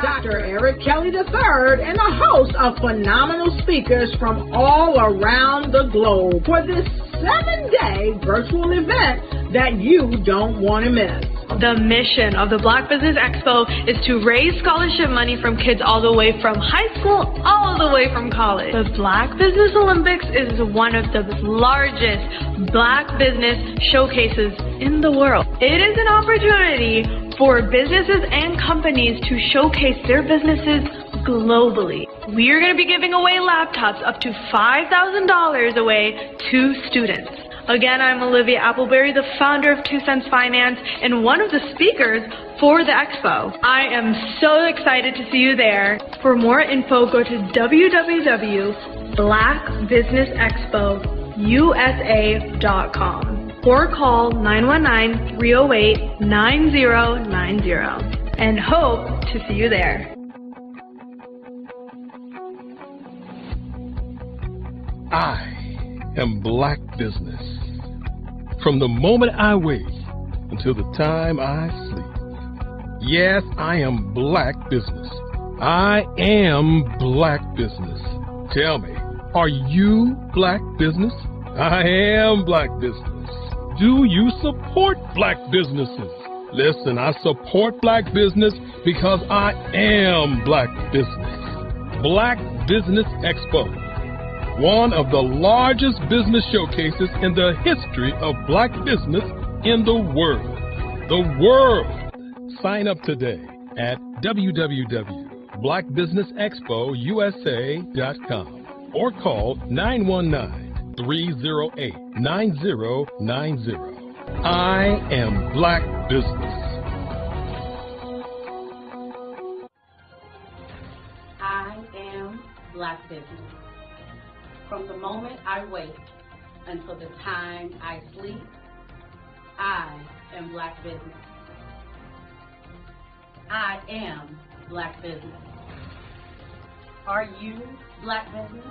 Dr. Eric Kelly III and a host of phenomenal speakers from all around the globe for this 7-day virtual event that you don't want to miss. The mission of the Black Business Expo is to raise scholarship money from kids all the way from high school all the way from college. The Black Business Olympics is one of the largest Black business showcases in the world. It is an opportunity for businesses and companies to showcase their businesses globally. We are going to be giving away laptops up to $5,000 away to students. Again, I'm Olivia Appleberry, the founder of 2 Cents Finance and one of the speakers for the expo. I am so excited to see you there. For more info, go to www.blackbusinessexpousa.com or call 919-308-9090 and hope to see you there. I am Black Business. From the moment I wake until the time I sleep. Yes, I am Black Business. I am Black Business. Tell me, are you Black Business? I am Black Business. Do you support Black businesses? Listen, I support Black business because I am Black Business. Black Business Expo, one of the largest business showcases in the history of Black business in the world. The world! Sign up today at www.blackbusinessexpousa.com or call 919-308-9090. I am Black Business. I am Black Business. From the moment I wake until the time I sleep, I am Black Business. I am Black Business. Are you Black Business?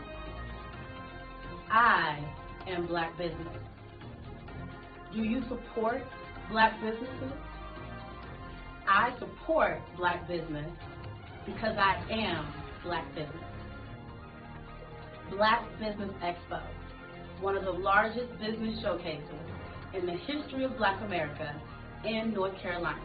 I am Black Business. Do you support Black businesses? I support Black business because I am Black Business. Black Business Expo, one of the largest business showcases in the history of Black America in North Carolina.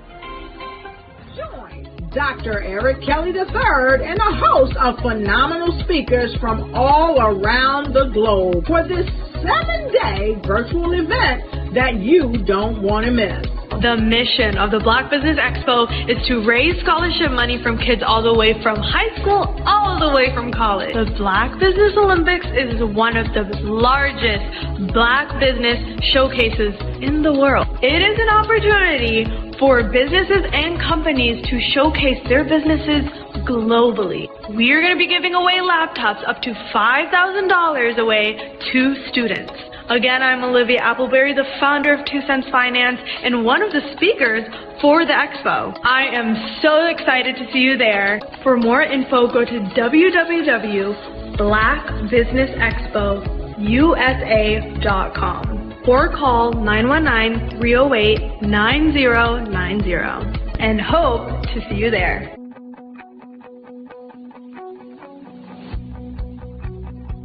Join Dr. Eric Kelly III and a host of phenomenal speakers from all around the globe for this 7-day virtual event that you don't want to miss. The mission of the Black Business Expo is to raise scholarship money from kids all the way from high school all the way from college. The Black Business Olympics is one of the largest Black business showcases in the world. It is an opportunity for businesses and companies to showcase their businesses globally. We are going to be giving away laptops up to $5,000 away to students. Again, I'm Olivia Appleberry, the founder of 2 Cents Finance and one of the speakers for the expo. I am so excited to see you there. For more info, go to www.blackbusinessexpousa.com or call 919-308-9090 and hope to see you there.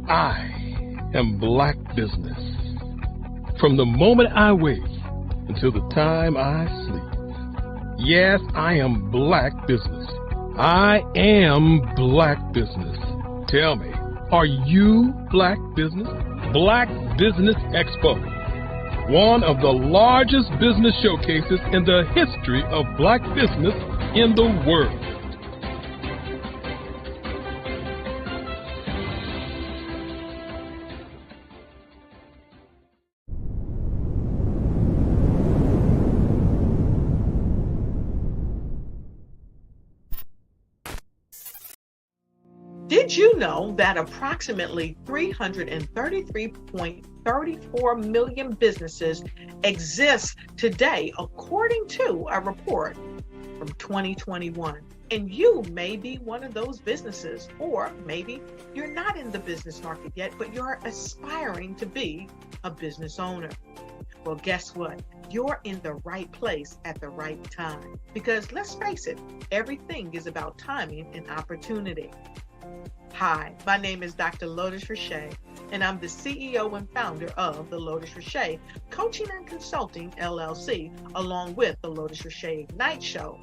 I am Black Business. From the moment I wake until the time I sleep. Yes, I am Black Business. I am Black Business. Tell me, are you Black Business? Black Business Expo, one of the largest business showcases in the history of Black business in the world. Did you know that approximately 333.34 million businesses exist today, according to a report from 2021? And you may be one of those businesses, or maybe you're not in the business market yet, but you're aspiring to be a business owner. Well, guess what? you're in the right place at the right time. Because let's face it, everything is about timing and opportunity. Hi, my name is Dr. Lotus Richey, and I'm the CEO and founder of the Lotus Richey Coaching and Consulting LLC, along with the Lotus Richey Ignite Show.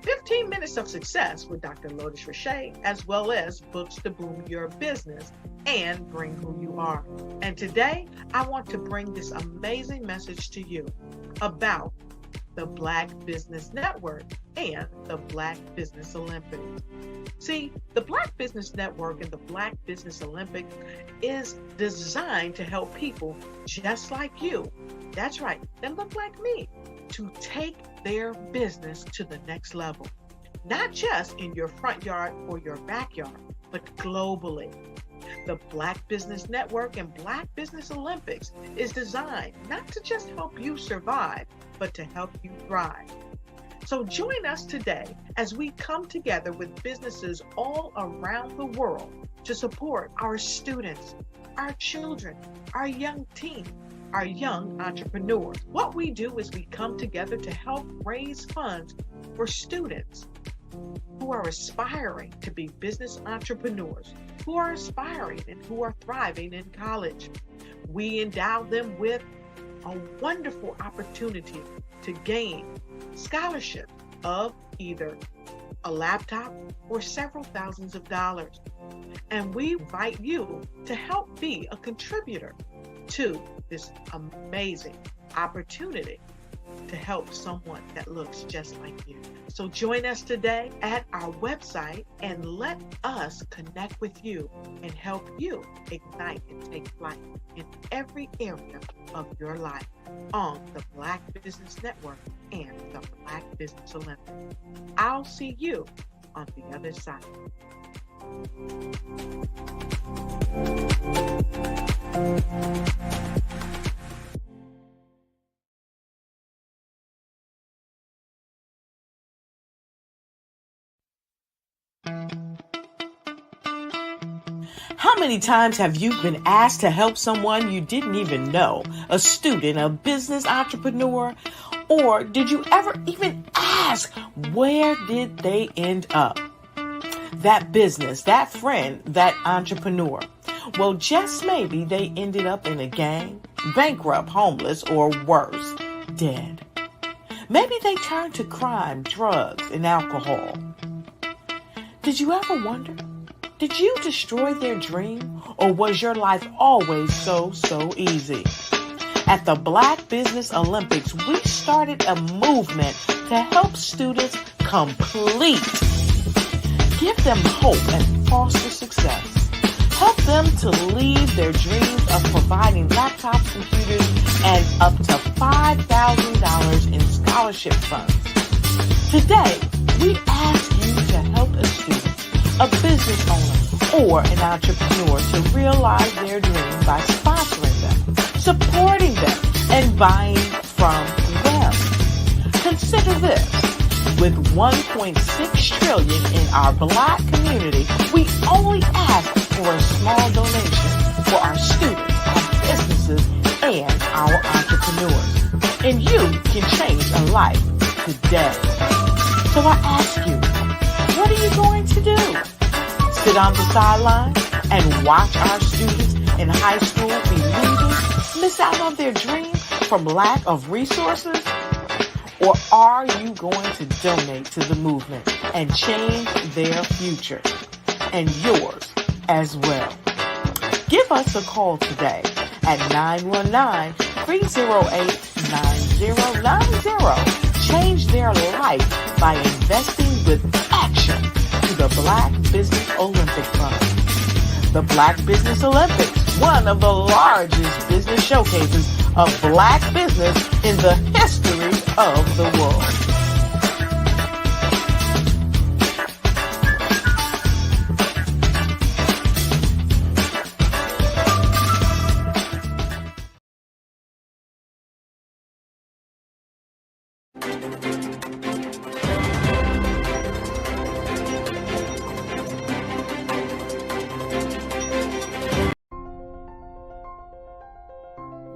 15 minutes of success with Dr. Lotus Richey, as well as books to boom your business and bring who you are. And today, I want to bring this amazing message to you about the Black Business Network and the Black Business Olympics. See, the Black Business Network and the Black Business Olympics is designed to help people just like you, that's right, that look like me, to take their business to the next level. Not just in your front yard or your backyard, but globally. The Black Business Network and Black Business Olympics is designed not to just help you survive, but to help you thrive. So join us today as we come together with businesses all around the world to support our students, our children, our young teens, our young entrepreneurs. What we do is we come together to help raise funds for students who are aspiring to be business entrepreneurs, who are aspiring and who are thriving in college. We endow them with a wonderful opportunity to gain scholarship of either a laptop or several thousands of dollars. And we invite you to help be a contributor to this amazing opportunity to help someone that looks just like you. So join us today at our website and let us connect with you and help you ignite and take flight in every area of your life on the Black Business Network and the Black Business Olympics. I'll see you on the other side. How many times have you been asked to help someone you didn't even know, a student, a business entrepreneur, or did you ever even ask, where did they end up? That business, that friend, that entrepreneur. Well, just maybe they ended up in a gang, bankrupt, homeless, or worse, dead. Maybe they turned to crime, drugs, and alcohol. Did you ever wonder? Did you destroy their dream, or was your life always so easy? At the Black Business Olympics, we started a movement to help students complete. Give them hope and foster success. Help them to leave their dreams of providing laptops, computers, and up to $5,000 in scholarship funds. Today, we ask you to help a student, a business owner, or an entrepreneur to realize their dreams by sponsoring them, supporting them, and buying from them. Consider this. With $1.6 trillion in our Black community, we only ask for a small donation for our students, our businesses, and our entrepreneurs. And you can change a life today. So I ask you, what are you going to do? Sit on the sideline and watch our students in high school be leaving, miss out on their dream from lack of resources? Or are you going to donate to the movement and change their future and yours as well? Give us a call today at 919-308-9090. Change their life by investing with action to the Black Business Olympic Fund. The Black Business Olympics, one of the largest business showcases of Black business in the history of the world.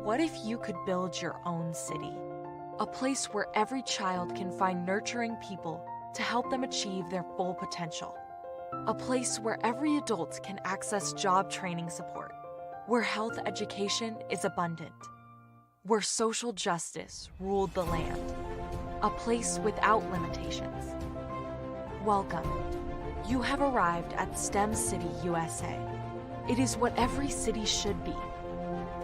What if you could build your own city? a place where every child can find nurturing people to help them achieve their full potential, a place where every adult can access job training support, where health education is abundant, where social justice ruled the land, a place without limitations. Welcome. You have arrived at STEM City, USA. It is what every city should be,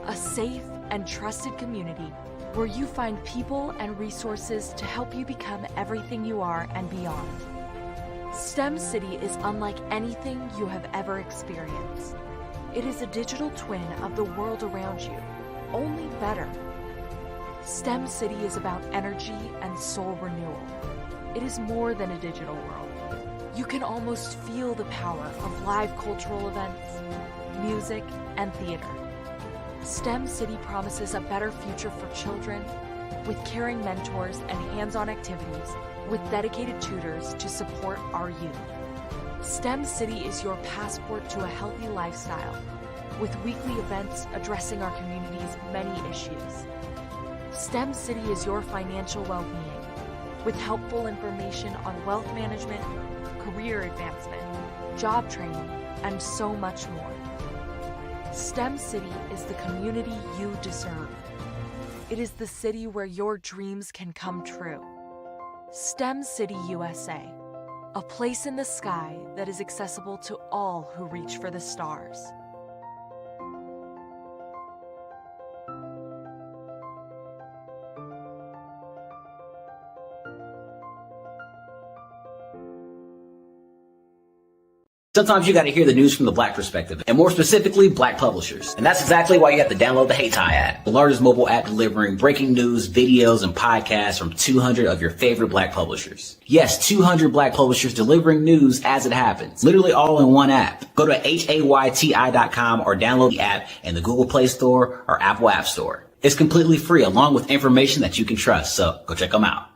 a safe and trusted community where you find people and resources to help you become everything you are and beyond. STEM City is unlike anything you have ever experienced. It is a digital twin of the world around you, only better. STEM City is about energy and soul renewal. It is more than a digital world. You can almost feel the power of live cultural events, music, and theater. STEM City promises a better future for children with caring mentors and hands-on activities with dedicated tutors to support our youth. STEM City is your passport to a healthy lifestyle with weekly events addressing our community's many issues. STEM City is your financial well-being with helpful information on wealth management, career advancement, job training, and so much more. STEM City is the community you deserve. It is the city where your dreams can come true. STEM City USA, a place in the sky that is accessible to all who reach for the stars. Sometimes you got to hear the news from the Black perspective, and more specifically, Black publishers. And that's exactly why you have to download the Hey Tie app, the largest mobile app delivering breaking news, videos, and podcasts from 200 of your favorite Black publishers. Yes, 200 Black publishers delivering news as it happens, literally all in one app. Go to HAYTI.com or download the app in the Google Play Store or Apple App Store. It's completely free, along with information that you can trust, so go check them out.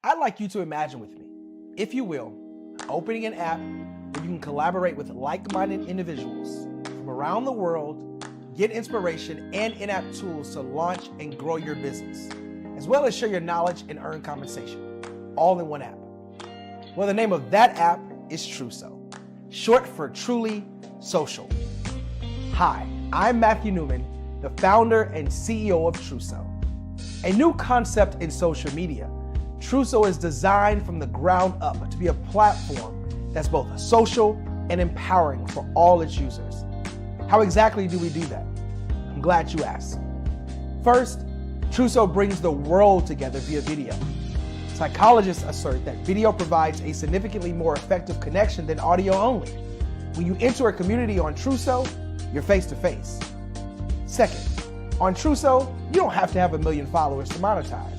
I'd like you to imagine with me, if you will, opening an app where you can collaborate with like-minded individuals from around the world, get inspiration and in-app tools to launch and grow your business, as well as share your knowledge and earn compensation, all in one app. Well, the name of that app is Truso, short for Truly Social. Hi, I'm Matthew Newman, the founder and CEO of Truso, a new concept in social media. Truso is designed from the ground up to be a platform that's both social and empowering for all its users. How exactly do we do that? I'm glad you asked. First, Truso brings the world together via video. Psychologists assert that video provides a significantly more effective connection than audio only. When you enter a community on Truso, you're face to face. Second, on Truso, you don't have to have 1 million followers to monetize.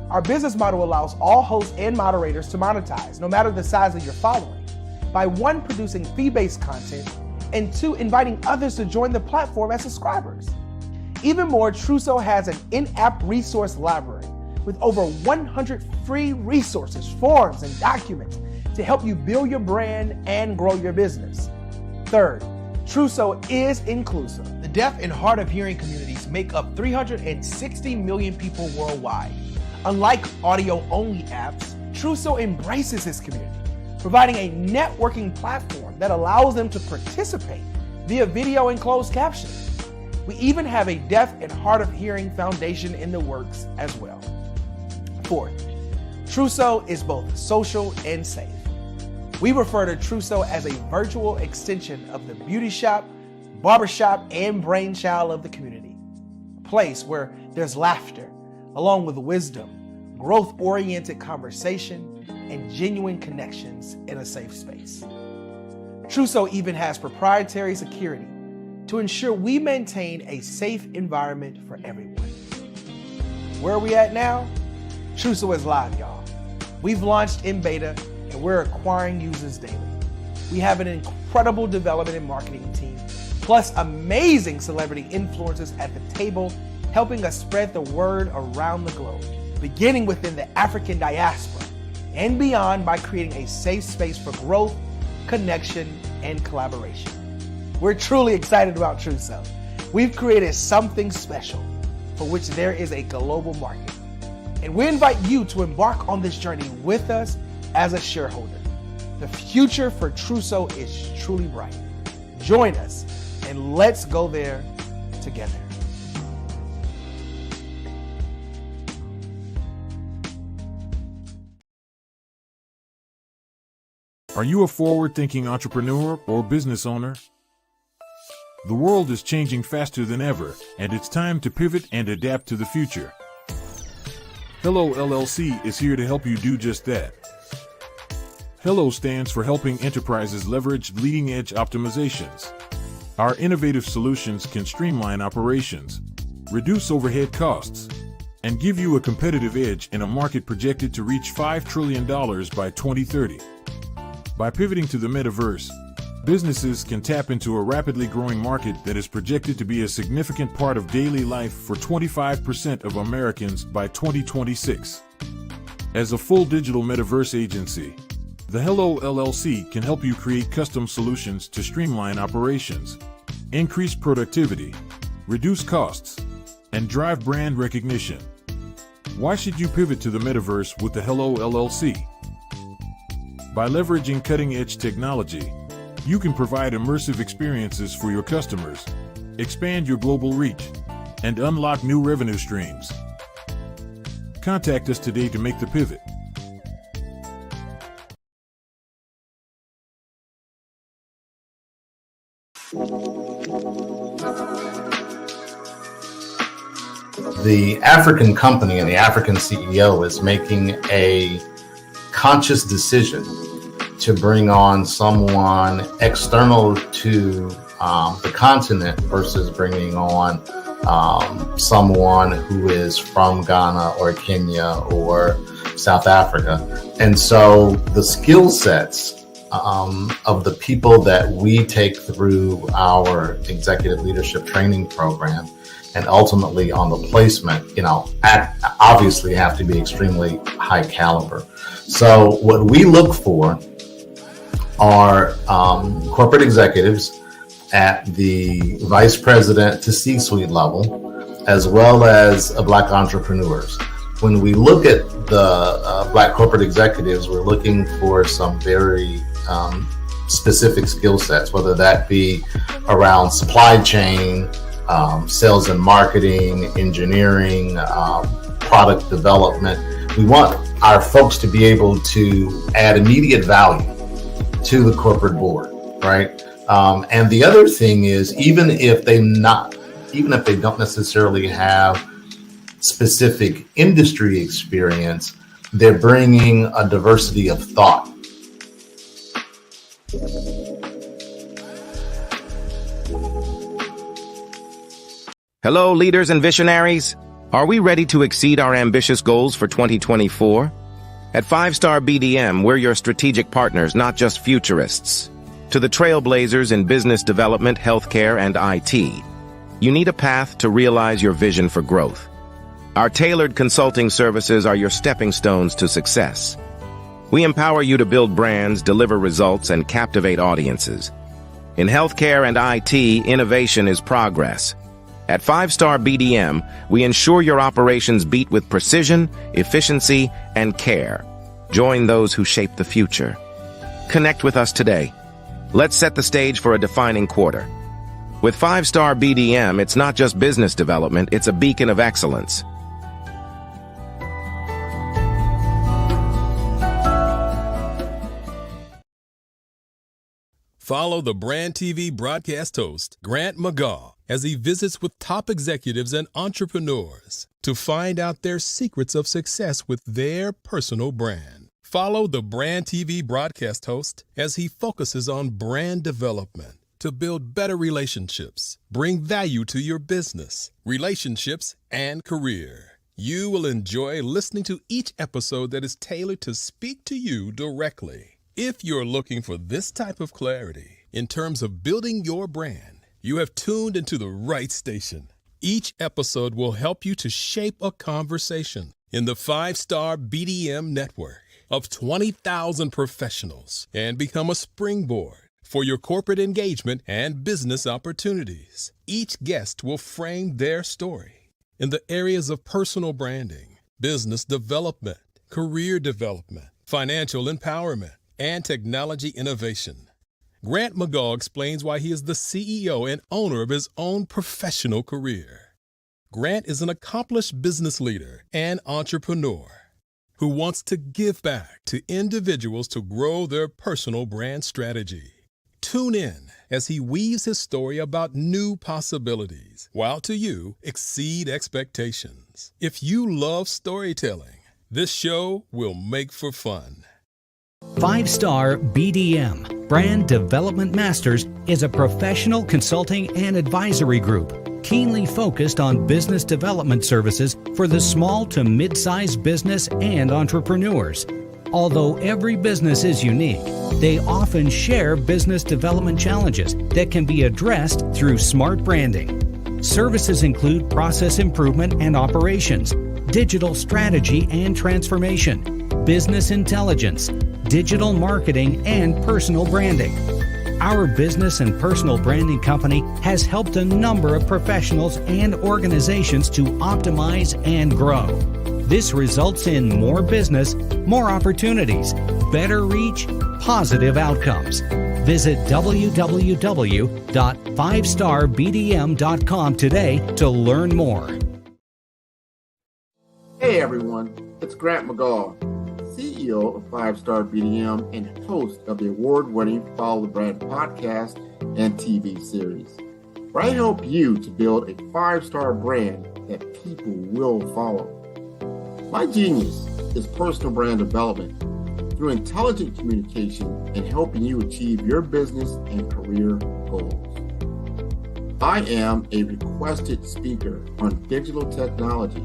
Our business model allows all hosts and moderators to monetize, no matter the size of your following, by 1, producing fee-based content, and 2, inviting others to join the platform as subscribers. Even more, Truso has an in-app resource library with over 100 free resources, forms, and documents to help you build your brand and grow your business. Third, Truso is inclusive. The deaf and hard of hearing communities make up 360 million people worldwide. Unlike audio-only apps, Truso embraces this community, providing a networking platform that allows them to participate via video and closed captions. We even have a deaf and hard of hearing foundation in the works as well. Fourth, Truso is both social and safe. We refer to Truso as a virtual extension of the beauty shop, barbershop, and brainchild of the community. A place where there's laughter, along with wisdom, growth-oriented conversation, and genuine connections in a safe space. Truso even has proprietary security to ensure we maintain a safe environment for everyone. Where are we at now? Truso is live, y'all. We've launched in beta, and we're acquiring users daily. We have an incredible development and marketing team, plus amazing celebrity influencers at the table, helping us spread the word around the globe, beginning within the African diaspora and beyond by creating a safe space for growth, connection, and collaboration. We're truly excited about Truso. we've created something special for which there is a global market. And we invite you to embark on this journey with us as a shareholder. The future for Trousseau is truly bright. Join us and let's go there together. Are you a forward-thinking entrepreneur or business owner? The world is changing faster than ever, and it's time to pivot and adapt to the future. Hello LLC is here to help you do just that. Hello stands for helping enterprises leverage leading-edge optimizations. Our innovative solutions can streamline operations, reduce overhead costs, and give you a competitive edge in a market projected to reach $5 trillion by 2030. By pivoting to the metaverse, businesses can tap into a rapidly growing market that is projected to be a significant part of daily life for 25% of Americans by 2026. As a full digital metaverse agency, the Hello LLC can help you create custom solutions to streamline operations, increase productivity, reduce costs, and drive brand recognition. Why should you pivot to the metaverse with the Hello LLC? By leveraging cutting-edge technology, you can provide immersive experiences for your customers, expand your global reach, and unlock new revenue streams. Contact us today to make the pivot. The African company and the African CEO is making a conscious decision to bring on someone external to the continent versus bringing on someone who is from Ghana or Kenya or South Africa. And so the skill sets of the people that we take through our executive leadership training program and ultimately on the placement, obviously have to be extremely high caliber. So what we look for are corporate executives at the vice president to C-suite level, as well as Black entrepreneurs. When we look at the Black corporate executives, we're looking for some very specific skill sets, whether that be around supply chain, sales and marketing, engineering, product development. We want our folks to be able to add immediate value to the corporate board, right? And the other thing is, even if they don't necessarily have specific industry experience, they're bringing a diversity of thought. Hello, leaders and visionaries. Are we ready to exceed our ambitious goals for 2024? At 5-Star BDM, we're your strategic partners, not just futurists. To the trailblazers in business development, healthcare, and IT, you need a path to realize your vision for growth. Our tailored consulting services are your stepping stones to success. We empower you to build brands, deliver results, and captivate audiences. In healthcare and IT, innovation is progress. At 5-Star BDM, we ensure your operations beat with precision, efficiency, and care. Join those who shape the future. Connect with us today. Let's set the stage for a defining quarter. With 5-Star BDM, it's not just business development, it's a beacon of excellence. Follow the Brand TV broadcast host, Grant McGaw, as he visits with top executives and entrepreneurs to find out their secrets of success with their personal brand. Follow the Brand TV broadcast host as he focuses on brand development to build better relationships, bring value to your business, relationships, and career. You will enjoy listening to each episode that is tailored to speak to you directly. If you're looking for this type of clarity in terms of building your brand, you have tuned into the right station. Each episode will help you to shape a conversation in the 5-Star BDM network of 20,000 professionals and become a springboard for your corporate engagement and business opportunities. Each guest will frame their story in the areas of personal branding, business development, career development, financial empowerment, and technology innovation. Grant McGaugh explains why he is the CEO and owner of his own professional career. Grant is an accomplished business leader and entrepreneur who wants to give back to individuals to grow their personal brand strategy. Tune in as he weaves his story about new possibilities, while to you exceed expectations. If you love storytelling, this show will make for fun. 5-Star BDM, Brand Development Masters, is a professional consulting and advisory group keenly focused on business development services for the small to mid-sized business and entrepreneurs. Although every business is unique, they often share business development challenges that can be addressed through smart branding. Services include process improvement and operations, digital strategy and transformation, business intelligence, digital marketing, and personal branding. Our business and personal branding company has helped a number of professionals and organizations to optimize and grow. This results in more business, more opportunities, better reach, positive outcomes. Visit www.5starbdm.com today to learn more. Hey everyone, it's Grant McGaugh, CEO of 5-Star BDM and host of the award-winning Follow the Brand podcast and TV series, where I help you to build a 5-star brand that people will follow. My genius is personal brand development through intelligent communication and helping you achieve your business and career goals. I am a requested speaker on digital technology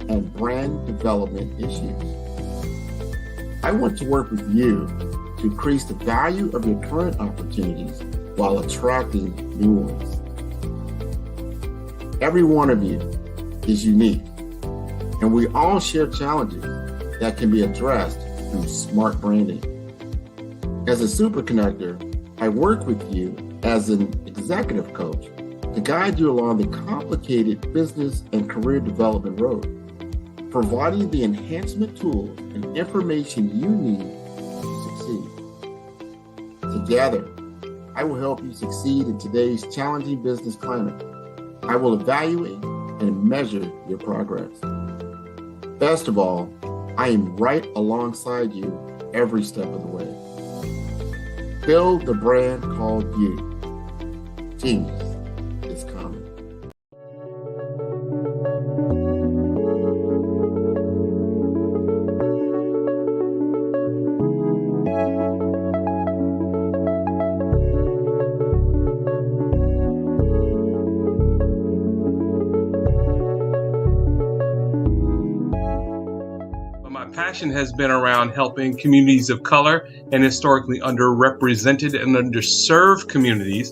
and brand development issues. I want to work with you to increase the value of your current opportunities while attracting new ones. Every one of you is unique, and we all share challenges that can be addressed through smart branding. As a super connector, I work with you as an executive coach to guide you along the complicated business and career development road, providing the enhancement tools and information you need to succeed. Together, I will help you succeed in today's challenging business climate. I will evaluate and measure your progress. Best of all, I am right alongside you every step of the way. Build the brand called you. Genius is coming. Passion has been around helping communities of color and historically underrepresented and underserved communities,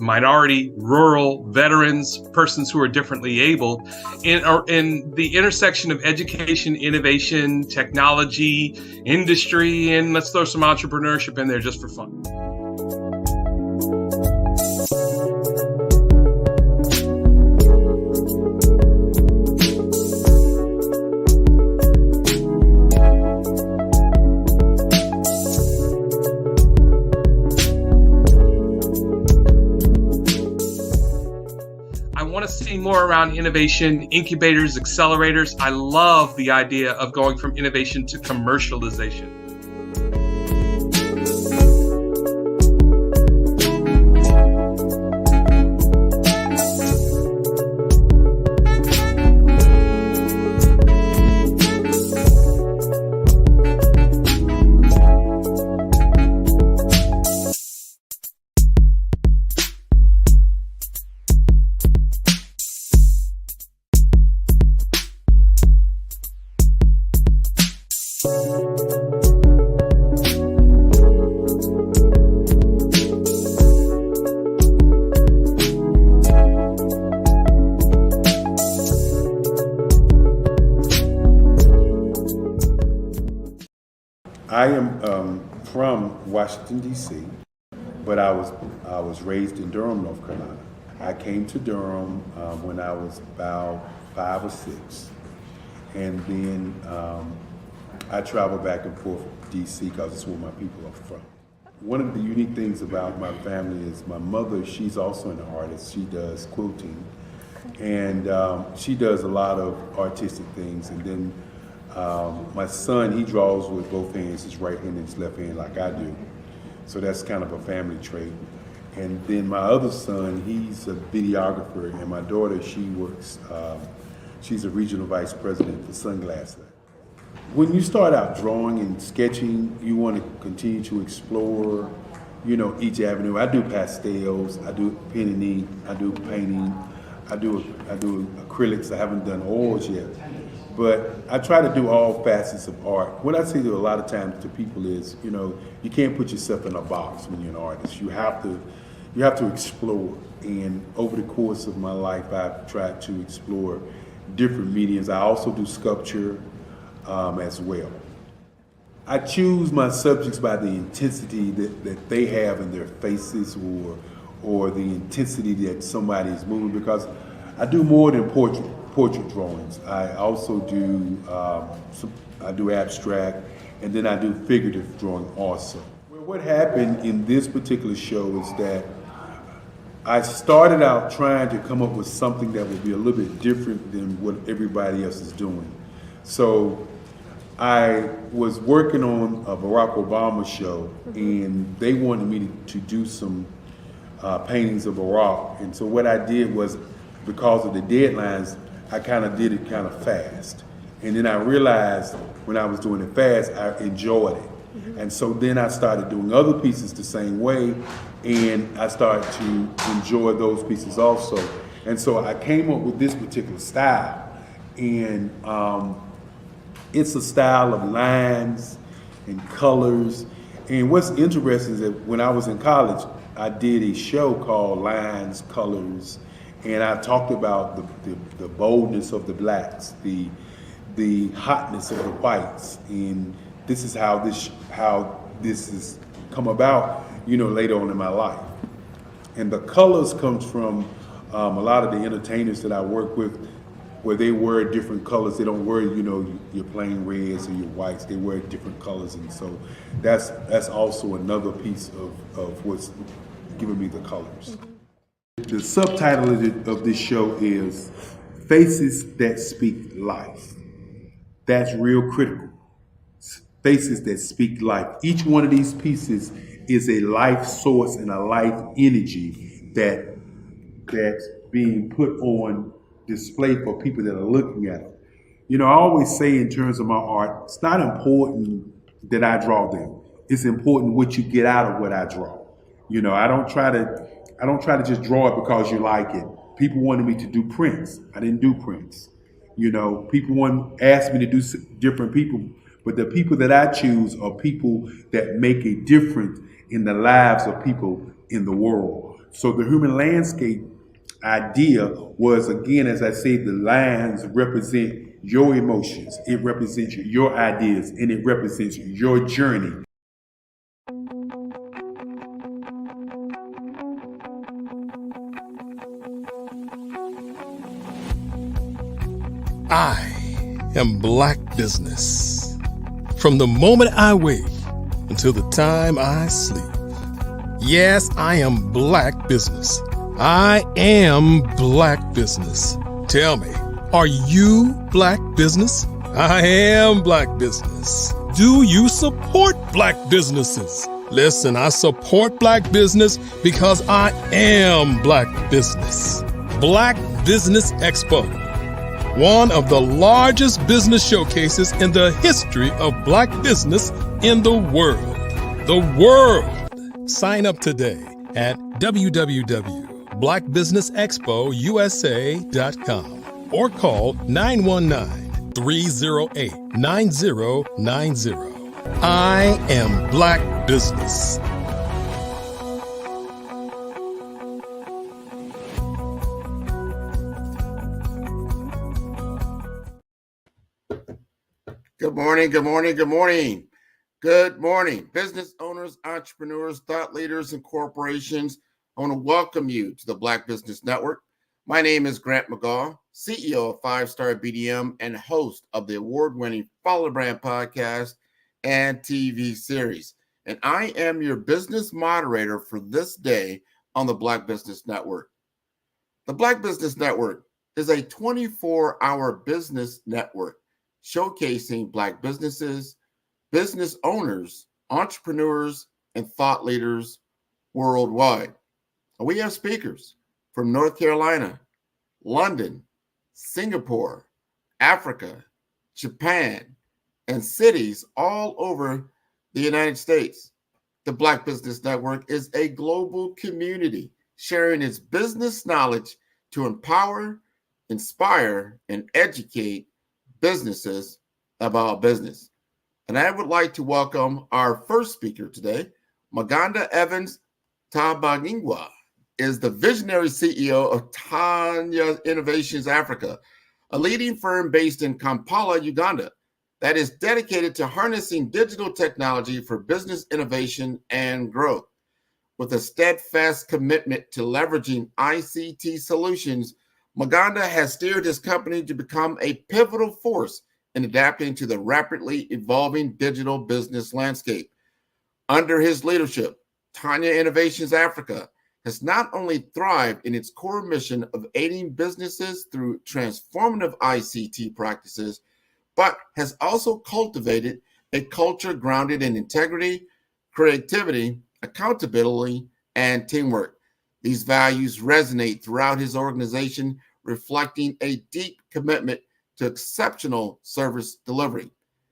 minority, rural, veterans, persons who are differently able, in the intersection of education, innovation, technology, industry, and let's throw some entrepreneurship in there just for fun. More around innovation, incubators, accelerators. I love the idea of going from innovation to commercialization. I am from Washington, D.C., but I was raised in Durham, North Carolina. I came to Durham when I was about 5 or 6, and then I traveled back and forth to DC because it's where my people are from. One of the unique things about my family is my mother, she's also an artist. She does quilting, and she does a lot of artistic things. And then my son, he draws with both hands, his right hand and his left hand, like I do. So that's kind of a family trait. And then my other son, he's a videographer, and my daughter, she works, she's a regional vice president for Sunglass Lab. When you start out drawing and sketching, you want to continue to explore, you know, each avenue. I do pastels, I do pen and ink, I do painting, I do acrylics. I haven't done oils yet, but I try to do all facets of art. What I say to a lot of times to people is, you know, you can't put yourself in a box when you're an artist. You have to explore. And over the course of my life, I've tried to explore different mediums. I also do sculpture as well. I choose my subjects by the intensity that they have in their faces, or the intensity that somebody is moving, because I do more than portrait drawings. I also do I do abstract, and then I do figurative drawing also. Well, what happened in this particular show is that I started out trying to come up with something that would be a little bit different than what everybody else is doing. So I was working on a Barack Obama show, and they wanted me to do some paintings of Barack. And so what I did was, because of the deadlines, I kind of did it kind of fast. And then I realized when I was doing it fast, I enjoyed it. And so then I started doing other pieces the same way, and I started to enjoy those pieces also. And so I came up with this particular style. And it's a style of lines and colors. And what's interesting is that when I was in college, I did a show called Lines, Colors, and I talked about the boldness of the blacks, the hotness of the whites, and this is how this has come about, you know, later on in my life. And the colors comes from a lot of the entertainers that I work with, where they wear different colors. They don't wear, you know, your plain reds or your whites. They wear different colors, and so that's also another piece of what's giving me the colors. The subtitle of this show is Faces That Speak Life. That's real critical. Faces that speak life. Each one of these pieces is a life source and a life energy that's being put on display for people that are looking at them. You know, I always say in terms of my art, it's not important that I draw them. It's important what you get out of what I draw. You know, I don't try to just draw it because you like it. People wanted me to do prints. I didn't do prints. You know, people asked me to do different people, but the people that I choose are people that make a difference in the lives of people in the world. So the human landscape idea was, again, as I say, the lines represent your emotions, it represents your ideas, and it represents your journey. I am Black Business. From the moment I wake until the time I sleep. Yes, I am Black Business. I am Black Business. Tell me, are you Black Business? I am Black Business. Do you support Black businesses? Listen, I support Black business because I am Black Business. Black Business Expo, one of the largest business showcases in the history of Black business in the world. The world. Sign up today at www.blackbusinessexpousa.com or call 919-308-9090. I am Black Business. Good morning, good morning, good morning. Good morning, business owners, entrepreneurs, thought leaders, and corporations. I want to welcome you to the Black Business Network. My name is Grant McGaw, CEO of 5-Star BDM and host of the award-winning Follow the Brand podcast and TV series. And I am your business moderator for this day on the Black Business Network. The Black Business Network is a 24-hour business network showcasing Black businesses, business owners, entrepreneurs, and thought leaders worldwide. We have speakers from North Carolina, London, Singapore, Africa, Japan, and cities all over the United States. The Black Business Network is a global community sharing its business knowledge to empower, inspire, and educate businesses about business. And I would like to welcome our first speaker today. Maganda Evans Tabangingwa is the visionary CEO of Tanya Innovations Africa, a leading firm based in Kampala, Uganda, that is dedicated to harnessing digital technology for business innovation and growth. With a steadfast commitment to leveraging ICT solutions, Maganda has steered his company to become a pivotal force in adapting to the rapidly evolving digital business landscape. Under his leadership, Tanya Innovations Africa has not only thrived in its core mission of aiding businesses through transformative ICT practices, but has also cultivated a culture grounded in integrity, creativity, accountability, and teamwork. These values resonate throughout his organization, reflecting a deep commitment to exceptional service delivery.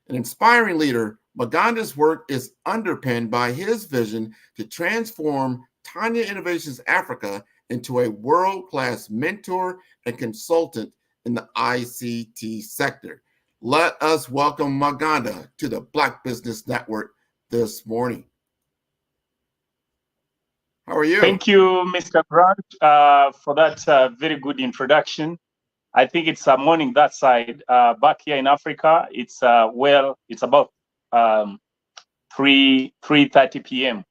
An inspiring leader, Maganda's work is underpinned by his vision to transform Tanya Innovations Africa into a world-class mentor and consultant in the ICT sector. Let us welcome Maganda to the Black Business Network this morning. How are you? Thank you, Mr. Grant, for that very good introduction. I think it's a morning that side. Back here in Africa, it's it's about 3:30 p.m.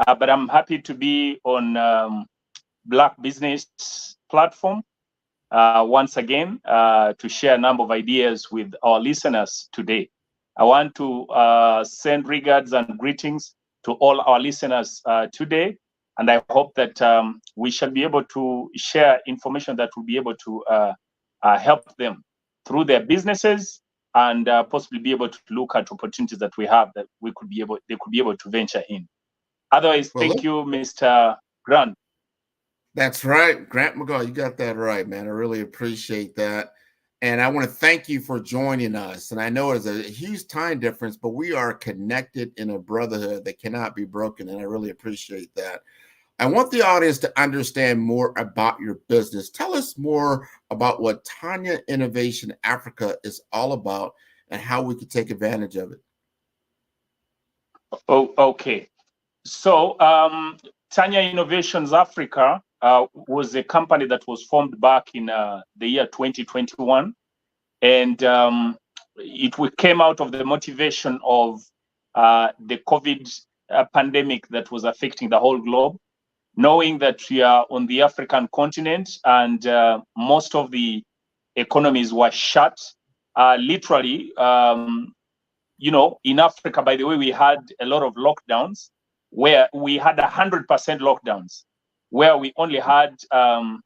But I'm happy to be on Black Business platform once again to share a number of ideas with our listeners today. I want to send regards and greetings to all our listeners today. And I hope that we shall be able to share information that will be able to help them through their businesses and possibly be able to look at opportunities that we have that they could be able to venture in. Otherwise, thank you, Mr. Grant. That's right, Grant McGaw. You got that right, man. I really appreciate that. And I want to thank you for joining us. And I know it's a huge time difference, but we are connected in a brotherhood that cannot be broken. And I really appreciate that. I want the audience to understand more about your business. Tell us more about what Tanya Innovation Africa is all about and how we could take advantage of it. Oh, okay. So Tanya Innovations Africa was a company that was formed back in the year 2021. And it came out of the motivation of the COVID pandemic that was affecting the whole globe. Knowing that we are on the African continent and most of the economies were shut, literally, in Africa, by the way, we had a lot of lockdowns where we had 100% lockdowns, where we only had a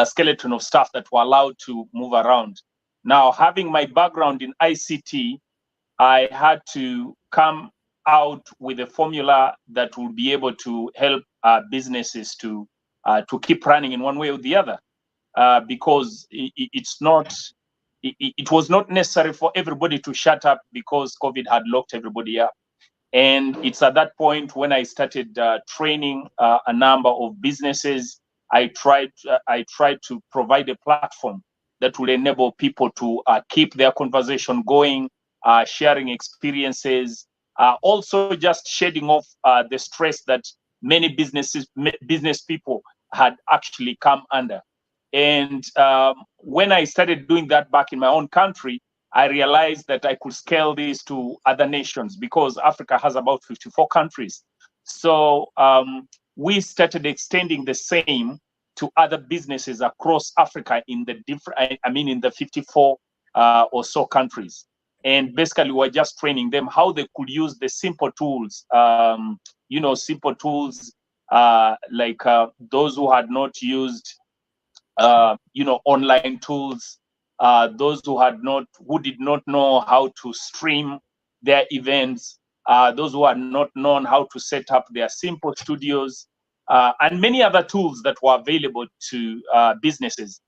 skeleton of staff that were allowed to move around. Now, having my background in ICT, I had to come out with a formula that will be able to help businesses to keep running in one way or the other, because it was not necessary for everybody to shut up because COVID had locked everybody up. And it's at that point when I started training a number of businesses. I tried to provide a platform that will enable people to keep their conversation going, sharing experiences, also just shedding off the stress that many business people had actually come under. And when I started doing that back in my own country, I realized that I could scale this to other nations because Africa has about 54 countries. So we started extending the same to other businesses across Africa in the in the 54 or so countries. And basically, we're just training them how they could use the simple tools, simple tools like those who had not used, online tools, those who did not know how to stream their events, those who had not known how to set up their simple studios, and many other tools that were available to businesses.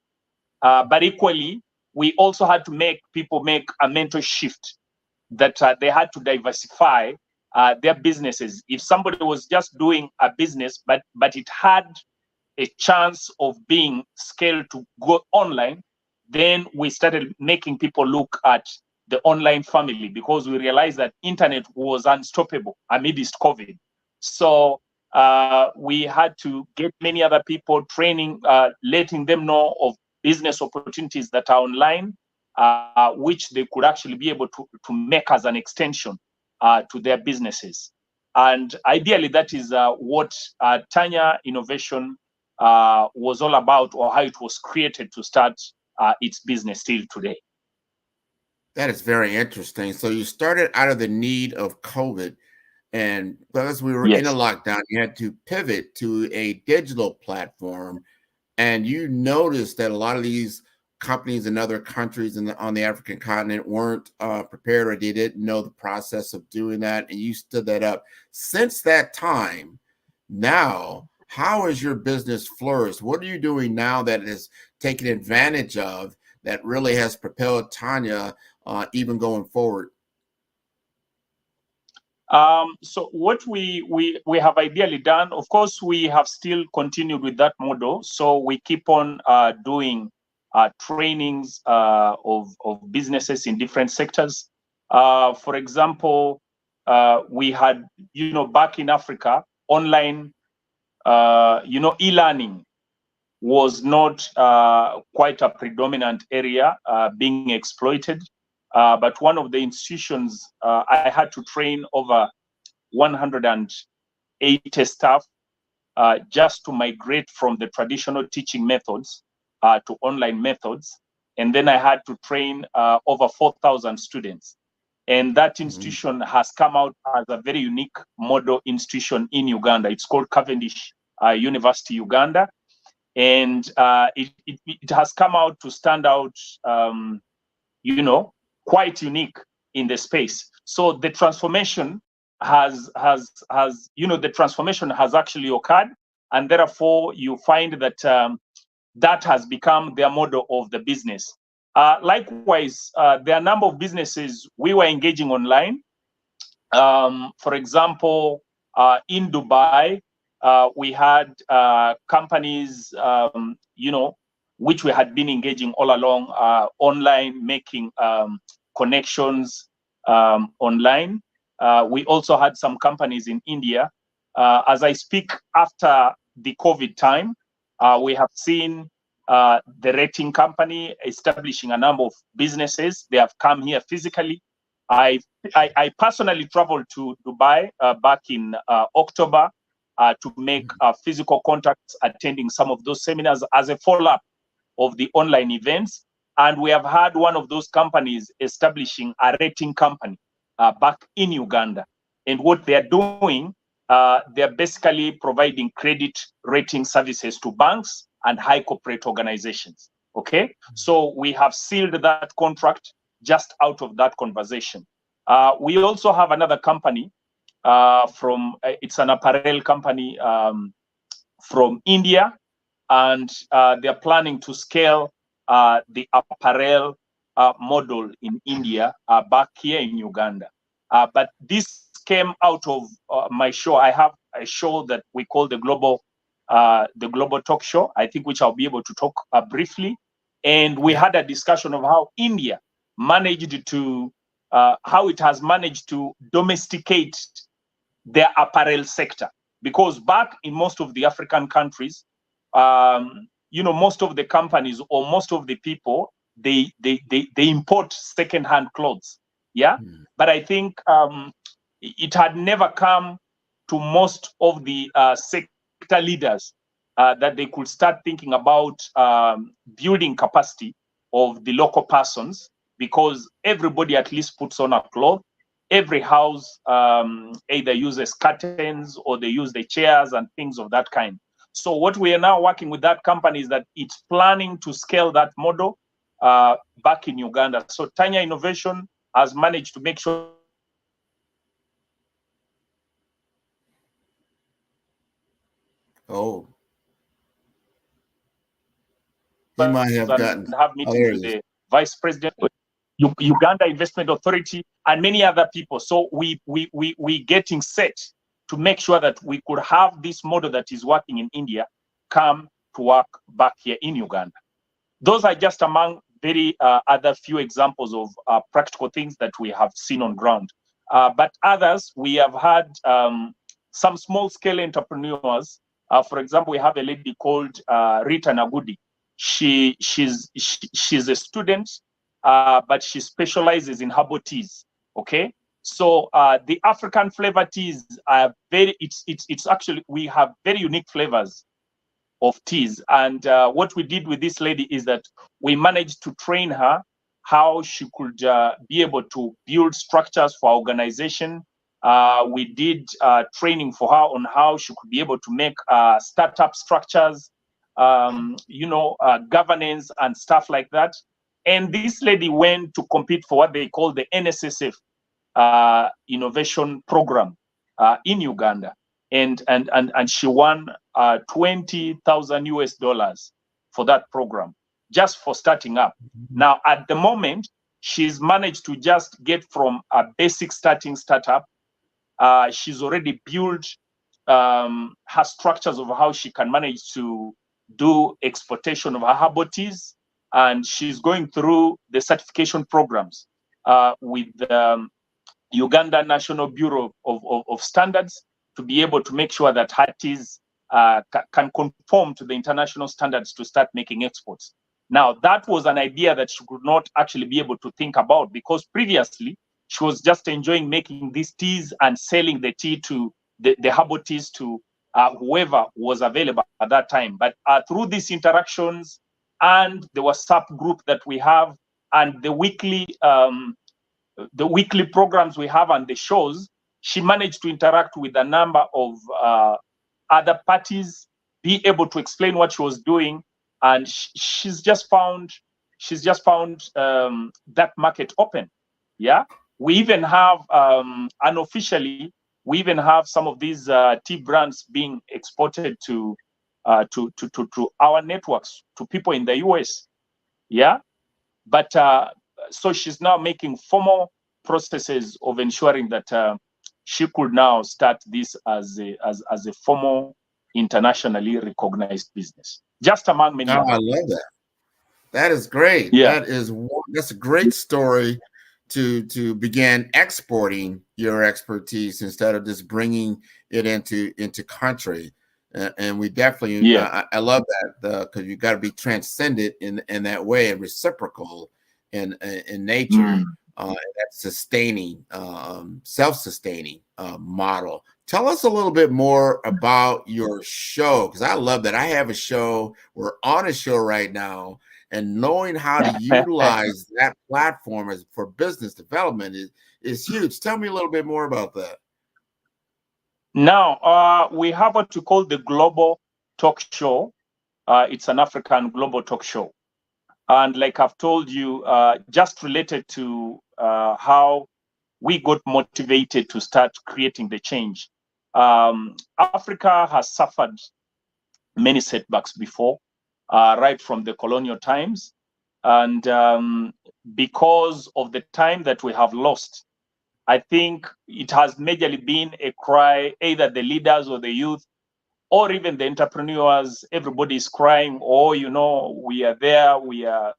But equally, we also had to make people make a mental shift that they had to diversify their businesses. If somebody was just doing a business, but it had a chance of being scaled to go online, then we started making people look at the online family because we realized that internet was unstoppable amidst COVID. So we had to get many other people training, letting them know of business opportunities that are online, which they could actually be able to make as an extension to their businesses. And ideally, that is what Tanya Innovation was all about, or how it was created to start its business till today. That is very interesting. So you started out of the need of COVID, and because we were in a lockdown, you had to pivot to a digital platform, and you noticed that a lot of these companies in other countries on the African continent weren't prepared, or they didn't know the process of doing that, and you stood that up. Since that time, now, how has your business flourished? What are you doing now that is taking advantage of that really has propelled Tanya even going forward? So what we have ideally done, of course, we have still continued with that model. So we keep on doing trainings of businesses in different sectors. For example, we had, back in Africa, online, e-learning was not quite a predominant area being exploited. But one of the institutions, I had to train over 180 staff just to migrate from the traditional teaching methods to online methods. And then I had to train over 4,000 students. And that institution has come out as a very unique model institution in Uganda. It's called Cavendish University, Uganda. And it has come out to stand out, quite unique in the space. So the transformation has actually occurred, and therefore you find that that has become their model of the business. Likewise, there are a number of businesses we were engaging online. For example, in Dubai, we had companies, which we had been engaging all along online, making connections online. We also had some companies in India. As I speak, after the COVID time, we have seen the rating company establishing a number of businesses. They have come here physically. I personally traveled to Dubai back in October to make physical contacts, attending some of those seminars as a follow-up of the online events. And we have had one of those companies establishing a rating company back in Uganda. And what they're doing, they're basically providing credit rating services to banks and high corporate organizations. Okay, so we have sealed that contract just out of that conversation. We also have another company it's an apparel company from India, and they're planning to scale the apparel model in India back here in Uganda. But this came out of my show. I have a show that we call the Global Talk Show, I think, which I'll be able to talk briefly. And we had a discussion of how India managed to, how it has managed to domesticate their apparel sector. Because back in most of the African countries, most of the companies or most of the people, they import second-hand clothes. Yeah, but I think it had never come to most of the sector leaders that they could start thinking about building capacity of the local persons, because everybody at least puts on a cloth. Every house either uses curtains or they use the chairs and things of that kind. So what we are now working with that company is that it's planning to scale that model back in Uganda. So Tanya Innovation has managed to make sure he might have gotten. have meetings with the vice president, Uganda Investment Authority, and many other people. So we getting set to make sure that we could have this model that is working in India come to work back here in Uganda. Those are just among very other few examples of practical things that we have seen on ground. But others, we have had some small-scale entrepreneurs. For example, we have a lady called Rita Nagudi. She's a student, but she specializes in herbal teas. Okay, so the African flavor teas are it's actually, we have very unique flavors of teas, and what we did with this lady is that we managed to train her how she could be able to build structures for organization. We did training for her on how she could be able to make startup structures, governance and stuff like that. And this lady went to compete for what they call the NSSF innovation program in Uganda, and she won $20,000 for that program just for starting up. Now at the moment, she's managed to just get from a basic startup. She's already built her structures of how she can manage to do exportation of her herbal teas, and she's going through the certification programs with Uganda National Bureau of Standards to be able to make sure that her teas can conform to the international standards to start making exports. Now, that was an idea that she could not actually be able to think about, because previously she was just enjoying making these teas and selling the tea to the herbal teas to whoever was available at that time. But through these interactions and the WhatsApp group that we have and the weekly programs we have and the shows, she managed to interact with a number of other parties, be able to explain what she was doing, and she's just found that market open. Yeah, we even have unofficially, we even have some of these tea brands being exported to our networks, to people in the US. Yeah, but so she's now making formal processes of ensuring that she could now start this as a formal, internationally recognized business, just among many others. I love that. That is great. Yeah. That's a great story to begin exporting your expertise instead of just bringing it into country. And we definitely, I love that, because you got to be transcendent in that way and reciprocal in nature. That sustaining, self-sustaining model. Tell us a little bit more about your show, because I love that. I have a show. We're on a show right now, and knowing how to utilize that platform for business development is huge. Tell me a little bit more about that. Now, we have what we call the Global Talk Show. It's an African global talk show. And like I've told you, just related to how we got motivated to start creating the change. Africa has suffered many setbacks before, right from the colonial times. And because of the time that we have lost, I think it has majorly been a cry, either the leaders or the youth, or even the entrepreneurs. Everybody is crying, oh, we are there, we are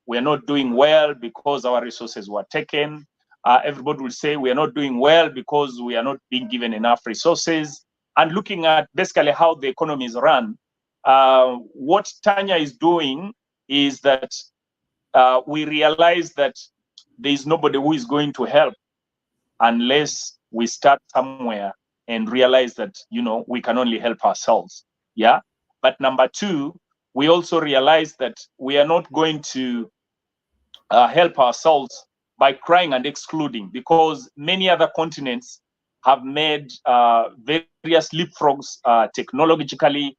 not doing well because our resources were taken. Everybody will say we are not doing well because we are not being given enough resources. And looking at basically how the economy is run, what Tanya is doing is that we realize that there is nobody who is going to help unless we start somewhere and realize that, you know, we can only help ourselves. Yeah. But number two, we also realize that we are not going to help ourselves by crying and excluding, because many other continents have made various leapfrogs technologically,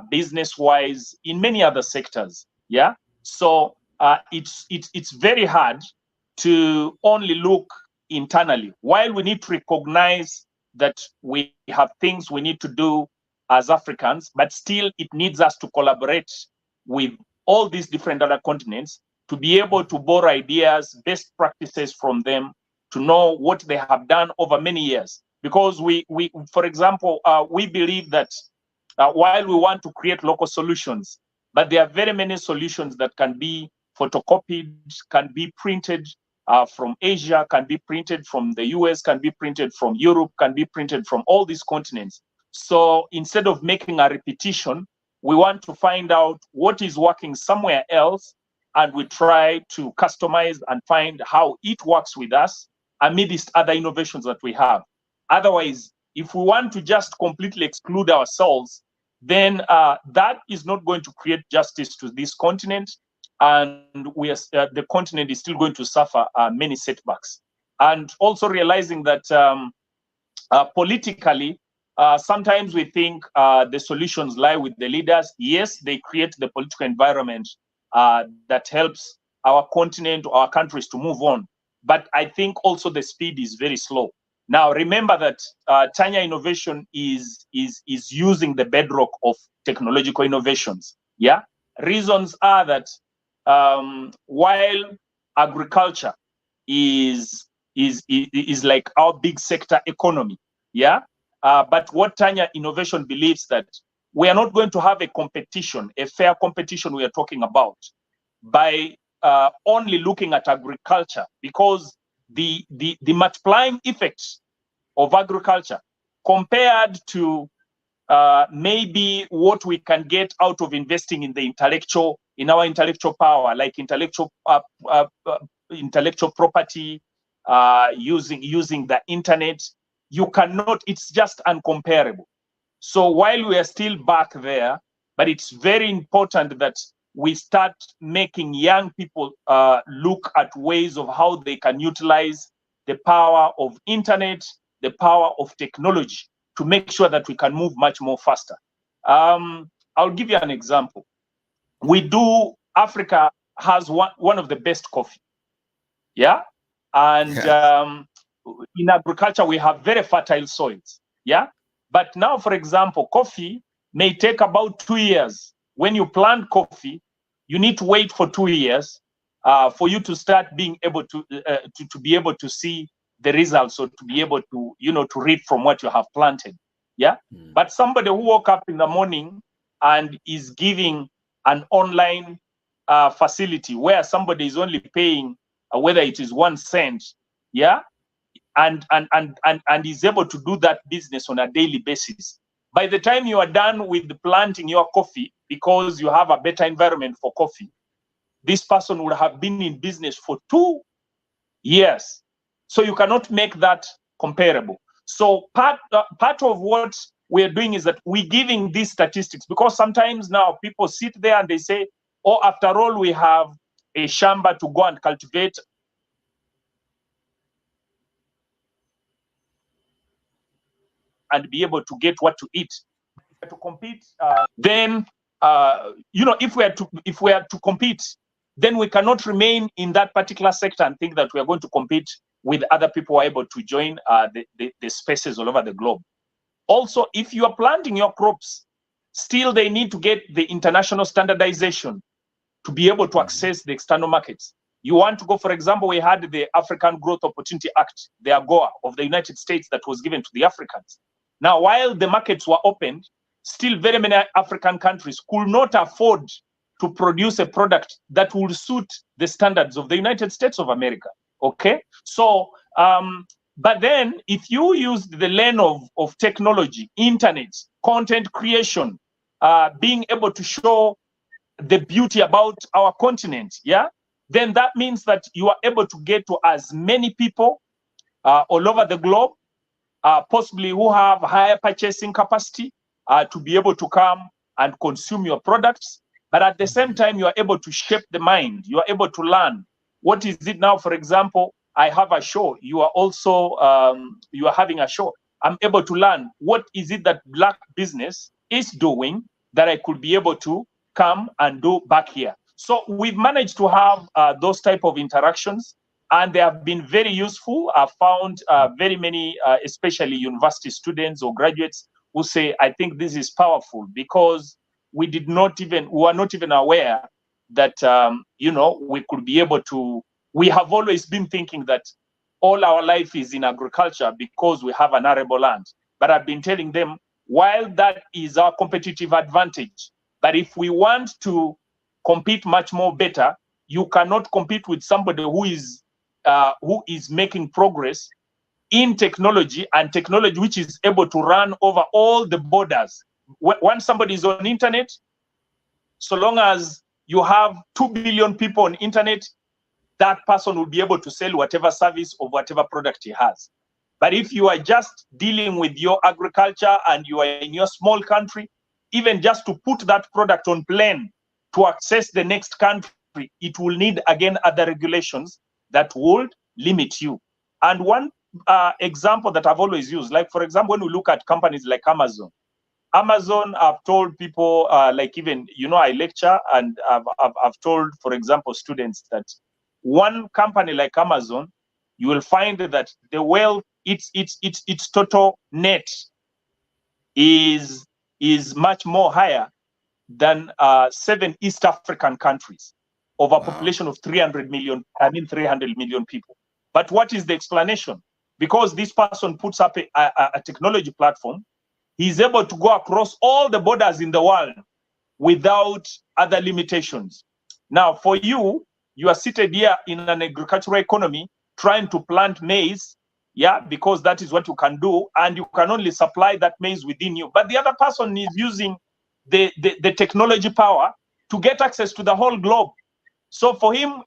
business-wise, in many other sectors. Yeah. So it's very hard to only look internally, while we need to recognize that we have things we need to do as Africans, but still it needs us to collaborate with all these different other continents to be able to borrow ideas, best practices from them, to know what they have done over many years. Because we for example, we believe that while we want to create local solutions, but there are very many solutions that can be photocopied, can be printed from Asia, can be printed from the US, can be printed from Europe, can be printed from all these continents. So instead of making a repetition, we want to find out what is working somewhere else, and we try to customize and find how it works with us amidst other innovations that we have. Otherwise, if we want to just completely exclude ourselves, then that is not going to create justice to this continent, and the continent is still going to suffer many setbacks. And also realizing that politically, sometimes we think the solutions lie with the leaders. Yes, they create the political environment that helps our continent or our countries to move on. But I think also the speed is very slow. Now, remember that Tanya Innovation is using the bedrock of technological innovations. Yeah, reasons are that while agriculture is like our big sector economy, yeah, but what Tanya Innovation believes that we are not going to have a competition, a fair competition we are talking about, by only looking at agriculture, because the multiplying effects of agriculture compared to maybe what we can get out of investing in our intellectual power, like intellectual property, using the internet, you cannot, it's just uncomparable. So while we are still back there, but it's very important that we start making young people look at ways of how they can utilize the power of internet, the power of technology, to make sure that we can move much more faster. I'll give you an example. Africa has one of the best coffee. Yeah. And in agriculture, we have very fertile soils. Yeah. But now, for example, coffee may take about 2 years. When you plant coffee, you need to wait for 2 years for you to start being able to be able to see the results, or to be able to, to read from what you have planted. Yeah. But somebody who woke up in the morning and is giving an online facility where somebody is only paying whether it is 1 cent, yeah, and is able to do that business on a daily basis. By the time you are done with planting your coffee, because you have a better environment for coffee, this person would have been in business for 2 years. So you cannot make that comparable. So part of what we're doing is that we're giving these statistics, because sometimes now people sit there and they say, oh, after all, we have a shamba to go and cultivate. And be able to get what to eat. To compete, then if we are to compete, then we cannot remain in that particular sector and think that we are going to compete with other people who are able to join the spaces all over the globe. Also, if you are planting your crops, still they need to get the international standardization to be able to access the external markets. You want to go, for example, we had the African Growth Opportunity Act, the AGOA of the United States, that was given to the Africans. Now, while the markets were opened, still very many African countries could not afford to produce a product that would suit the standards of the United States of America. Okay? So, but then if you use the lane of technology, internet, content creation, being able to show the beauty about our continent, yeah, then that means that you are able to get to as many people all over the globe, possibly who have higher purchasing capacity to be able to come and consume your products. But at the same time, you are able to shape the mind. You are able to learn. What is it now? For example, I have a show. You are also, you are having a show. I'm able to learn what is it that Black business is doing that I could be able to come and do back here. So we've managed to have those type of interactions, and they have been very useful. I've found very many, especially university students or graduates, who say, I think this is powerful, because we were not even aware that, we could be able to, we have always been thinking that all our life is in agriculture because we have an arable land. But I've been telling them, while that is our competitive advantage, but if we want to compete much more better, you cannot compete with somebody who is making progress in technology, and technology which is able to run over all the borders. Once somebody is on internet, so long as you have 2 billion people on internet, that person will be able to sell whatever service or whatever product he has. But if you are just dealing with your agriculture and you are in your small country, even just to put that product on plane to access the next country, it will need, again, other regulations that will limit you. And one example that I've always used, like, for example, when we look at companies like Amazon, I've told people, like, even, I lecture, and I've told, for example, students that one company like Amazon, you will find that the wealth, its total net is much more higher than 7 East African countries of a population of 300 million people. But what is the explanation? Because this person puts up a technology platform, he's able to go across all the borders in the world without other limitations. Now, for you, you are seated here in an agricultural economy trying to plant maize, because that is what you can do, and you can only supply that maize within you. But the other person is using the technology power to get access to the whole globe. So for him,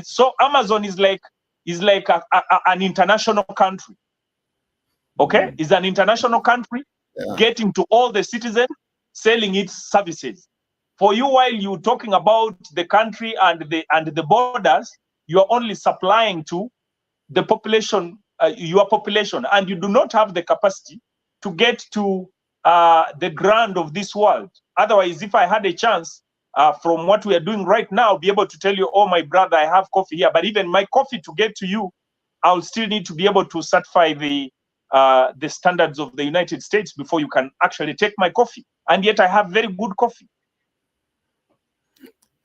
so Amazon is like an international country. Okay, it's an international country, getting to all the citizens, selling its services. For you, while you're talking about the country and the borders, you are only supplying to the population, your population, and you do not have the capacity to get to the ground of this world. Otherwise, if I had a chance, from what we are doing right now, be able to tell you, oh, my brother, I have coffee here, but even my coffee, to get to you, I'll still need to be able to satisfy the standards of the United States before you can actually take my coffee. And yet I have very good coffee.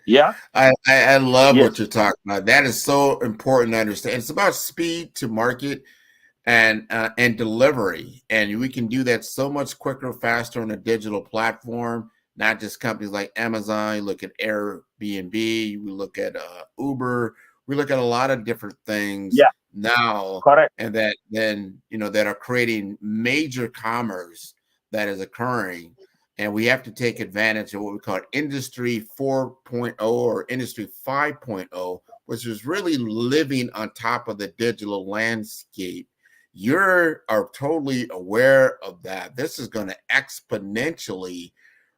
Yeah. I love what you're talking about. That is so important to understand. It's about speed to market and delivery. And we can do that so much quicker, faster on a digital platform, not just companies like Amazon. You look at Airbnb, we look at Uber, we look at a lot of different things now. Correct. And that then, that are creating major commerce that is occurring. And we have to take advantage of what we call Industry 4.0 or Industry 5.0, which is really living on top of the digital landscape. You are totally aware of that. This is going to exponentially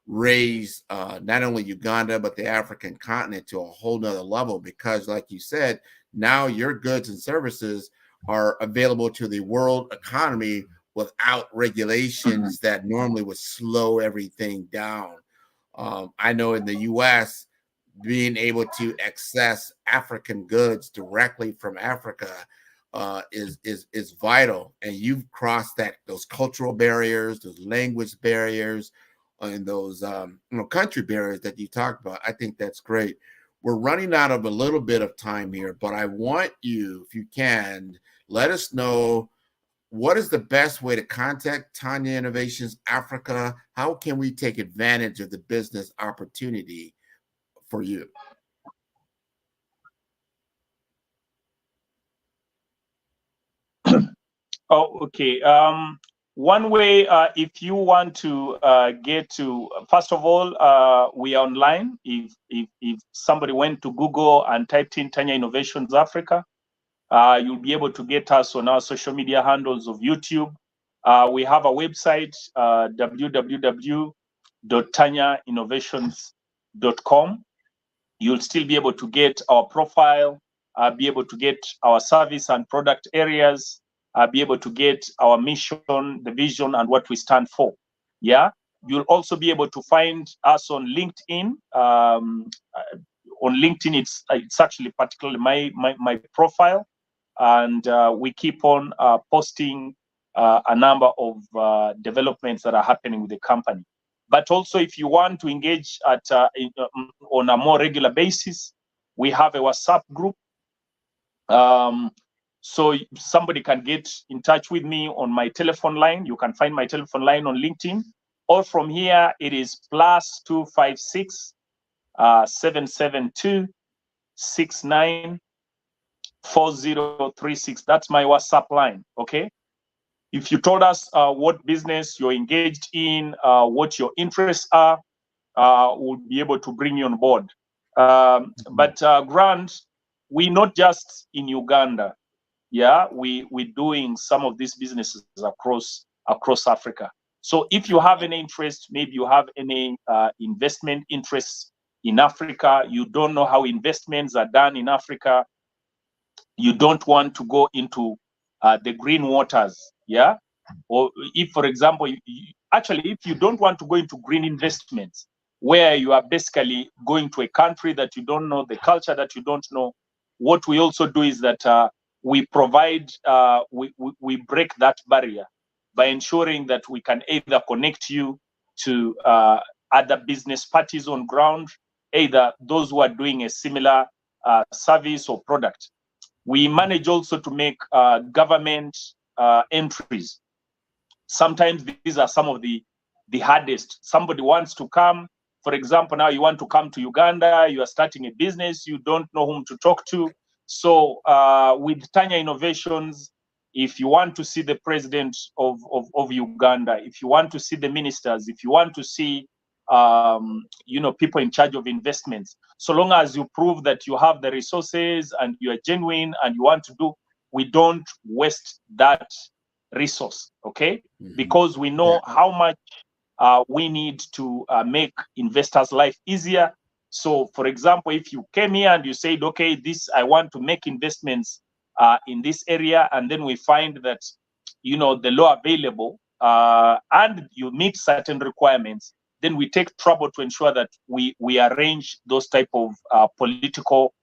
raise not only Uganda, but the African continent to a whole nother level, because like you said, now your goods and services are available to the world economy without regulations that normally would slow everything down. I know in the US, being able to access African goods directly from Africa is vital. And you've crossed those cultural barriers, those language barriers, and those country barriers that you talked about. I think that's great. We're running out of a little bit of time here, but I want you, if you can, let us know, what is the best way to contact Tanya Innovations Africa? How can we take advantage of the business opportunity for you? Oh, okay. One way, if you want to get to, first of all, we are online. If somebody went to Google and typed in Tanya Innovations Africa, you'll be able to get us on our social media handles of YouTube. We have a website, www.tanyainnovations.com. You'll still be able to get our profile, be able to get our service and product areas, be able to get our mission, the vision, and what we stand for. Yeah. You'll also be able to find us on LinkedIn. On LinkedIn, it's actually particularly my profile, and we keep on posting a number of developments that are happening with the company. But also, if you want to engage on a more regular basis, we have a WhatsApp group. So somebody can get in touch with me on my telephone line. You can find my telephone line on LinkedIn. Or from here, it is +256 772 694036. That's my WhatsApp line. Okay. If you told us what business you're engaged in, what your interests are, we'll be able to bring you on board. But Grant, we're not just in Uganda. Yeah, we're doing some of these businesses across Africa. So if you have any interest, maybe you have any investment interests in Africa, you don't know how investments are done in Africa, you don't want to go into the green waters, yeah? Or if, for example, if you don't want to go into green investments, where you are basically going to a country that you don't know, the culture that you don't know, what we also do is that we provide, we break that barrier by ensuring that we can either connect you to other business parties on ground, either those who are doing a similar service or product. We manage also to make government entries. Sometimes these are some of the hardest. Somebody wants to come, for example, now you want to come to Uganda, you are starting a business, you don't know whom to talk to. So with Tanya Innovations, if you want to see the president of Uganda, if you want to see the ministers, if you want to see people in charge of investments, so long as you prove that you have the resources and you are genuine and you want to do, we don't waste that resource, okay? Because we know how much we need to make investors' life easier. So, for example, if you came here and you said, okay, I want to make investments in this area, and then we find that, the law available and you meet certain requirements, then we take trouble to ensure that we arrange those type of political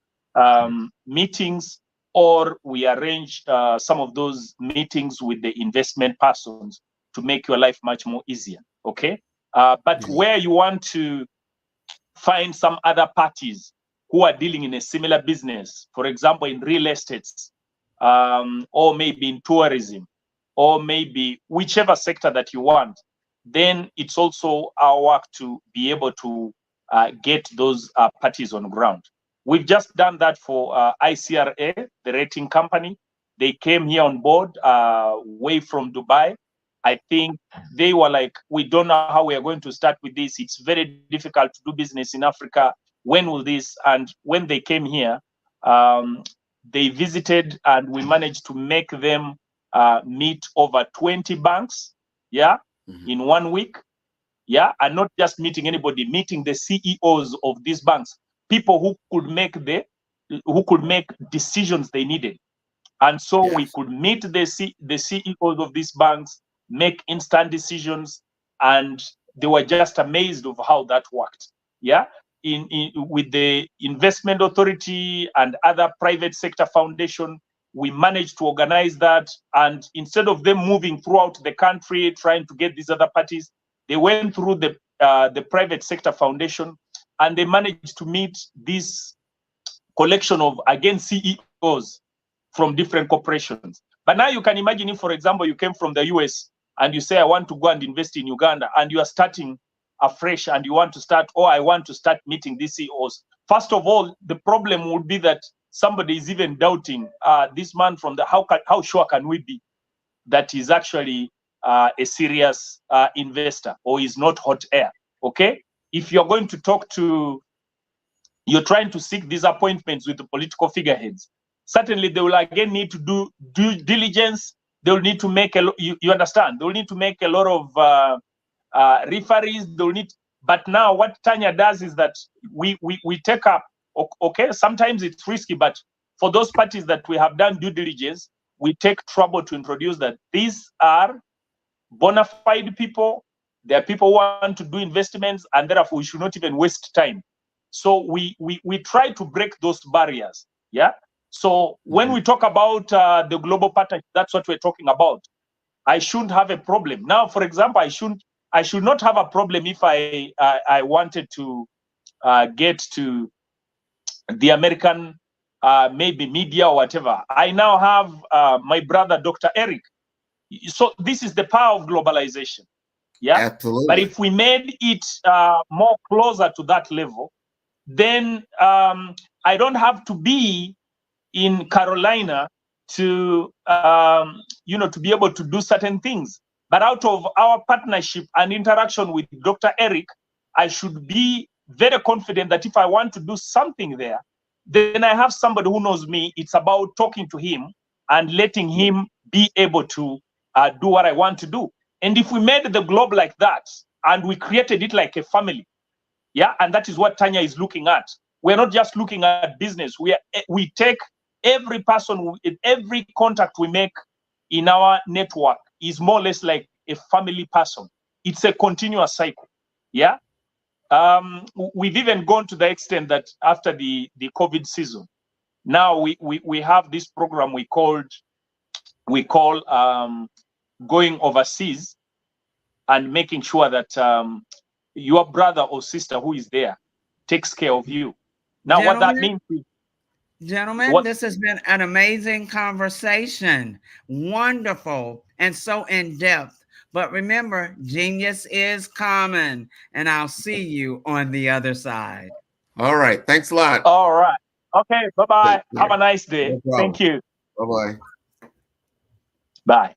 meetings, or we arrange some of those meetings with the investment persons to make your life much more easier. Okay. But where you want to find some other parties who are dealing in a similar business, for example, in real estates, or maybe in tourism, or maybe whichever sector that you want, then it's also our work to be able to get those parties on ground. We've just done that for ICRA, the rating company. They came here on board way from Dubai. I think they were like, we don't know how we are going to start with this. It's very difficult to do business in Africa. When will this? And when they came here, they visited and we managed to make them meet over 20 banks, in 1 week. And not just meeting anybody, meeting the CEOs of these banks, people who could make decisions they needed. And so we could meet the CEOs of these banks, make instant decisions, and they were just amazed of how that worked. With the investment authority and other private sector foundation, we managed to organize that. And instead of them moving throughout the country trying to get these other parties, they went through the private sector foundation, and they managed to meet this collection of, again, CEOs from different corporations. But now you can imagine if, for example, you came from the US and you say, I want to go and invest in Uganda, and you are starting afresh and you want to start, I want to start meeting these CEOs. First of all, the problem would be that somebody is even doubting this man from how sure can we be that he's actually a serious investor or is not hot air. Okay, if you're going to talk to, you're trying to seek these appointments with the political figureheads, certainly they will again need to do due diligence. They will need to make you understand. They will need to make a lot of referees. They will need. But now what Tanya does is that we take up. Okay, sometimes it's risky, but for those parties that we have done due diligence, we take trouble to introduce that these are bona fide people. They are people who want to do investments, and therefore we should not even waste time. So we try to break those barriers. Yeah. So when we talk about the global partnership, that's what we're talking about. I shouldn't have a problem. Now, for example, I should not have a problem if I wanted to get to the American maybe media or whatever. I now have my brother, Dr. Eric. So this is the power of globalization. Yeah. Absolutely. But if we made it more closer to that level, then I don't have to be in Carolina to to be able to do certain things. But out of our partnership and interaction with Dr. Eric, I should be very confident that if I want to do something there, then I have somebody who knows me. It's about talking to him and letting him be able to do what I want to do. And if we made the globe like that and we created it like a family, yeah, and that is what Tanya is looking at. We're not just looking at business. We take every person, every contact we make in our network is more or less like a family person. It's a continuous cycle. Yeah. We've even gone to the extent that after the COVID season, now we have this program we call going overseas and making sure that your brother or sister who is there takes care of you. Now, what that means is, gentlemen, this has been an amazing conversation. Wonderful and so in-depth. But remember, genius is common, and I'll see you on the other side. All right. Thanks a lot. All right. Okay. Bye-bye. Have a nice day. No Thank you. Bye-bye. Bye.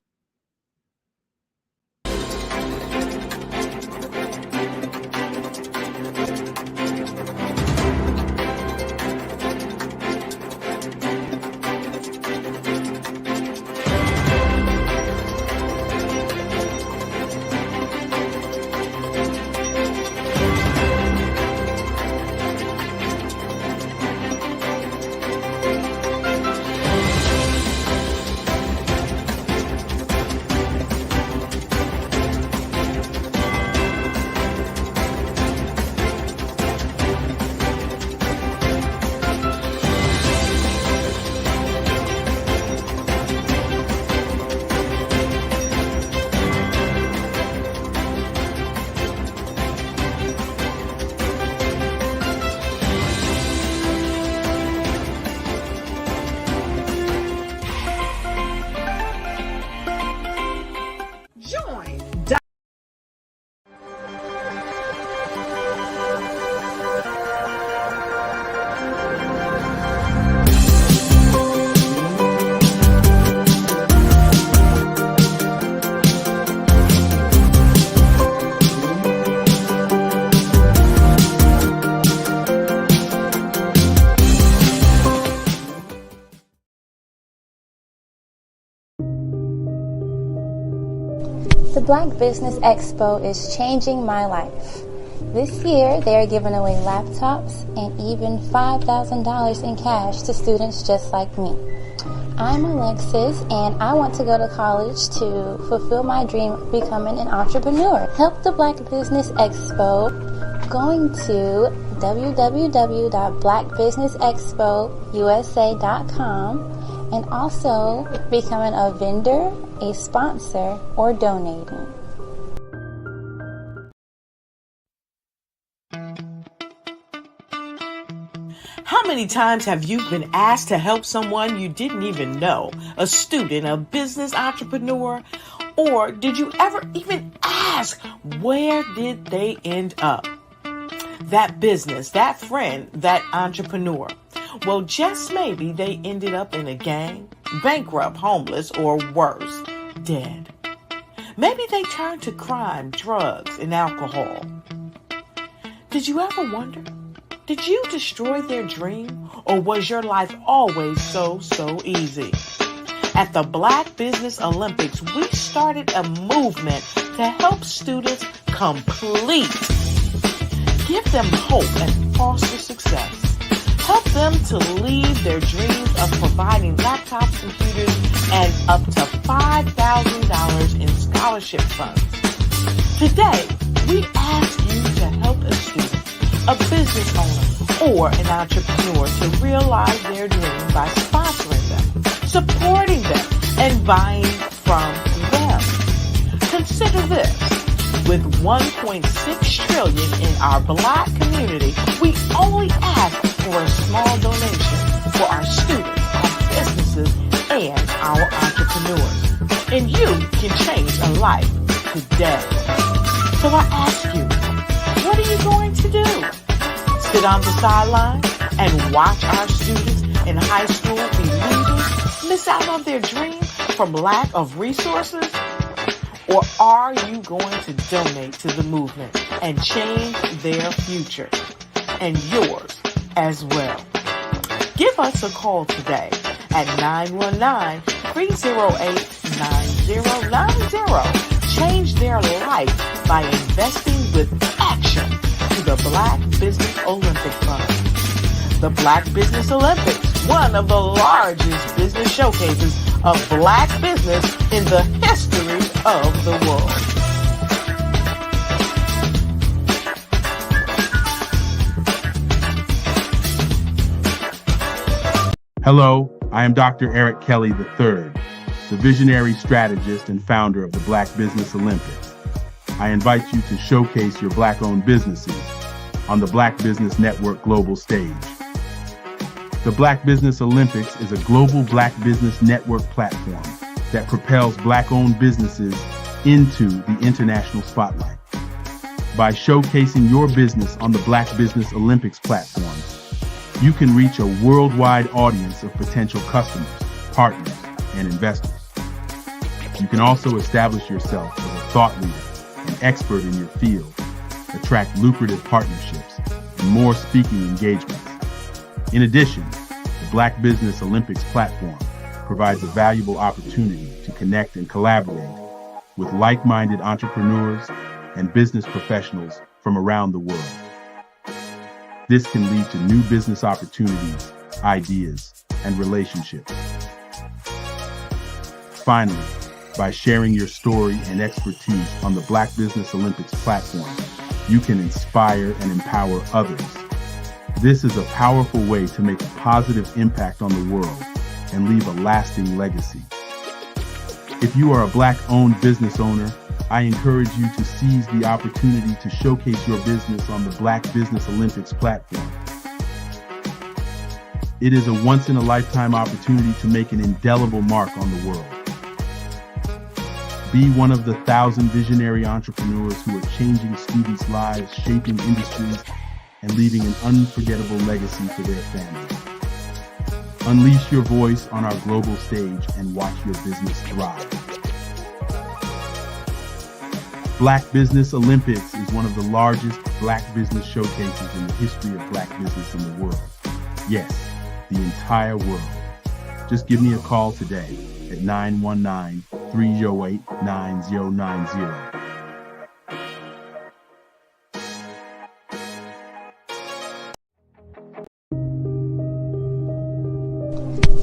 The Black Business Expo is changing my life. This year, they are giving away laptops and even $5,000 in cash to students just like me. I'm Alexis, and I want to go to college to fulfill my dream of becoming an entrepreneur. Help the Black Business Expo going to www.blackbusinessexpousa.com and also becoming a vendor, a sponsor, or donating. How many times have you been asked to help someone you didn't even know, a student, a business entrepreneur, or did you ever even ask, where did they end up? That business, that friend, that entrepreneur. Well, just maybe they ended up in a gang, bankrupt, homeless, or worse, dead. Maybe they turn to crime, drugs, and alcohol. Did you ever wonder? Did you destroy their dream, or was your life always so easy? At the Black Business Olympics, we started a movement to help students complete. Give them hope and foster success. Help them to leave their dreams of providing laptops, computers, and up to $5,000 in scholarship funds. Today, we ask you to help a student, a business owner, or an entrepreneur to realize their dream by sponsoring them, supporting them, and buying from them. Consider this. With $1.6 trillion in our Black community, we only ask for a small donation for our students, our businesses, and our entrepreneurs. And you can change a life today. So I ask you, what are you going to do? Sit on the sideline and watch our students in high school be leaders, miss out on their dream from lack of resources? Or are you going to donate to the movement and change their future and yours as well? Give us a call today at 919-308-9090. Change their life by investing with action to the Black Business Olympic Fund. The Black Business Olympics, one of the largest business showcases of Black business in the history of the world. Hello, I am Dr. Eric Kelly III, the visionary strategist and founder of the Black Business Olympics. I invite you to showcase your Black-owned businesses on the Black Business Network global stage. The Black Business Olympics is a global Black business network platform that propels Black-owned businesses into the international spotlight. By showcasing your business on the Black Business Olympics platform, you can reach a worldwide audience of potential customers, partners, and investors. You can also establish yourself as a thought leader and expert in your field, attract lucrative partnerships, and more speaking engagements. In addition, the Black Business Olympics platform provides a valuable opportunity to connect and collaborate with like-minded entrepreneurs and business professionals from around the world. This can lead to new business opportunities, ideas, and relationships. Finally, by sharing your story and expertise on the Black Business Olympics platform, you can inspire and empower others. This is a powerful way to make a positive impact on the world and leave a lasting legacy. If you are a Black-owned business owner, I encourage you to seize the opportunity to showcase your business on the Black Business Olympics platform. It is a once-in-a-lifetime opportunity to make an indelible mark on the world. Be one of the 1,000 visionary entrepreneurs who are changing students' lives, shaping industries, and leaving an unforgettable legacy for their families. Unleash your voice on our global stage and watch your business thrive. Black Business Olympics is one of the largest Black business showcases in the history of Black business in the world. Yes, the entire world. Just give me a call today at 919-308-9090.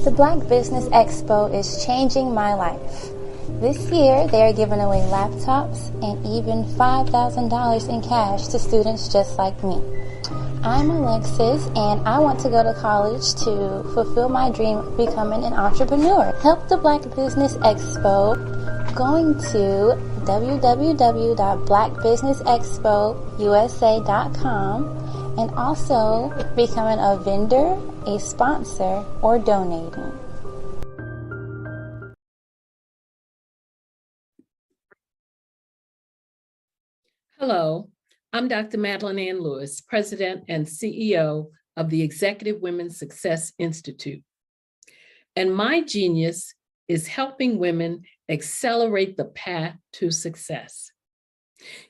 The Black Business Expo is changing my life. This year, they are giving away laptops and even $5,000 in cash to students just like me. I'm Alexis, and I want to go to college to fulfill my dream of becoming an entrepreneur. Help the Black Business Expo going to www.blackbusinessexpousa.com and also becoming a vendor, a sponsor, or donating. Hello, I'm Dr. Madeline Ann Lewis, President and CEO of the Executive Women's Success Institute. And my genius is helping women accelerate the path to success.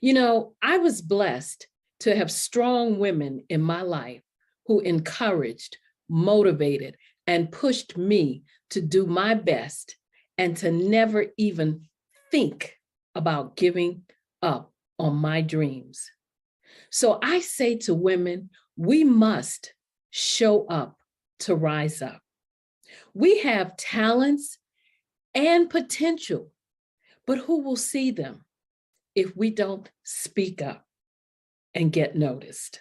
You know, I was blessed to have strong women in my life who encouraged, motivated, and pushed me to do my best and to never even think about giving up on my dreams. So I say to women, we must show up to rise up. We have talents and potential, but who will see them if we don't speak up and get noticed?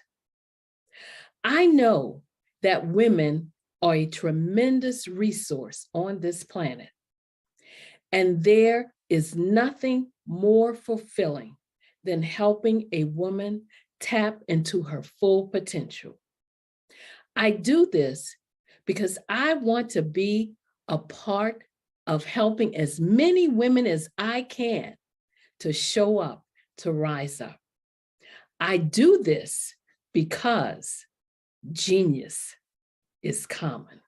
I know that women are a tremendous resource on this planet, and there is nothing more fulfilling than helping a woman tap into her full potential. I do this because I want to be a part of helping as many women as I can to show up, to rise up. I do this because genius is common.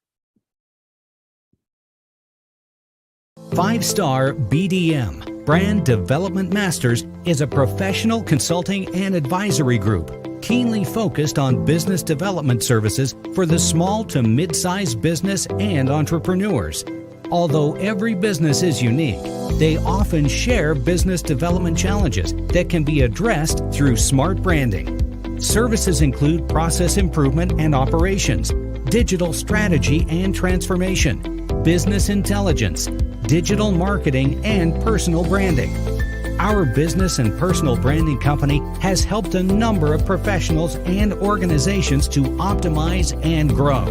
5-Star BDM, Brand Development Masters, is a professional consulting and advisory group keenly focused on business development services for the small to mid-sized business and entrepreneurs. Although every business is unique, they often share business development challenges that can be addressed through smart branding. Services include process improvement and operations, digital strategy and transformation, business intelligence, digital marketing, and personal branding. Our business and personal branding company has helped a number of professionals and organizations to optimize and grow.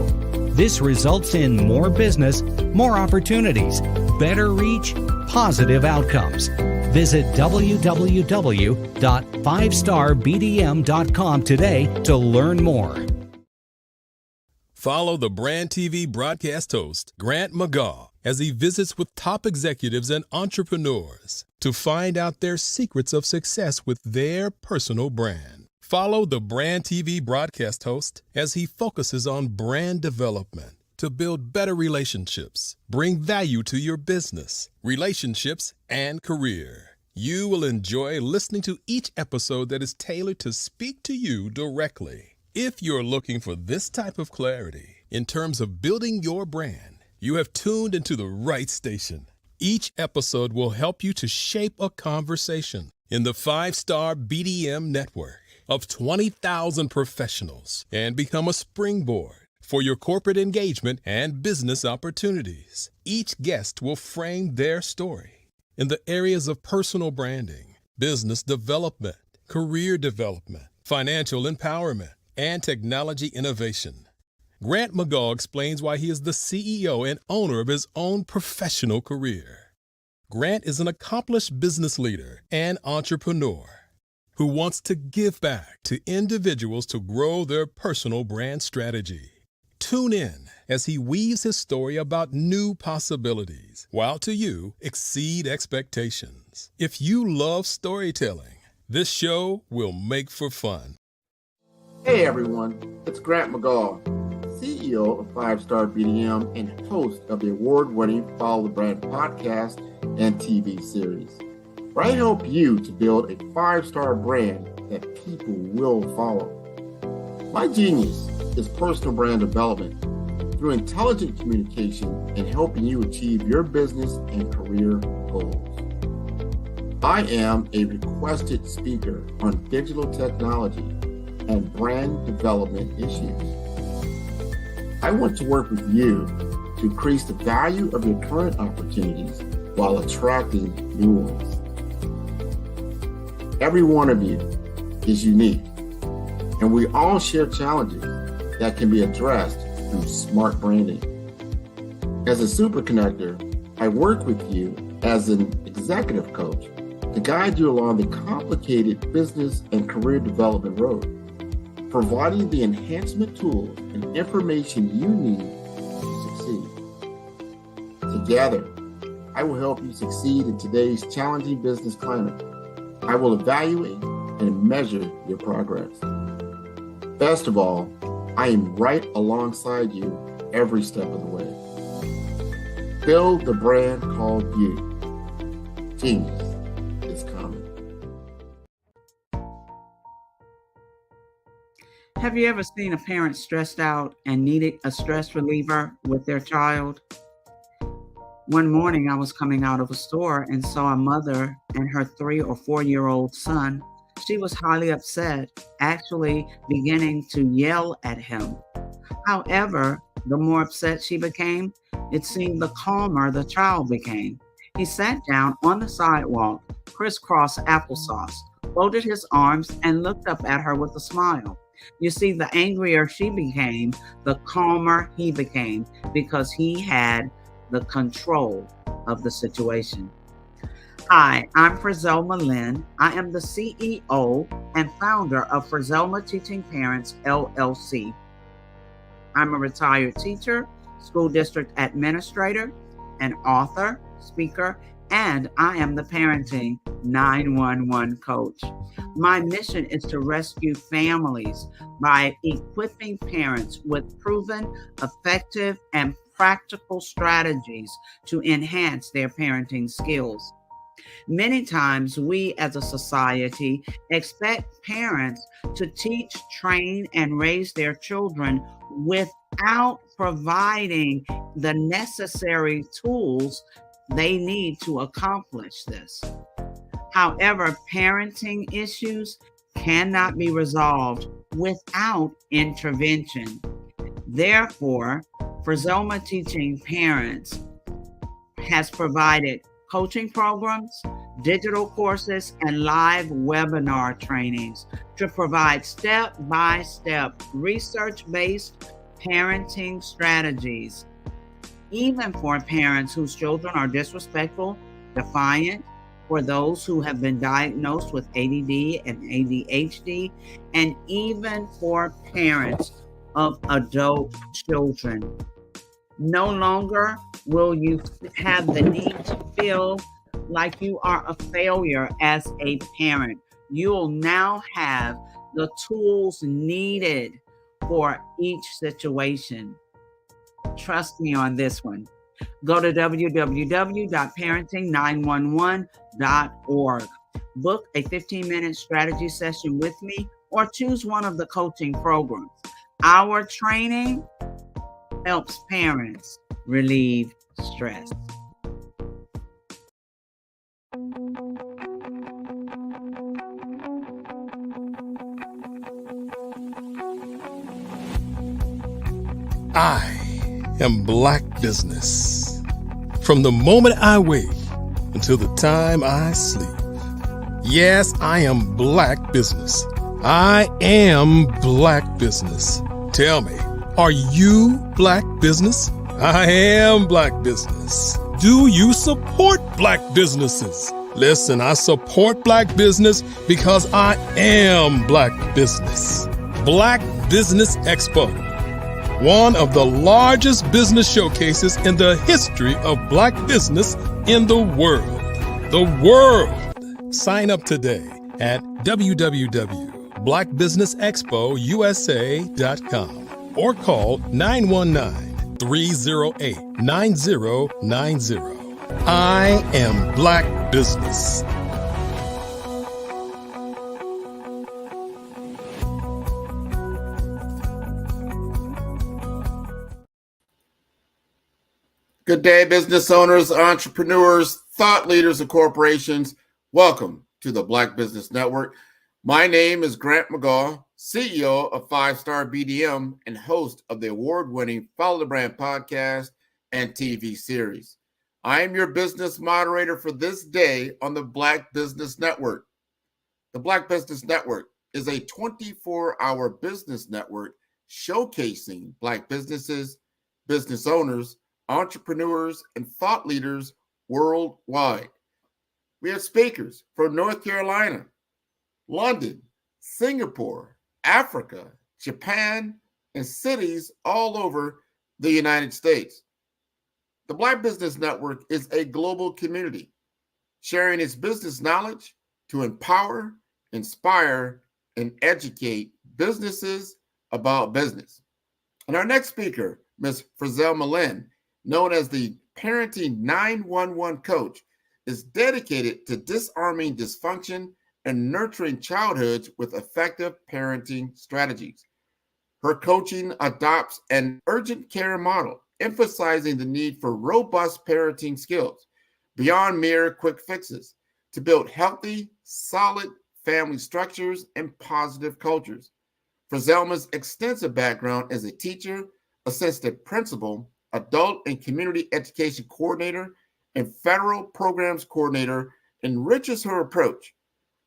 This results in more business, more opportunities, better reach, positive outcomes. Visit www.5starbdm.com today to learn more. Follow the Brand TV broadcast host, Grant McGaugh, as he visits with top executives and entrepreneurs to find out their secrets of success with their personal brand. Follow the Brand TV broadcast host as he focuses on brand development to build better relationships, bring value to your business, relationships, and career. You will enjoy listening to each episode that is tailored to speak to you directly. If you're looking for this type of clarity in terms of building your brand, you have tuned into the right station. Each episode will help you to shape a conversation in the 5-Star BDM network of 20,000 professionals and become a springboard for your corporate engagement and business opportunities. Each guest will frame their story in the areas of personal branding, business development, career development, financial empowerment, and technology innovation. Grant McGaugh explains why he is the CEO and owner of his own professional career. Grant is an accomplished business leader and entrepreneur who wants to give back to individuals to grow their personal brand strategy. Tune in as he weaves his story about new possibilities, while to you exceed expectations. If you love storytelling, this show will make for fun. Hey everyone, it's Grant McGaugh, CEO of 5-Star BDM and host of the award-winning Follow the Brand podcast and TV series, where I help you to build a 5-star brand that people will follow. My genius is personal brand development through intelligent communication and helping you achieve your business and career goals. I am a requested speaker on digital technology and brand development issues. I want to work with you to increase the value of your current opportunities while attracting new ones. Every one of you is unique, and we all share challenges that can be addressed through smart branding. As a super connector, I work with you as an executive coach to guide you along the complicated business and career development road, providing the enhancement tools and information you need to succeed. Together, I will help you succeed in today's challenging business climate. I will evaluate and measure your progress. Best of all, I am right alongside you every step of the way. Build the brand called you. Genius is coming. Have you ever seen a parent stressed out and needed a stress reliever with their child? One morning, I was coming out of a store and saw a mother and her 3 or 4-year-old son. She was highly upset, actually beginning to yell at him. However, the more upset she became, it seemed the calmer the child became. He sat down on the sidewalk, crisscross applesauce, folded his arms, and looked up at her with a smile. You see, the angrier she became, the calmer he became, because he had the control of the situation. Hi, I'm Frizelma Lynn. I am the CEO and founder of Frizelma Teaching Parents, LLC. I'm a retired teacher, school district administrator, an author, speaker, and I am the Parenting 911 coach. My mission is to rescue families by equipping parents with proven, effective, and practical strategies to enhance their parenting skills. Many times we as a society expect parents to teach, train, and raise their children without providing the necessary tools they need to accomplish this. However, parenting issues cannot be resolved without intervention. Therefore, Frizelma Teaching Parents has provided coaching programs, digital courses, and live webinar trainings to provide step-by-step research-based parenting strategies, even for parents whose children are disrespectful, defiant, for those who have been diagnosed with ADD and ADHD, and even for parents of adult children. No longer will you have the need to feel like you are a failure as a parent. You'll now have the tools needed for each situation. Trust me on this one. Go to www.parenting911.org. Book a 15-minute strategy session with me or choose one of the coaching programs. Our training helps parents relieve stress. I am Black Business. From the moment I wake until the time I sleep. Yes, I am Black Business. I am Black Business. Tell me, are you Black Business? I am Black Business. Do you support Black businesses? Listen, I support Black business because I am Black Business. Black Business Expo, one of the largest business showcases in the history of Black business in the world. The world! Sign up today at www.blackbusinessexpousa.com or call 919-308-9090. I am Black Business. Good day, business owners, entrepreneurs, thought leaders, and corporations. Welcome to the Black Business Network. My name is Grant McGaugh, CEO of 5-Star BDM and host of the award-winning Follow the Brand podcast and TV series. I am your business moderator for this day on the Black Business Network. The Black Business Network is a 24-hour business network showcasing Black businesses, business owners, entrepreneurs, and thought leaders worldwide. We have speakers from North Carolina, London, Singapore, Africa, Japan, and cities all over the United States. The Black Business Network is a global community sharing its business knowledge to empower, inspire, and educate businesses about business. And our next speaker, Ms. Frizelma Lynn, known as the Parenting 911 coach, is dedicated to disarming dysfunction and nurturing childhoods with effective parenting strategies. Her coaching adopts an urgent care model, emphasizing the need for robust parenting skills beyond mere quick fixes to build healthy, solid family structures and positive cultures. Frizelma's extensive background as a teacher, assistant principal, adult and community education coordinator, and federal programs coordinator enriches her approach,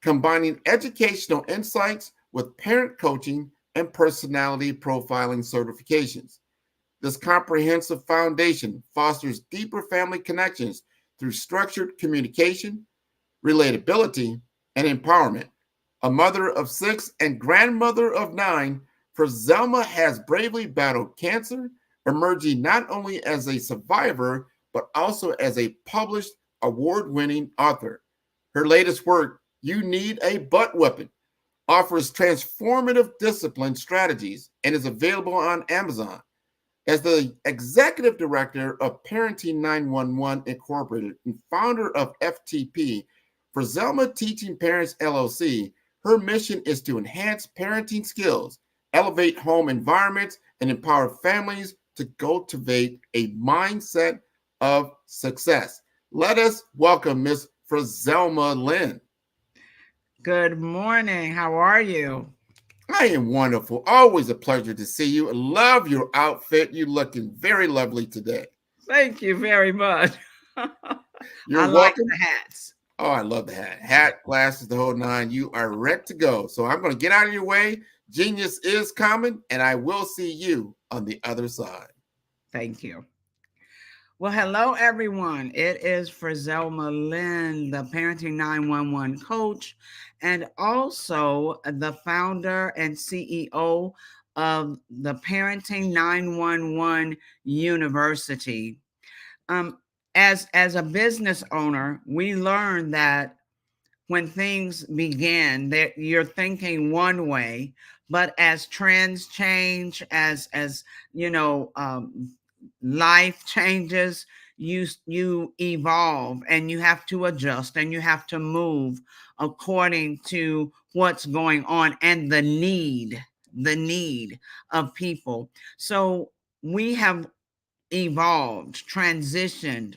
combining educational insights with parent coaching and personality profiling certifications. This comprehensive foundation fosters deeper family connections through structured communication, relatability, and empowerment. A mother of 6 and grandmother of 9, Frizelma has bravely battled cancer, emerging not only as a survivor, but also as a published award-winning author. Her latest work, You Need a Butt Whipping, offers transformative discipline strategies and is available on Amazon. As the executive director of Parenting 911 Incorporated and founder of FTP, Frizelma Teaching Parents LLC, her mission is to enhance parenting skills, elevate home environments, and empower families to cultivate a mindset of success. Let us welcome Miss Frizelma Lynn. Good morning. How are you? I am wonderful. Always a pleasure to see you. I love your outfit. You're looking very lovely today. Thank you very much. You're I welcome. like the hats. Oh, I love the hat. Hat, glasses, the whole nine. You are ready to go. So I'm going to get out of your way. Genius is coming, and I will see you on the other side. Thank you. Well, hello, everyone. It is Frizelma Lynn, the Parenting 911 coach, and also the founder and CEO of the Parenting 911 University. As a business owner, we learned that when things begin, that you're thinking one way, but as trends change, as you know, life changes, you evolve, and you have to adjust, and you have to move according to what's going on and the need of people. So we have evolved, transitioned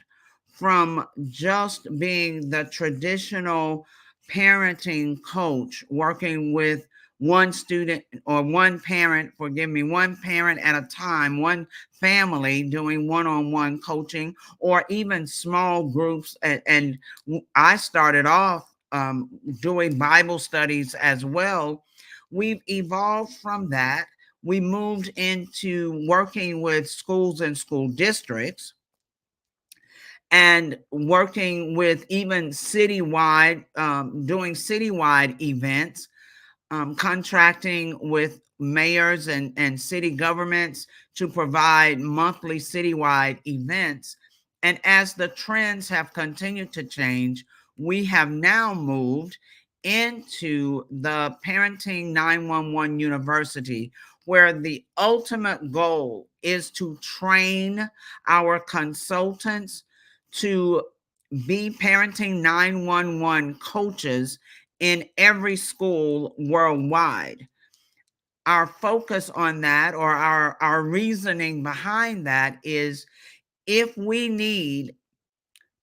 from just being the traditional parenting coach, working with one student or one parent, one parent at a time, one family, doing one-on-one coaching, or even small groups. And I started off doing Bible studies as well. We've evolved from that. We moved into working with schools and school districts, and working with even citywide, doing citywide events, contracting with mayors and city governments to provide monthly citywide events. And as the trends have continued to change, we have now moved into the Parenting 911 University, where the ultimate goal is to train our consultants to be Parenting 911 coaches in every school worldwide. Our focus on that, or our reasoning behind that, is if we need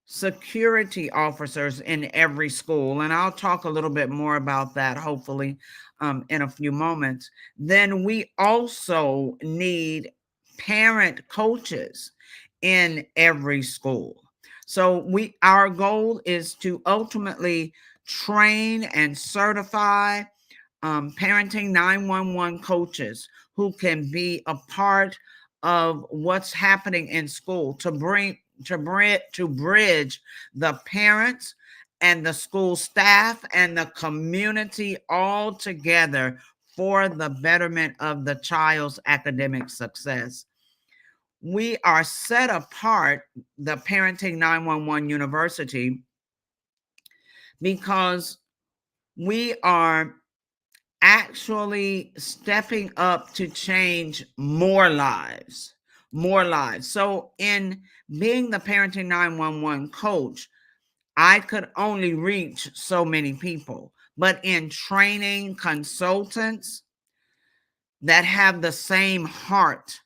security officers in every school, and I'll talk a little bit more about that hopefully in a few moments, then we also need parent coaches in every school. So our goal is to ultimately train and certify Parenting 911 coaches who can be a part of what's happening in school, to bridge the parents and the school staff and the community all together for the betterment of the child's academic success. We are set apart, the Parenting 911 University, because we are actually stepping up to change more lives. So in being the Parenting 911 coach, I could only reach so many people. But in training consultants that have the same heart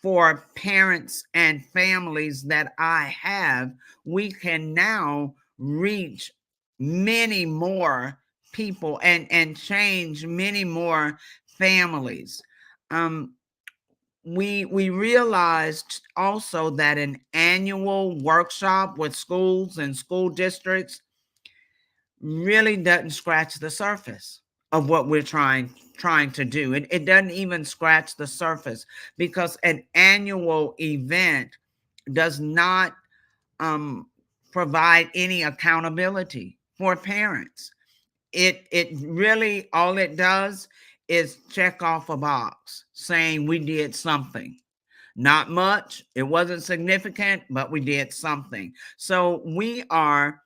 for parents and families that I have, we can now reach many more people and change many more families. We realized also that an annual workshop with schools and school districts really doesn't scratch the surface of what we're trying to do. It doesn't even scratch the surface, because an annual event does not provide any accountability for parents. It really, all it does is check off a box saying we did something. Not much, it wasn't significant, but we did something. So we are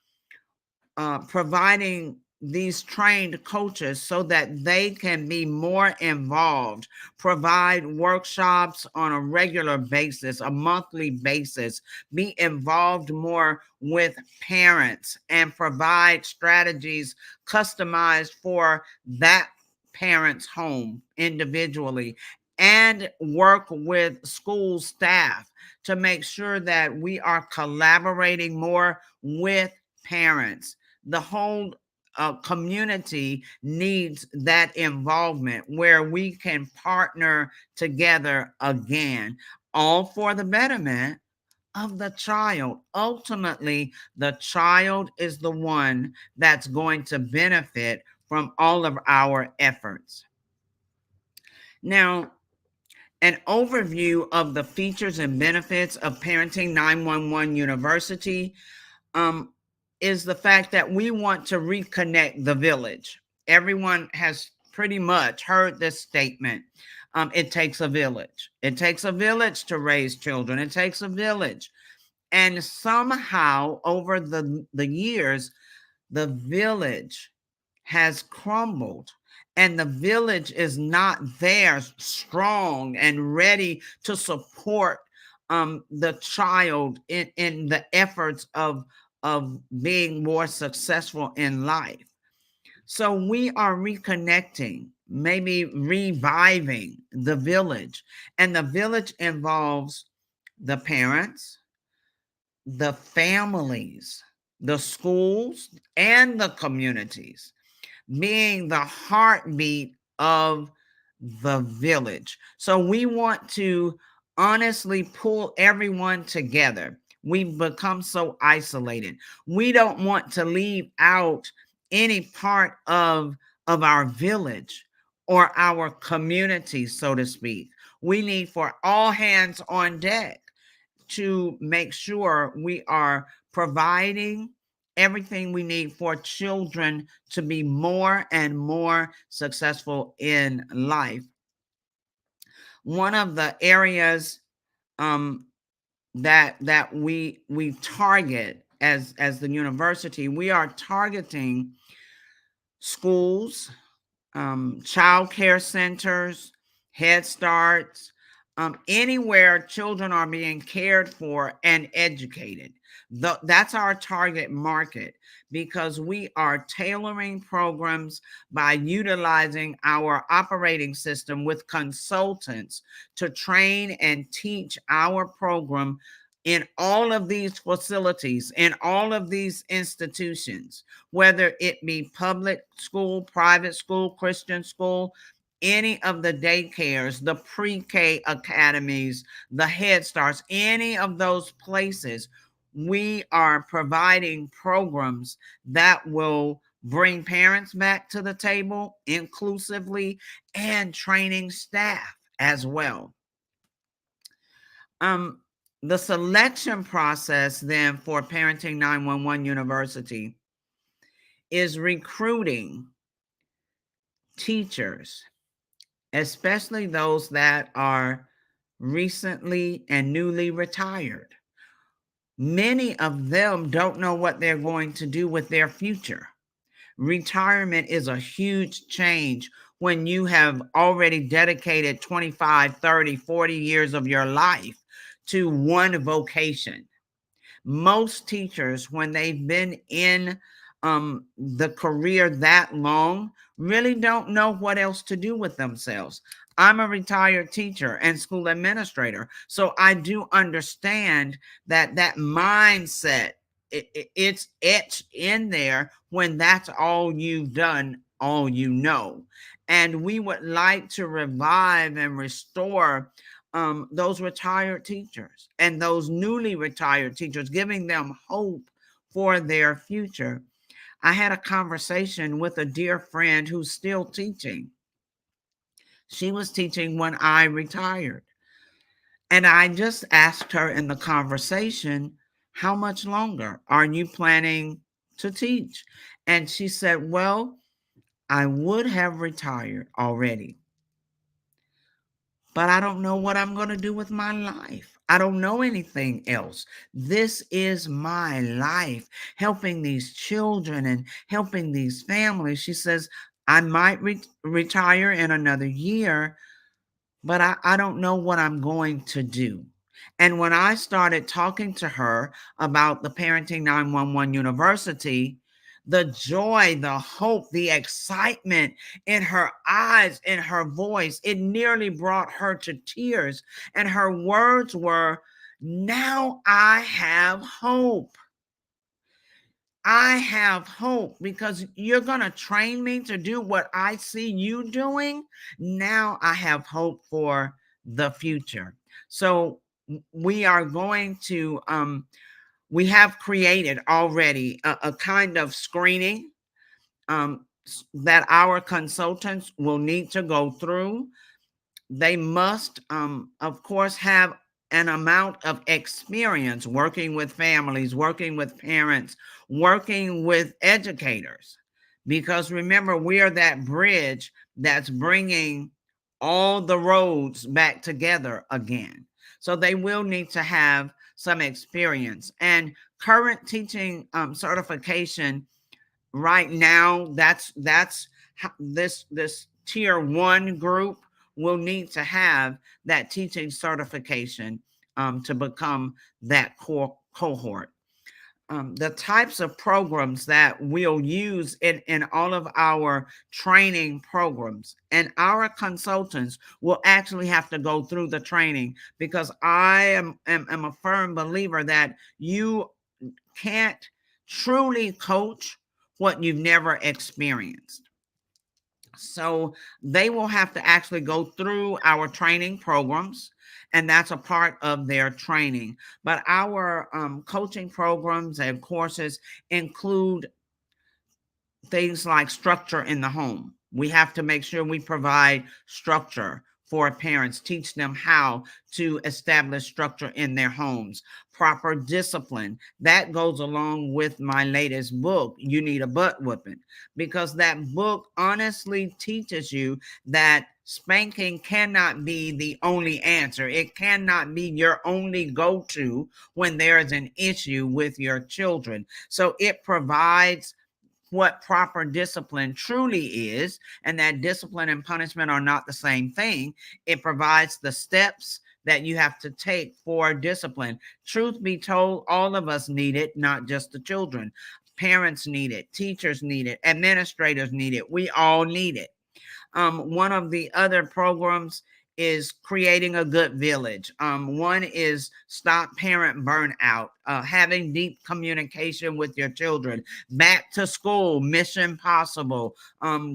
providing these trained coaches so that they can be more involved, provide workshops on a regular basis, a monthly basis, be involved more with parents, and provide strategies customized for that parent's home individually, and work with school staff to make sure that we are collaborating more with parents. The whole community needs that involvement where we can partner together again, all for the betterment of the child. Ultimately, the child is the one that's going to benefit from all of our efforts. Now, an overview of the features and benefits of Parenting 911 University is the fact that we want to reconnect the village. Everyone has pretty much heard this statement. It takes a village. It takes a village to raise children. It takes a village. And somehow over the years, the village has crumbled, and the village is not there strong and ready to support the child in the efforts of being more successful in life. So we are reconnecting, maybe reviving the village. And the village involves the parents, the families, the schools, and the communities, being the heartbeat of the village. So we want to honestly pull everyone together. We've become so isolated. We don't want to leave out any part of our village or our community, so to speak. We need for all hands on deck to make sure we are providing everything we need for children to be more and more successful in life. One of the areas that we target as the university, we are targeting schools, child care centers, Head Starts, anywhere children are being cared for and educated. That's our target market, because we are tailoring programs by utilizing our operating system with consultants to train and teach our program in all of these facilities, in all of these institutions, whether it be public school, private school, Christian school, any of the daycares, the pre-K academies, the Head Starts, any of those places. We are providing programs that will bring parents back to the table inclusively, and training staff as well. The selection process then for Parenting 911 University is recruiting teachers, especially those that are recently and newly retired. Many of them don't know what they're going to do with their future. Retirement is a huge change when you have already dedicated 25, 30, 40 years of your life to one vocation. Most teachers, when they've been in the career that long, really don't know what else to do with themselves. I'm a retired teacher and school administrator, so I do understand that mindset. It's etched in there when that's all you've done, all you know. And we would like to revive and restore those retired teachers and those newly retired teachers, giving them hope for their future. I had a conversation with a dear friend who's still teaching. She was teaching when I retired. And I just asked her in the conversation, how much longer are you planning to teach? And she said, well, I would have retired already, but I don't know what I'm going to do with my life. I don't know anything else. This is my life, helping these children and helping these families. She says, I might retire in another year, but I don't know what I'm going to do. And when I started talking to her about the Parenting 911 University, the joy, the hope, the excitement in her eyes, in her voice, it nearly brought her to tears. And her words were, now I have hope. I have hope because you're going to train me to do what I see you doing. Now I have hope for the future. So we are going to, we have created already a kind of screening that our consultants will need to go through. They must, of course, have an amount of experience working with families, working with parents, working with educators. Because remember, we are that bridge that's bringing all the roads back together again. So they will need to have some experience. And current teaching certification right now, that's this tier 1 group will need to have that teaching certification to become that core cohort. The types of programs that we'll use in all of our training programs, and our consultants will actually have to go through the training, because I am a firm believer that you can't truly coach what you've never experienced. So they will have to actually go through our training programs, and that's a part of their training. But our coaching programs and courses include things like structure in the home. We have to make sure we provide structure for parents, teach them how to establish structure in their homes, proper discipline. That goes along with my latest book, You Need a Butt Whipping, because that book honestly teaches you that spanking cannot be the only answer. It cannot be your only go-to when there is an issue with your children. So it provides what proper discipline truly is, and that discipline and punishment are not the same thing. It provides the steps that you have to take for discipline. Truth be told, all of us need it, not just the children. Parents need it, teachers need it, administrators need it. We all need it. One of the other programs is Creating a Good Village. One is Stop Parent Burnout, having deep communication with your children, Back to School, Mission Possible,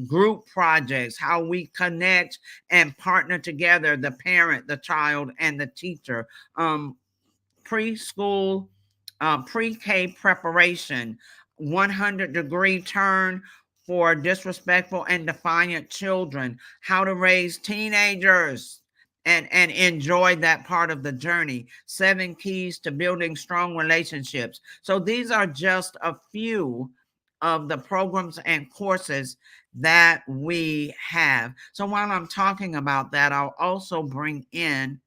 group projects, how we connect and partner together, the parent, the child, and the teacher, preschool, pre-K preparation, 100-degree turn for disrespectful and defiant children, how to raise teenagers and enjoy that part of the journey, 7 keys to building strong relationships. So these are just a few of the programs and courses that we have. So while I'm talking about that, I'll also bring in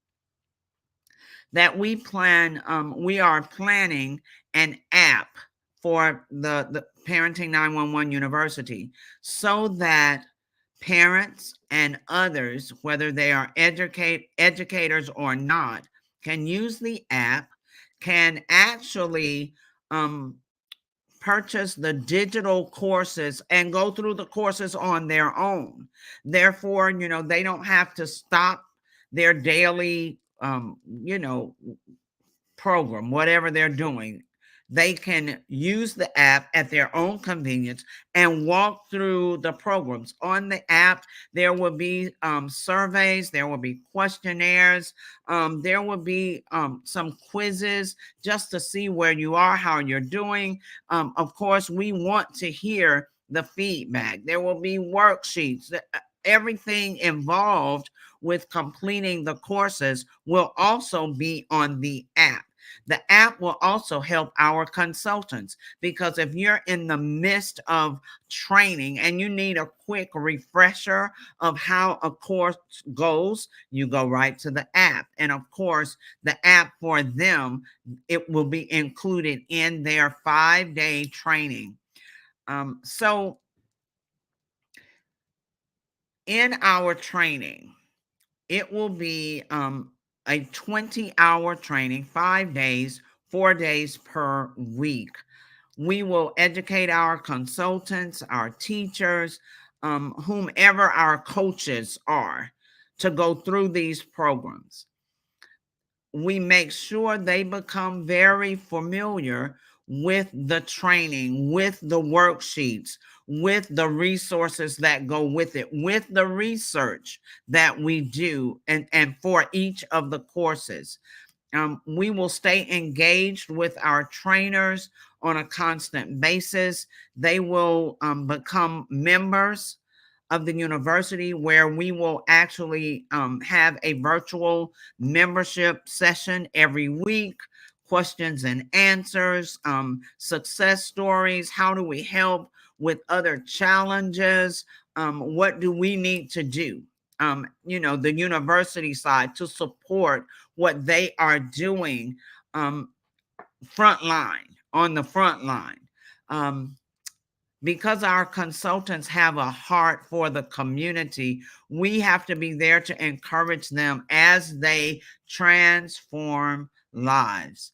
that we are planning an app for the Parenting 911 University, so that parents and others, whether they are educators or not, can use the app, can actually purchase the digital courses and go through the courses on their own. Therefore, they don't have to stop their daily, program, whatever they're doing. They can use the app at their own convenience and walk through the programs. On the app, there will be surveys, there will be questionnaires, there will be some quizzes just to see where you are, how you're doing. Of course, we want to hear the feedback. There will be worksheets. Everything involved with completing the courses will also be on the app. The app will also help our consultants, because if you're in the midst of training and you need a quick refresher of how a course goes, you go right to the app. And of course, the app for them, it will be included in their 5-day training. So in our training, it will be a 20-hour training, 5 days, 4 days per week. We will educate our consultants, our teachers, whomever our coaches are, to go through these programs. We make sure they become very familiar with the training, with the worksheets, with the resources that go with it, with the research that we do, and for each of the courses. We will stay engaged with our trainers on a constant basis. They will become members of the university, where we will actually have a virtual membership session every week, questions and answers, success stories. How do we help with other challenges? What do we need to do? The university side to support what they are doing on the front line. Because our consultants have a heart for the community, we have to be there to encourage them as they transform lives.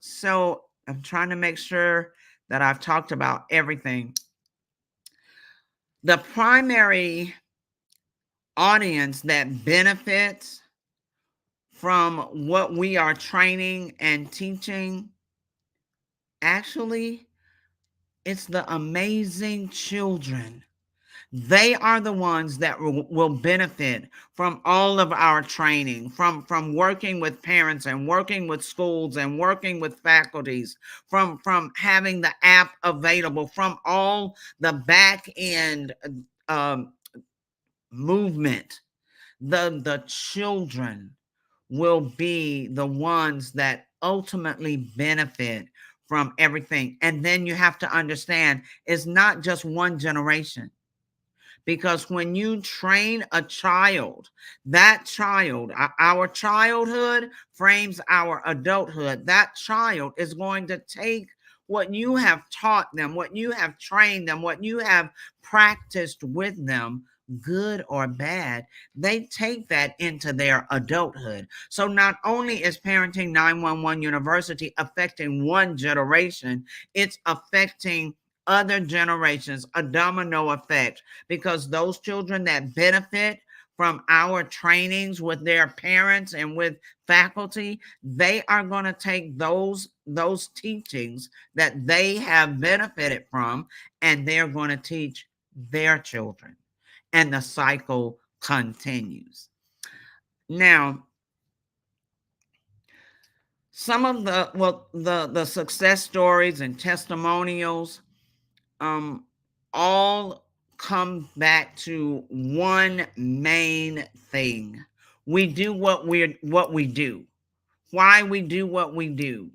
So I'm trying to make sure that I've talked about everything. The primary audience that benefits from what we are training and teaching, actually, it's the amazing children. They are the ones that will benefit from all of our training, from working with parents and working with schools and working with faculties, from having the app available, from all the back end movement. The children will be the ones that ultimately benefit from everything. And then you have to understand, it's not just one generation. Because when you train a child, that child, our childhood frames our adulthood. That child is going to take what you have taught them, what you have trained them, what you have practiced with them, good or bad, they take that into their adulthood. So not only is Parenting 911 University affecting one generation, it's affecting other generations, a domino effect, because those children that benefit from our trainings with their parents and with faculty, they are going to take those teachings that they have benefited from, and they're going to teach their children. And the cycle continues. Now, some of the success stories and testimonials all come back to one main thing. We do what we do. Why we do what we do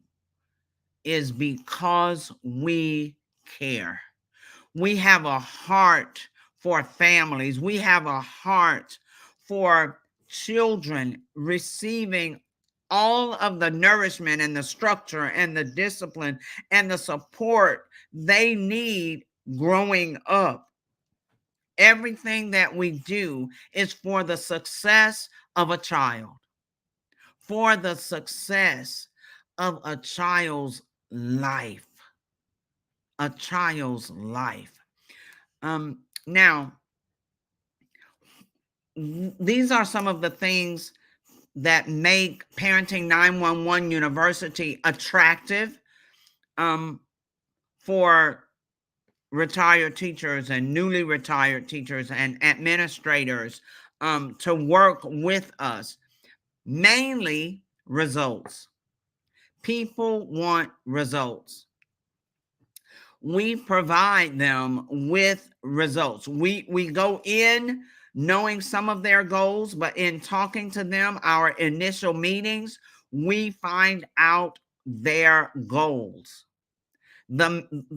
is because we care. We have a heart for families. We have a heart for children receiving all of the nourishment and the structure and the discipline and the support they need growing up. Everything that we do is for the success of a child, for the success of a child's life. A child's life. Now, these are some of the things that make Parenting 911 University attractive for retired teachers and newly retired teachers and administrators to work with us. Mainly results. People want results. We provide them with results. We go in knowing some of their goals, but in talking to them, our initial meetings, we find out their goals.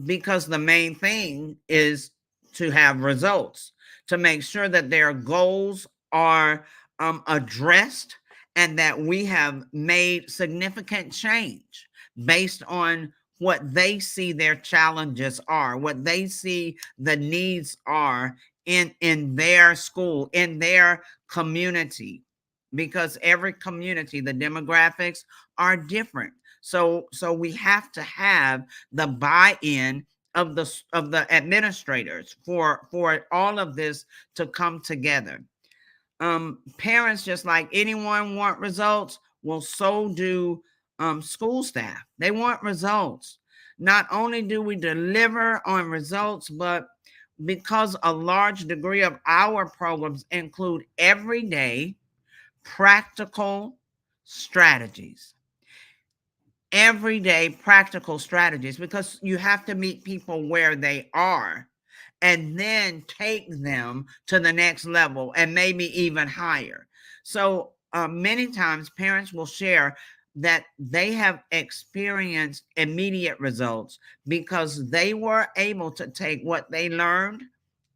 Because the main thing is to have results, to make sure that their goals are addressed and that we have made significant change based on what they see their challenges are, what they see the needs are in their school, in their community, because every community, the demographics are different. So we have to have the buy-in of the administrators for all of this to come together. Parents, just like anyone, want results. Well, so do school staff. They want results. Not only do we deliver on results, but because a large degree of our programs include everyday practical strategies. Everyday practical strategies, because you have to meet people where they are and then take them to the next level and maybe even higher. So many times parents will share that they have experienced immediate results because they were able to take what they learned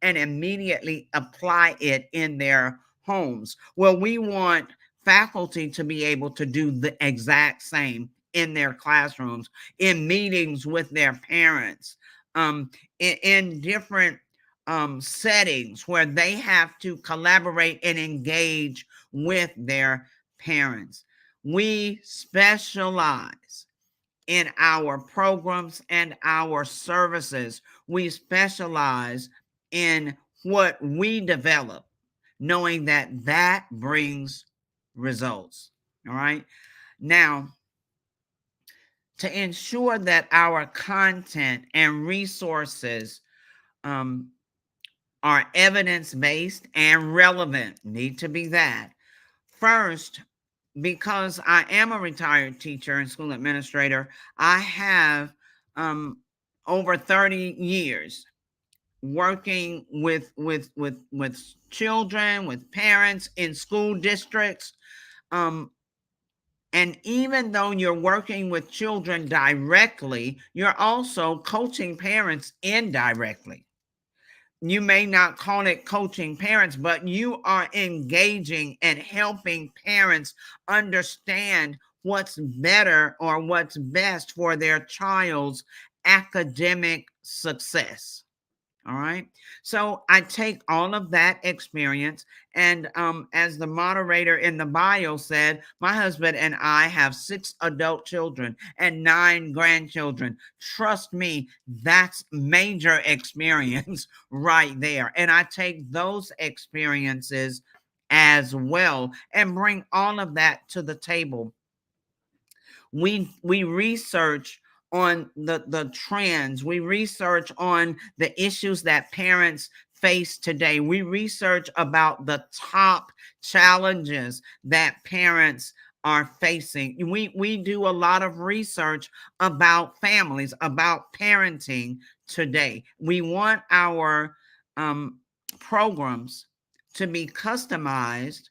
and immediately apply it in their homes. Well, we want faculty to be able to do the exact same in their classrooms, in meetings with their parents, in different settings where they have to collaborate and engage with their parents. We specialize in our programs and our services. We specialize in what we develop, knowing that that brings results. All right. Now, to ensure that our content and resources are evidence-based and relevant, need to be that. First, because I am a retired teacher and school administrator, I have over 30 years working with children, with parents in school districts. And even though you're working with children directly, you're also coaching parents indirectly. You may not call it coaching parents, but you are engaging and helping parents understand what's better or what's best for their child's academic success. All right. So I take all of that experience. And as the moderator in the bio said, my husband and I have 6 adult children and 9 grandchildren. Trust me, that's major experience right there. And I take those experiences as well and bring all of that to the table. We research on the trends. We research on the issues that parents face today. We research about the top challenges that parents are facing. We do a lot of research about families, about parenting today. We want our programs to be customized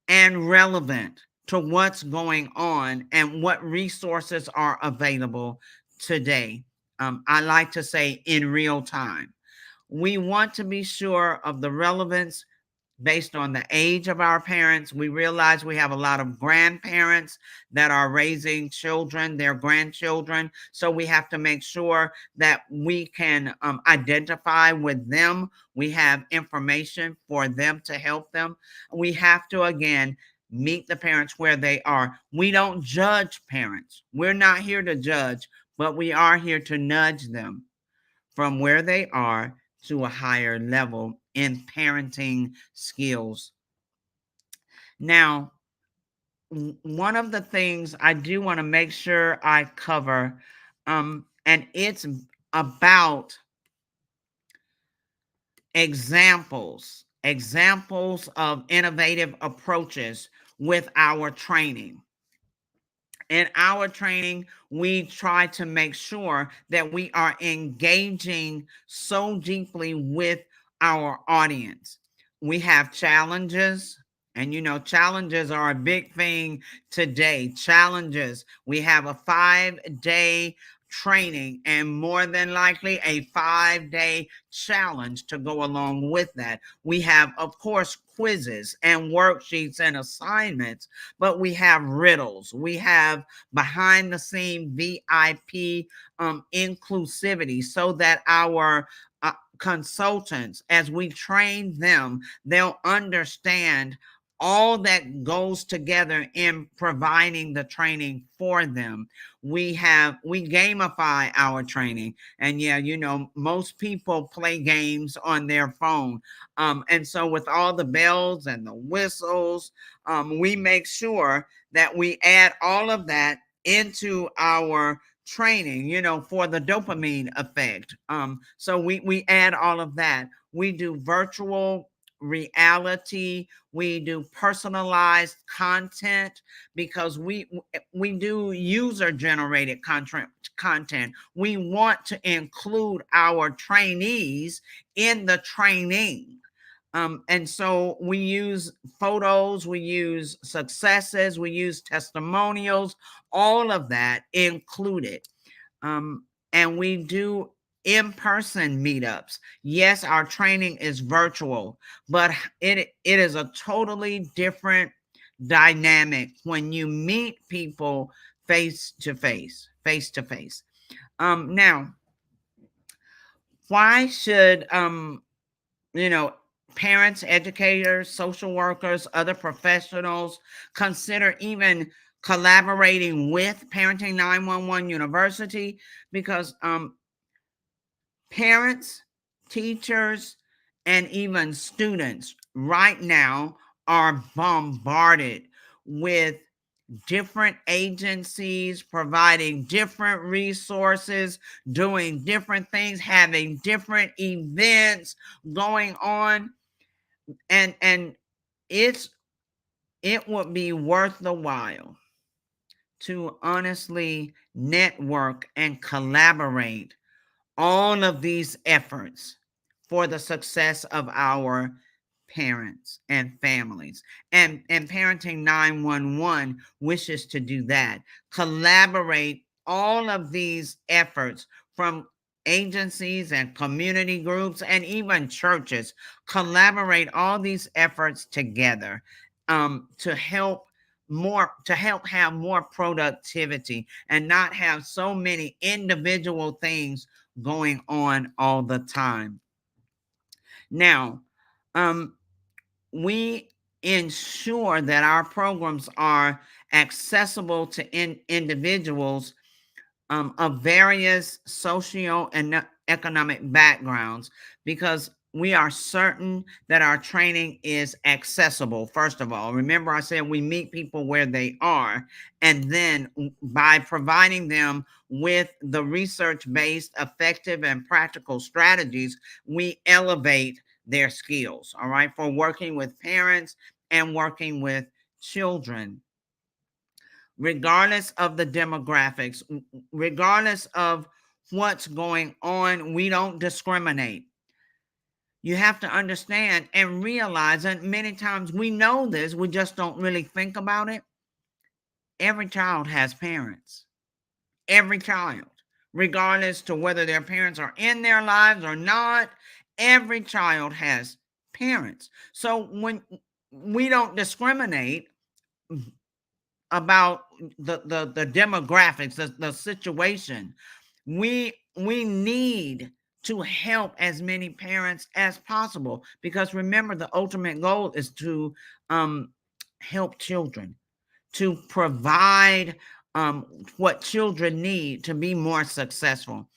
and relevant to what's going on and what resources are available today. I like to say in real time. We want to be sure of the relevance based on the age of our parents. We realize we have a lot of grandparents that are raising children, their grandchildren. So we have to make sure that we can identify with them. We have information for them to help them. We have to, again, meet the parents where they are. We don't judge parents. We're not here to judge, but we are here to nudge them from where they are to a higher level in parenting skills. Now, one of the things I do want to make sure I cover, and it's about examples of innovative approaches with our training. In our training, we try to make sure that we are engaging so deeply with our audience. We have challenges, and challenges are a big thing today. Challenges. We have a 5-day training and more than likely a 5-day challenge to go along with that. We have, of course, quizzes and worksheets and assignments, but we have riddles. We have behind the scene VIP inclusivity, so that our consultants, as we train them, they'll understand all that goes together in providing the training for them. We gamify our training, and most people play games on their phone. And so with all the bells and the whistles, we make sure that we add all of that into our training, for the dopamine effect. So we add all of that. We do virtual reality. We do personalized content, because we do user generated content. We want to include our trainees in the training. And so we use photos, we use successes, we use testimonials, all of that included. And we do in-person meetups. Yes, our training is virtual, but it is a totally different dynamic when you meet people face to face. Now, why should parents, educators, social workers, other professionals consider even collaborating with Parenting 911 University? Because parents, teachers, and even students right now are bombarded with different agencies providing different resources, doing different things, having different events going on. And it would be worth the while to honestly network and collaborate all of these efforts for the success of our parents and families. And Parenting 911 wishes to do that. Collaborate all of these efforts from agencies and community groups and even churches. Collaborate all these efforts together to help have more productivity and not have so many individual things going on all the time. Now, we ensure that our programs are accessible to individuals of various socio and economic backgrounds, because we are certain that our training is accessible. First of all, remember I said we meet people where they are, and then by providing them with the research-based, effective, and practical strategies, we elevate their skills, all right, for working with parents and working with children. Regardless of the demographics, regardless of what's going on, we don't discriminate. You have to understand and realize, and many times we know this, we just don't really think about it. Every child has parents. Every child, regardless to whether their parents are in their lives or not, every child has parents. So when we don't discriminate about the demographics, the situation, we need to help as many parents as possible, because remember, the ultimate goal is to help children, to provide what children need to be more successful.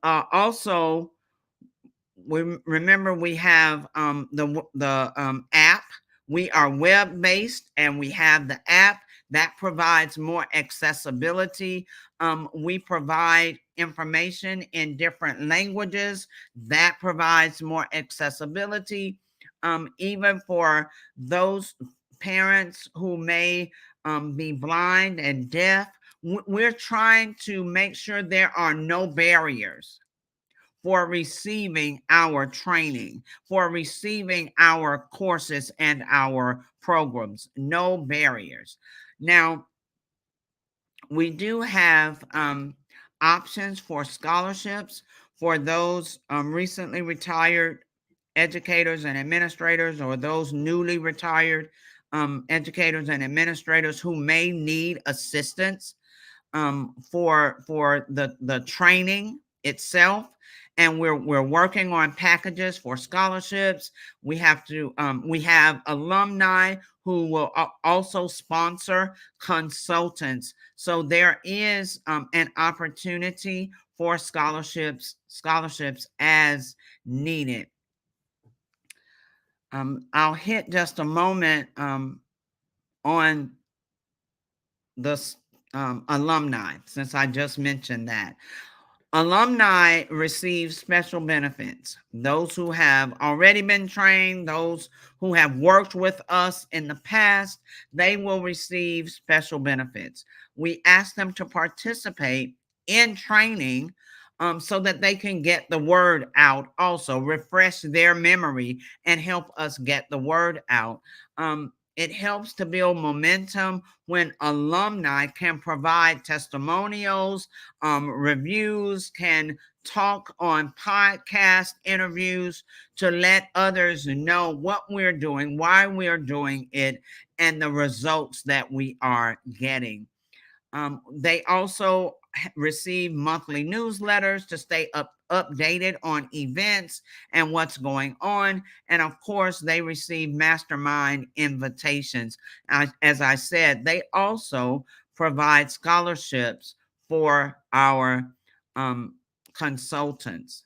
Also, we remember we have the app. We are web based, and we have the app that provides more accessibility. We provide information in different languages that provides more accessibility, even for those parents who may be blind and deaf. We're trying to make sure there are no barriers for receiving our training, for receiving our courses and our programs. No barriers. Now, we do have options for scholarships for those recently retired educators and administrators, or those newly retired educators and administrators who may need assistance for the training itself. And we're working on packages for scholarships. We have alumni who will also sponsor consultants. So there is an opportunity for scholarships as needed. I'll hit just a moment on the alumni, since I just mentioned that. Alumni receive special benefits. Those who have already been trained, those who have worked with us in the past, they will receive special benefits. We ask them to participate in training so that they can get the word out, also refresh their memory and help us get the word out. It helps to build momentum when alumni can provide testimonials, reviews, can talk on podcast interviews to let others know what we're doing, why we're doing it, and the results that we are getting. They also receive monthly newsletters to stay updated on events and what's going on. And of course, they receive mastermind invitations. As I said, they also provide scholarships for our consultants.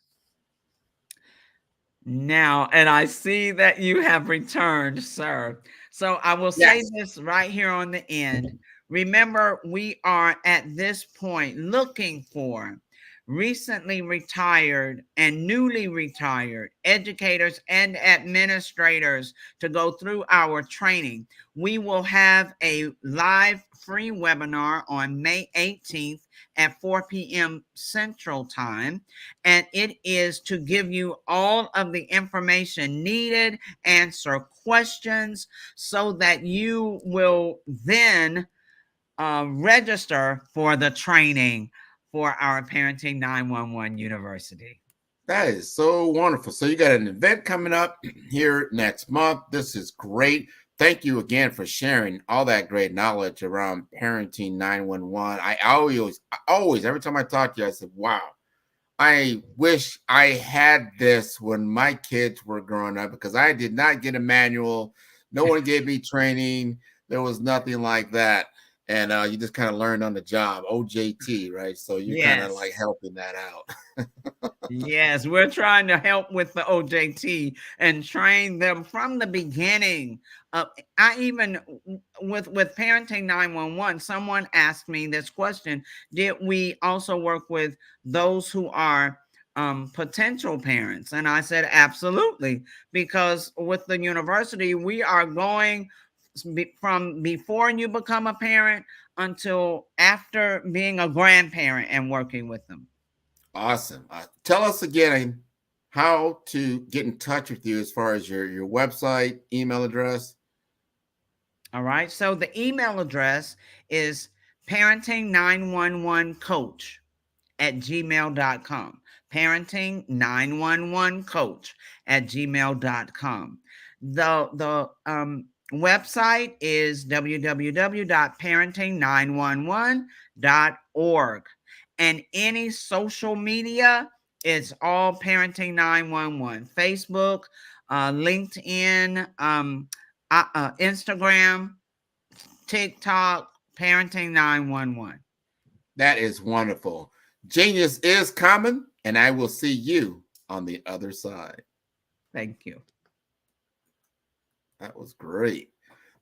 Now, and I see that you have returned, sir. So I will say this right here on the end. Remember, we are at this point looking for recently retired and newly retired educators and administrators to go through our training. We will have a live free webinar on May 18th at 4 p.m. Central Time, and it is to give you all of the information needed, answer questions, so that you will then register for the training for our Parenting 911 University. That is so wonderful. So you got an event coming up here next month. This is great. Thank you again for sharing all that great knowledge around Parenting 911. I always, every time I talk to you, I said, wow, I wish I had this when my kids were growing up, because I did not get a manual. No one gave me training. There was nothing like that. And you just kind of learned on the job, OJT, right? So you're kind of like helping that out. Yes, we're trying to help with the OJT and train them from the beginning. I even, with Parenting 911, someone asked me this question: did we also work with those who are potential parents? And I said, absolutely, because with the university, we are going from before you become a parent until after being a grandparent and working with them. Awesome. Tell us again how to get in touch with you as far as your website, email address. All right. So the email address is parenting911coach@gmail.com. parenting911coach@gmail.com. The website is www.parenting911.org. And any social media, it's all Parenting 911. Facebook, LinkedIn, Instagram, TikTok, Parenting 911. That is wonderful. Genius is coming, and I will see you on the other side. Thank you. That was great.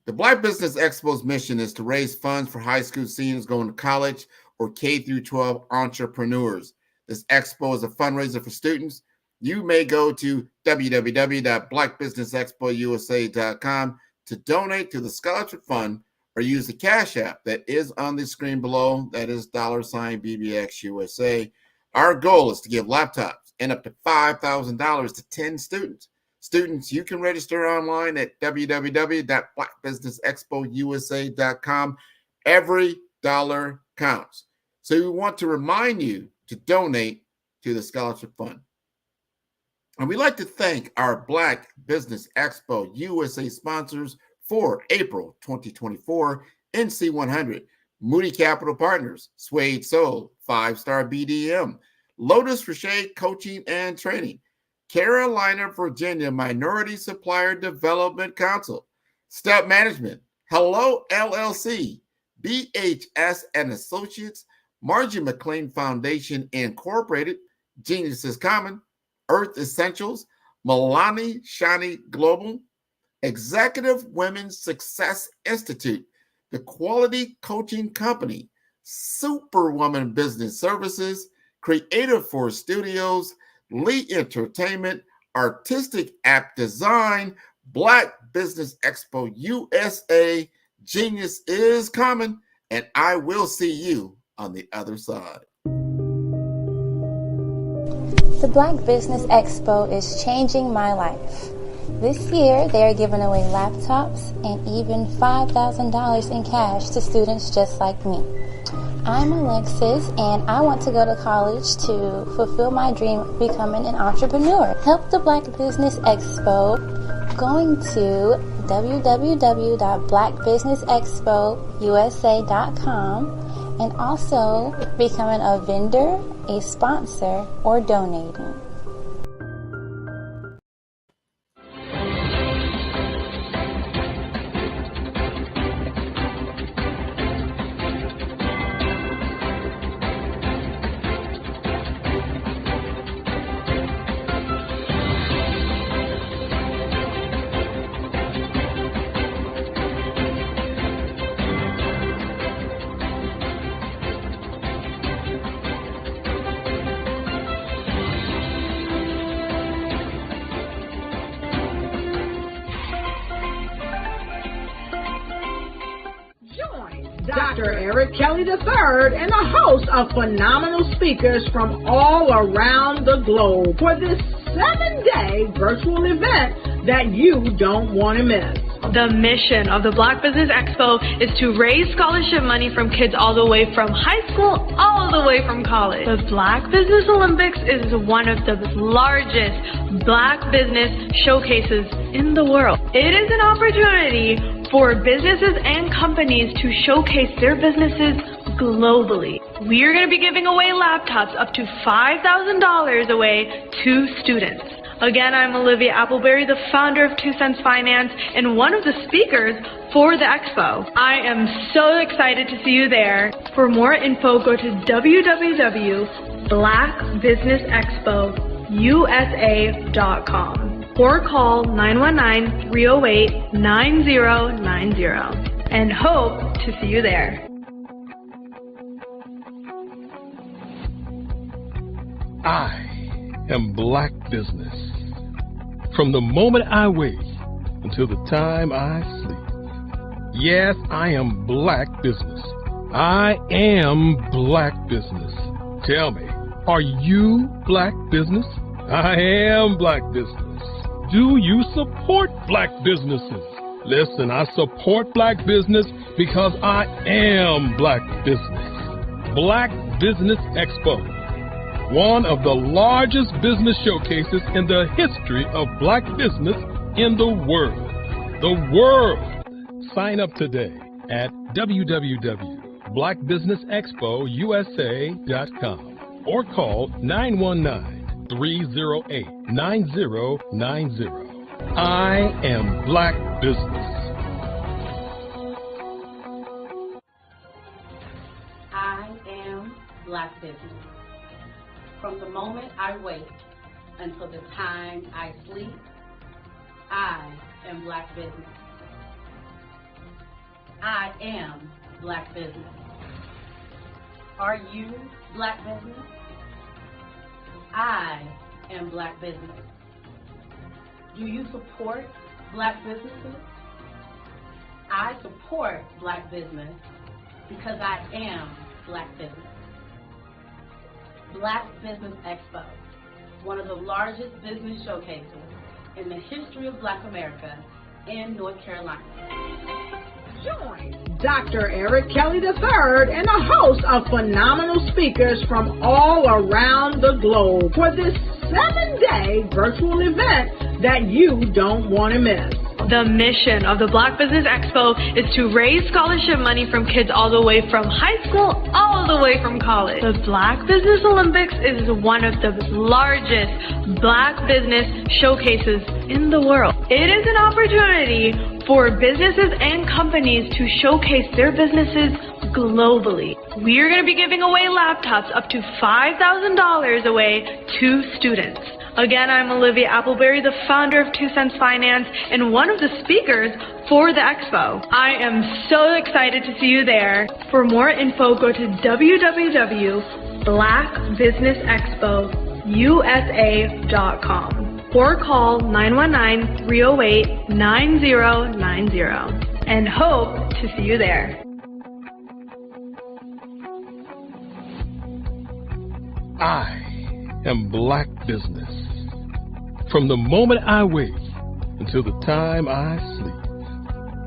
The Black Business Expo's mission is to raise funds for high school seniors going to college or K through 12 entrepreneurs. This expo is a fundraiser for students. You may go to www.blackbusinessexpousa.com to donate to the scholarship fund or use the Cash App that is on the screen below. That is $BBXUSA. Our goal is to give laptops and up to $5,000 to 10 students. Students, you can register online at www.blackbusinessexpousa.com. Every dollar counts. So we want to remind you to donate to the scholarship fund. And we'd like to thank our Black Business Expo USA sponsors for April 2024, NC100, Moody Capital Partners, Suede Soul, 5-Star BDM, Lotus Richey Coaching and Training, Carolina, Virginia Minority Supplier Development Council, Step Management, Hello LLC, BHS and Associates, Margie McLean Foundation Incorporated, Genius is Common, Earth Essentials, Milani Shani Global, Executive Women's Success Institute, the Quality Coaching Company, Superwoman Business Services, Creative Force Studios, Lee Entertainment, Artistic App Design, Black Business Expo USA, Genius is Coming, and I will see you on the other side. The Black Business Expo is changing my life. This year, they are giving away laptops and even $5,000 in cash to students just like me. I'm Alexis, and I want to go to college to fulfill my dream of becoming an entrepreneur. Help the Black Business Expo going to www.blackbusinessexpousa.com and also becoming a vendor, a sponsor, or donating. Dr. Eric Kelly III and a host of phenomenal speakers from all around the globe for this 7-day virtual event that you don't want to miss. The mission of the Black Business Expo is to raise scholarship money from kids all the way from high school, all the way from college. The Black Business Olympics is one of the largest Black business showcases in the world. It is an opportunity for businesses and companies to showcase their businesses globally. We are going to be giving away laptops up to $5,000 away to students. Again, I'm Olivia Appleberry, the founder of 2 Cents Finance and one of the speakers for the expo. I am so excited to see you there. For more info, go to www.blackbusinessexpousa.com or call 919-308-9090 and hope to see you there. I am Black Business. From the moment I wake until the time I sleep. Yes, I am Black Business. I am Black Business. Tell me, are you Black Business? I am Black Business. Do you support Black businesses? Listen, I support Black business because I am Black Business. Black Business Expo, one of the largest business showcases in the history of Black business in the world. The world! Sign up today at www.blackbusinessexpousa.com or call 919-308-9090. I am Black Business. Black business. From the moment I wake until the time I sleep, I am Black business. I am Black business. Are you Black business? I am Black business. Do you support Black businesses? I support Black business because I am Black business. Black Business Expo, one of the largest business showcases in the history of Black America in North Carolina. Join Dr. Eric Kelly III and a host of phenomenal speakers from all around the globe for this 7-day virtual event that you don't want to miss. The mission of the Black Business Expo is to raise scholarship money from kids all the way from high school, all the way from college. The Black Business Olympics is one of the largest Black business showcases in the world. It is an opportunity for businesses and companies to showcase their businesses globally. We are going to be giving away laptops up to $5,000 away to students. Again, I'm Olivia Appleberry, the founder of 2 Cents Finance and one of the speakers for the expo. I am so excited to see you there. For more info, go to www.blackbusinessexpousa.com or call 919-308-9090 and hope to see you there. I am Black business. From the moment I wake until the time I sleep.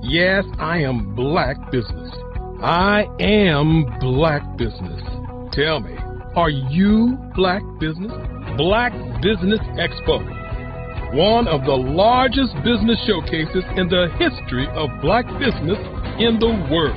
Yes, I am Black business. I am Black business. Tell me, are you Black business? Black Business Expo, one of the largest business showcases in the history of Black business in the world.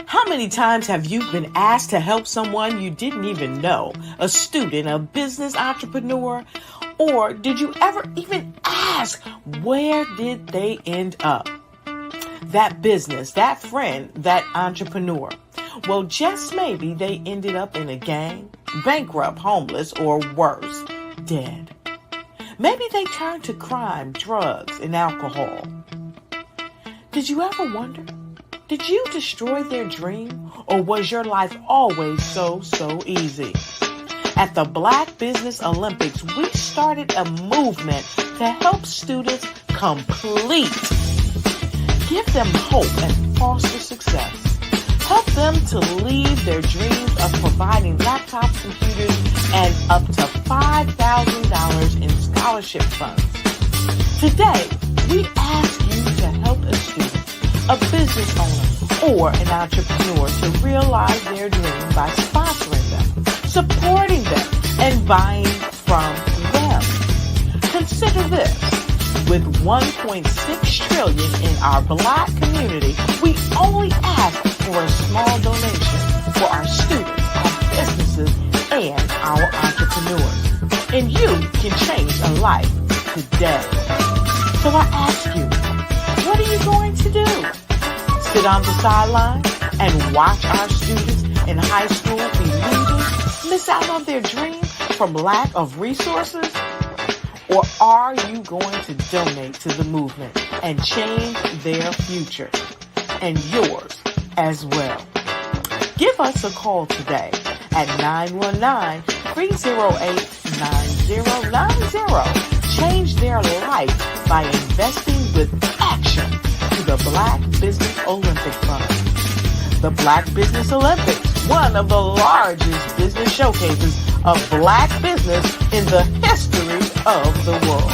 How many times have you been asked to help someone you didn't even know, a student, a business entrepreneur, or did you ever even ask, where did they end up? That business, that friend, that entrepreneur. Well, just maybe they ended up in a gang, bankrupt, homeless, or worse, dead. Maybe they turned to crime, drugs, and alcohol. Did you ever wonder? Did you destroy their dream, or was your life always so easy? At the Black Business Olympics, we started a movement to help students complete. Give them hope and foster success. Help them to leave their dreams of providing laptops, computers, and up to $5,000 in scholarship funds. Today, we ask you to help a student, a business owner, or an entrepreneur to realize their dream by sponsoring them, supporting them, and buying from them. Consider this. With $1.6 trillion in our Black community, we only ask for a small donation for our students, our businesses, and our entrepreneurs. And you can change a life today. So I ask you, what are you going to do? Sit on the sideline and watch our students in high school be losers, miss out on their dream from lack of resources? Or are you going to donate to the movement and change their future and yours as well? Give us a call today at 919-308-9090. Change their life by investing with action to the Black Business Olympic Fund. The Black Business Olympics, one of the largest business showcases of Black business in the history of the world.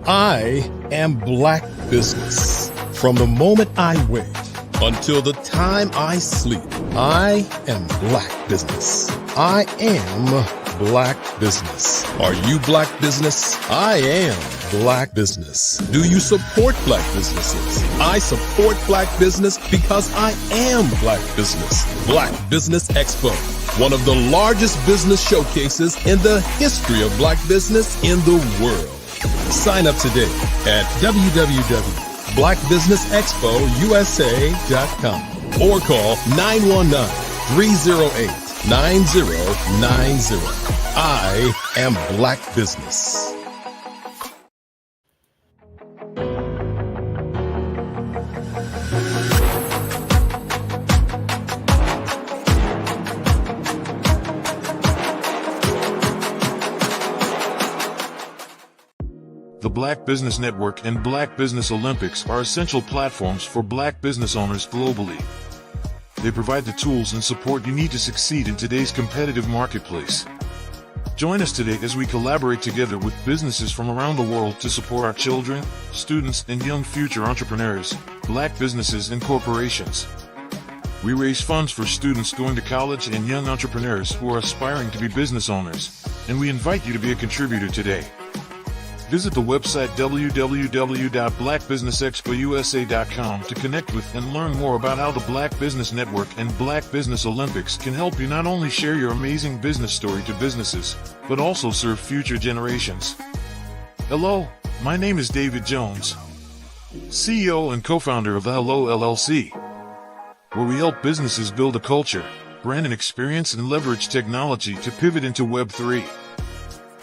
I am Black business. From the moment I wake until the time I sleep, I am Black Business. I am Black Business. Are you Black Business? I am Black Business. Do you support Black businesses? I support Black business because I am Black Business. Black Business Expo, one of the largest business showcases in the history of Black business in the world. Sign up today at www.blackbusinessexpousa.com or call 919-308-9090. I am Black Business. The Black Business Network and Black Business Olympics are essential platforms for Black business owners globally. They provide the tools and support you need to succeed in today's competitive marketplace. Join us today as we collaborate together with businesses from around the world to support our children, students, and young future entrepreneurs, Black businesses and corporations. We raise funds for students going to college and young entrepreneurs who are aspiring to be business owners, and we invite you to be a contributor today. Visit the website www.blackbusinessexpousa.com to connect with and learn more about how the Black Business Network and Black Business Olympics can help you not only share your amazing business story to businesses, but also serve future generations. Hello, my name is David Jones, CEO and co-founder of the Hello LLC, where we help businesses build a culture, brand an experience, and leverage technology to pivot into Web 3.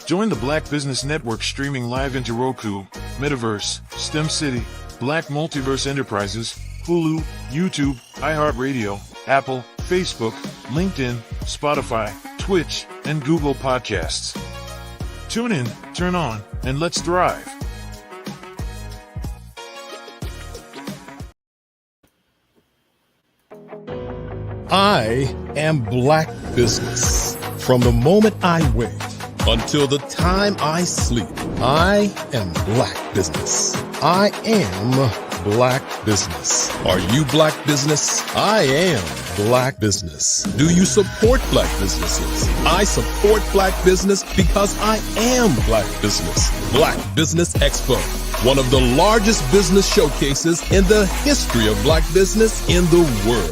Join the Black Business Network streaming live into Roku, Metaverse, STEM City, Black Multiverse Enterprises, Hulu, YouTube, iHeartRadio, Apple, Facebook, LinkedIn, Spotify, Twitch, and Google Podcasts. Tune in, turn on, and let's thrive. I am Black Business. From the moment I wake until the time I sleep, I am Black Business. I am Black Business. Are you Black Business? I am Black Business. Do you support Black businesses? I support Black business because I am Black Business. Black Business Expo, one of the largest business showcases in the history of Black business in the world.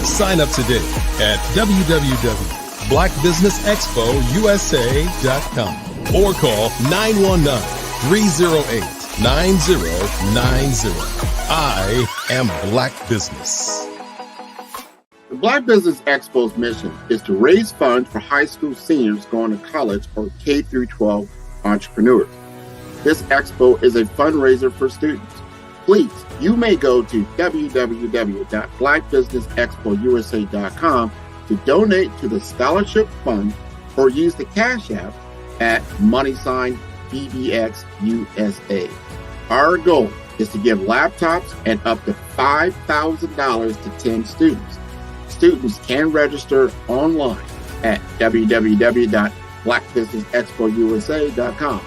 Sign up today at www.blackbusinessexpousa.com or call 919-308-9090. I am Black Business. The Black Business Expo's mission is to raise funds for high school seniors going to college or K through 12 entrepreneurs. This expo is a fundraiser for students. Please, you may go to www.blackbusinessexpousa.com to donate to the scholarship fund or use the Cash App at $BBXUSA. Our goal is to give laptops and up to $5,000 to 10 students. Students can register online at www.blackbusinessexpousa.com.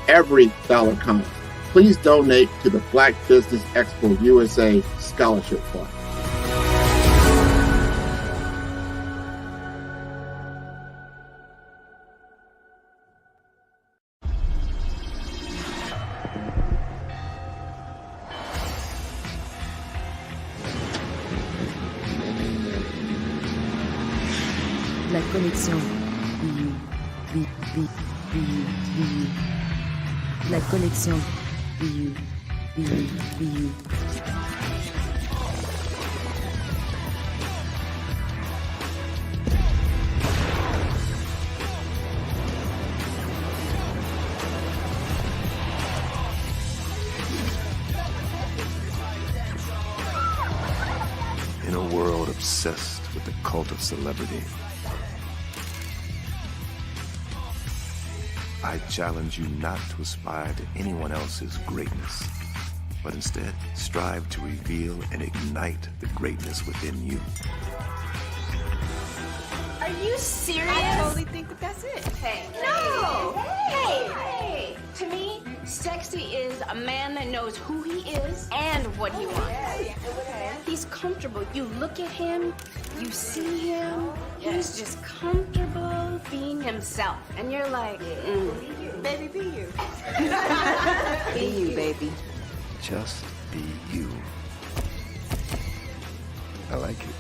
Every dollar counts. Please donate to the Black Business Expo USA Scholarship Fund. La connexion. La connexion. In a world obsessed with the cult of celebrity, I challenge you not to aspire to anyone else's greatness, but instead strive to reveal and ignite the greatness within you. Are you serious? I totally think that that's it. Hey. No! Hey! To me, sexy is a man that knows who he is and what he wants. He's comfortable. You look at him, you see him, he's just comfortable being himself. And you're like, baby, be you. Be you, baby. Just be you. I like it.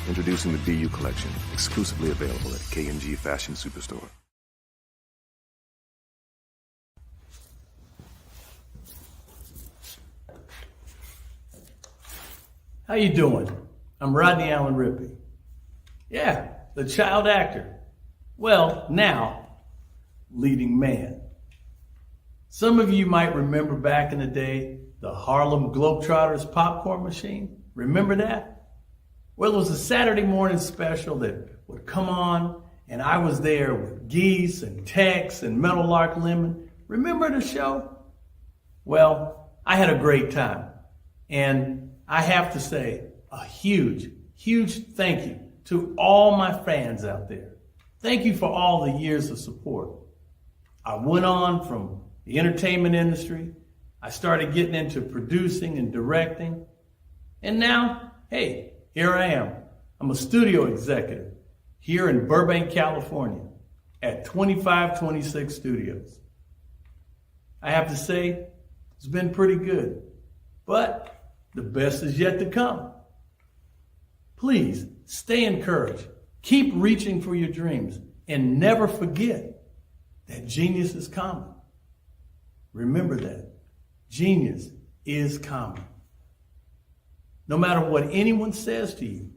Introducing the BU collection, exclusively available at K&G Fashion Superstore. How you doing? I'm Rodney Allen Rippey. Yeah, the child actor. Well, now, leading man. Some of you might remember back in the day, the Harlem Globetrotters popcorn machine. Remember that? Well, it was a Saturday morning special that would come on, and I was there with Geese and Tex and Meadowlark Lemon. Remember the show? Well, I had a great time. And I have to say a huge, huge thank you to all my fans out there. Thank you for all the years of support. I went on from the entertainment industry. I started getting into producing and directing. And now, hey, here I am. I'm a studio executive here in Burbank, California at 2526 Studios. I have to say, it's been pretty good, but the best is yet to come. Please stay encouraged. Keep reaching for your dreams and never forget that genius is common. Remember that. Genius is common. No matter what anyone says to you,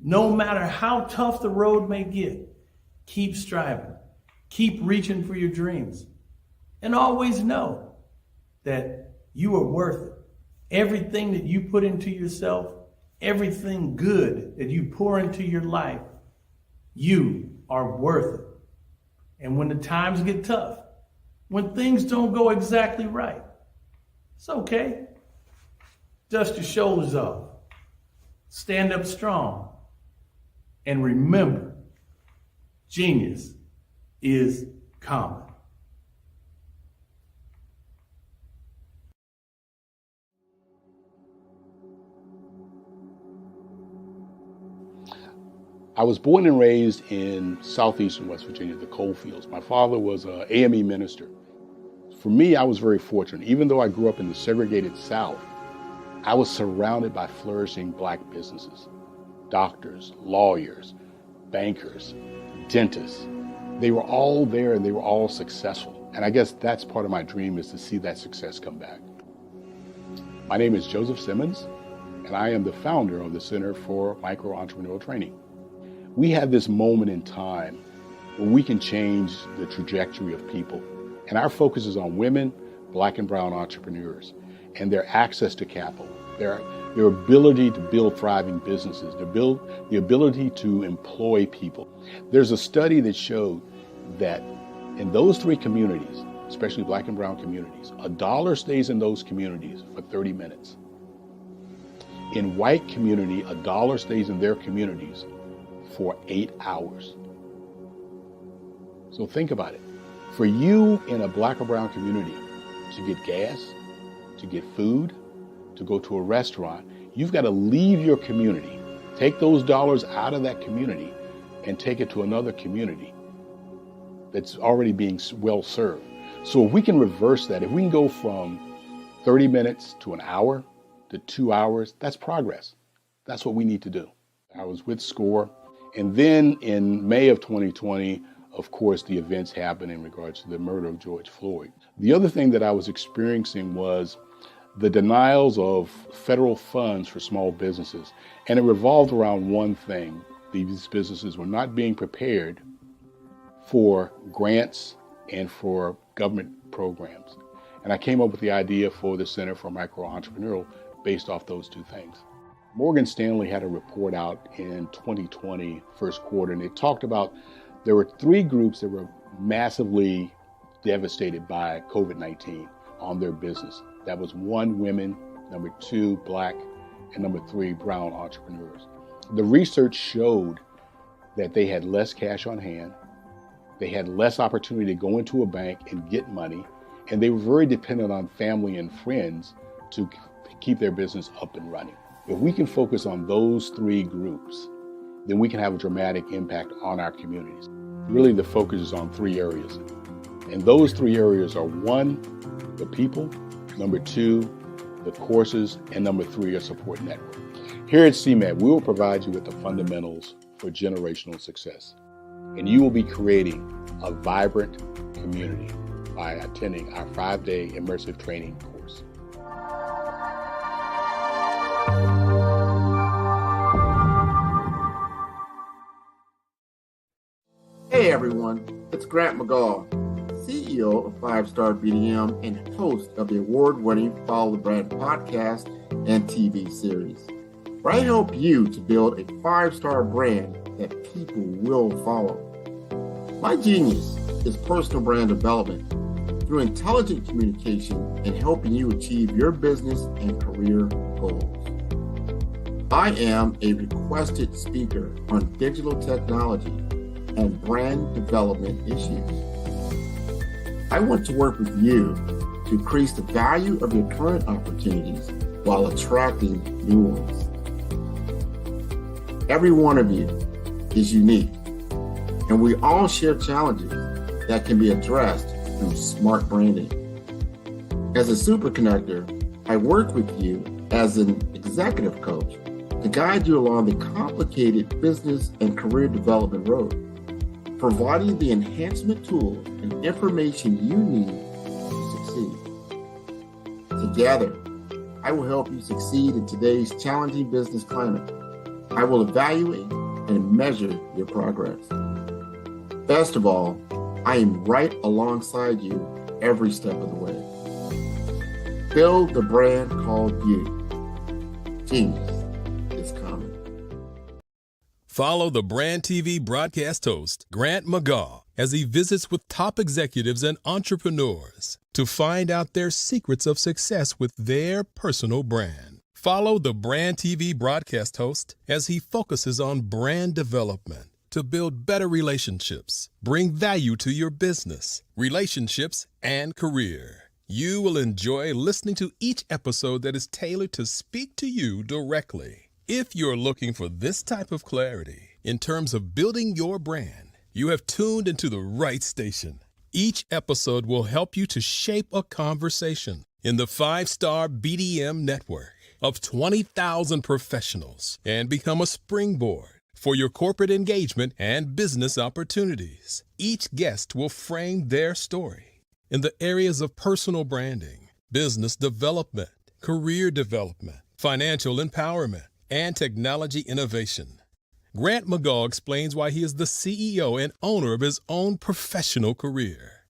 no matter how tough the road may get, keep striving. Keep reaching for your dreams. And always know that you are worth it. Everything that you put into yourself, everything good that you pour into your life, you are worth it. And when the times get tough, when things don't go exactly right, it's okay. Dust your shoulders off. Stand up strong. And remember, genius is common. I was born and raised in southeastern West Virginia, the coal fields. My father was an AME minister. For me, I was very fortunate. Even though I grew up in the segregated South, I was surrounded by flourishing Black businesses. Doctors, lawyers, bankers, dentists. They were all there and they were all successful. And I guess that's part of my dream, is to see that success come back. My name is Joseph Simmons, and I am the founder of the Center for Micro-Entrepreneurial Training. We have this moment in time where we can change the trajectory of people. And our focus is on women, Black and brown entrepreneurs, and their access to capital, their ability to build thriving businesses, the ability to employ people. There's a study that showed that in those three communities, especially Black and brown communities, $1 stays in those communities for 30 minutes. In white community, $1 stays in their communities for 8 hours. So think about it. For you in a Black or brown community to get gas, to get food, to go to a restaurant, you've got to leave your community, take those dollars out of that community and take it to another community that's already being well served. So if we can reverse that, if we can go from 30 minutes to an hour to 2 hours, that's progress. That's what we need to do. I was with SCORE. And then in May of 2020, of course, the events happened in regards to the murder of George Floyd. The other thing that I was experiencing was the denials of federal funds for small businesses. And it revolved around one thing. These businesses were not being prepared for grants and for government programs. And I came up with the idea for the Center for Micro-Entrepreneurial based off those two things. Morgan Stanley had a report out in 2020, first quarter, and it talked about there were 3 groups that were massively devastated by COVID-19 on their business. That was 1, women, number 2, Black, and number 3, brown entrepreneurs. The research showed that they had less cash on hand, they had less opportunity to go into a bank and get money, and they were very dependent on family and friends to keep their business up and running. If we can focus on those three groups, then we can have a dramatic impact on our communities. Really, the focus is on three areas. And those three areas are: one, the people; number two, the courses; and number three, a support network. Here at CMAT, we will provide you with the fundamentals for generational success. And you will be creating a vibrant community by attending our 5-day immersive training course. Hey everyone, it's Grant McGaw, CEO of 5-Star BDM and host of the award-winning Follow the Brand podcast and TV series, where I help you to build a 5-star brand that people will follow. My genius is personal brand development through intelligent communication and helping you achieve your business and career goals. I am a requested speaker on digital technology and brand development issues. I want to work with you to increase the value of your current opportunities while attracting new ones. Every one of you is unique, and we all share challenges that can be addressed through smart branding. As a super connector, I work with you as an executive coach to guide you along the complicated business and career development road, providing the enhancement tools and information you need to succeed. Together, I will help you succeed in today's challenging business climate. I will evaluate and measure your progress. Best of all, I am right alongside you every step of the way. Build the brand called you. Genius is coming. Follow the Brand TV broadcast host, Grant McGaw, as he visits with top executives and entrepreneurs to find out their secrets of success with their personal brand. Follow the Brand TV broadcast host as he focuses on brand development to build better relationships, bring value to your business, relationships, and career. You will enjoy listening to each episode that is tailored to speak to you directly. If you're looking for this type of clarity in terms of building your brand, you have tuned into the right station. Each episode will help you to shape a conversation in the 5-Star BDM network of 20,000 professionals and become a springboard for your corporate engagement and business opportunities. Each guest will frame their story in the areas of personal branding, business development, career development, financial empowerment, and technology innovation. Grant McGaw explains why he is the CEO and owner of his own professional career.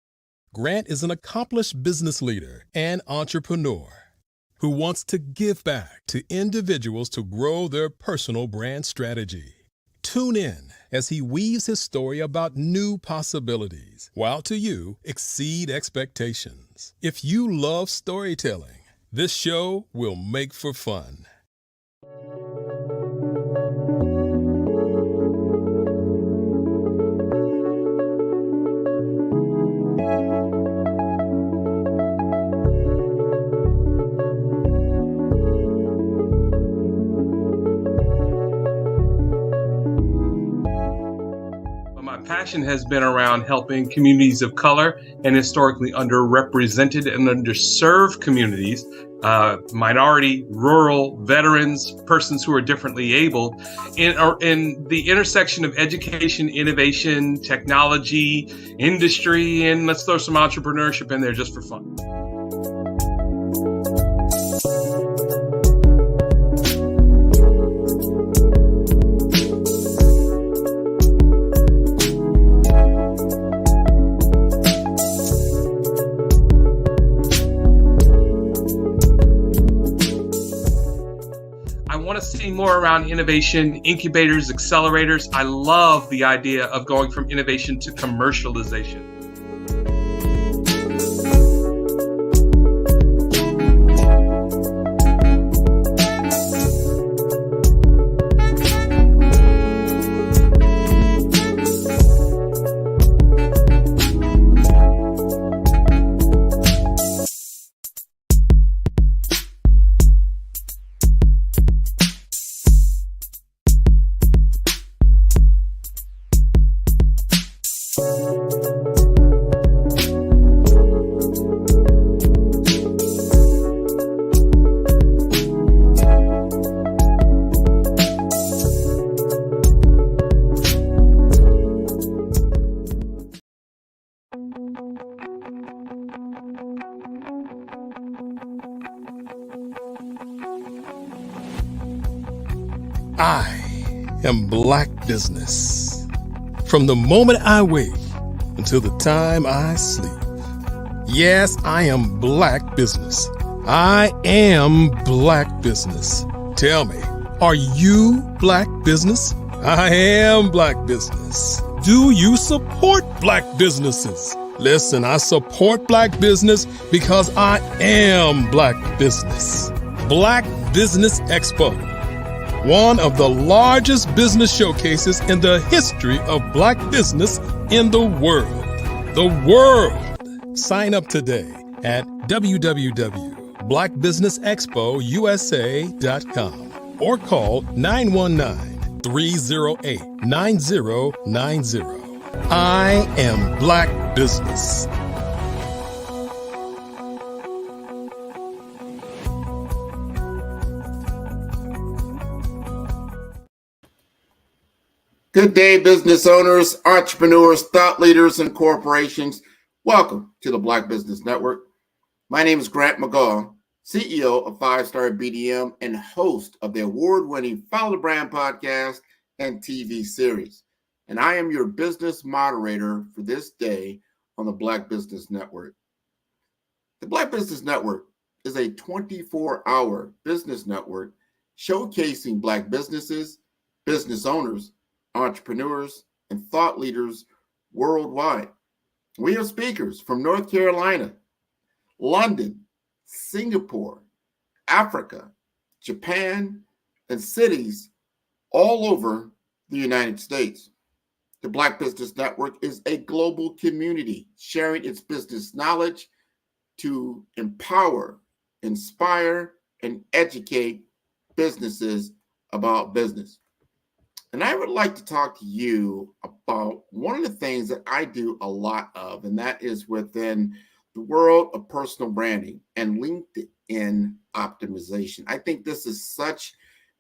Grant is an accomplished business leader and entrepreneur who wants to give back to individuals to grow their personal brand strategy. Tune in as he weaves his story about new possibilities, while to you exceed expectations. If you love storytelling, this show will make for fun. Passion has been around helping communities of color and historically underrepresented and underserved communities, minority, rural, veterans, persons who are differently abled, in the intersection of education, innovation, technology, industry, and let's throw some entrepreneurship in there just for fun. More around innovation, incubators, accelerators. I love the idea of going from innovation to commercialization. I am Black Business. From the moment I wake until the time I sleep. Yes, I am Black Business. I am Black Business. Tell me, are you Black Business? I am Black Business. Do you support Black businesses? Listen, I support Black business because I am Black Business. Black Business Expo, one of the largest business showcases in the history of Black business in the world. The world! Sign up today at www.blackbusinessexpousa.com or call 919-308-9090. I am Black Business. Good day, business owners, entrepreneurs, thought leaders, and corporations. Welcome to the Black Business Network. My name is Grant McGaw, CEO of 5-Star BDM and host of the award-winning Follow the Brand podcast and TV series. And I am your business moderator for this day on the Black Business Network. The Black Business Network is a 24-hour business network showcasing Black businesses, business owners, entrepreneurs, and thought leaders worldwide. We have speakers from North Carolina, London, Singapore, Africa, Japan, and cities all over the United States. The Black Business Network is a global community sharing its business knowledge to empower, inspire, and educate businesses about business. And I would like to talk to you about one of the things that I do a lot of, and that is within the world of personal branding and LinkedIn optimization. I think this is such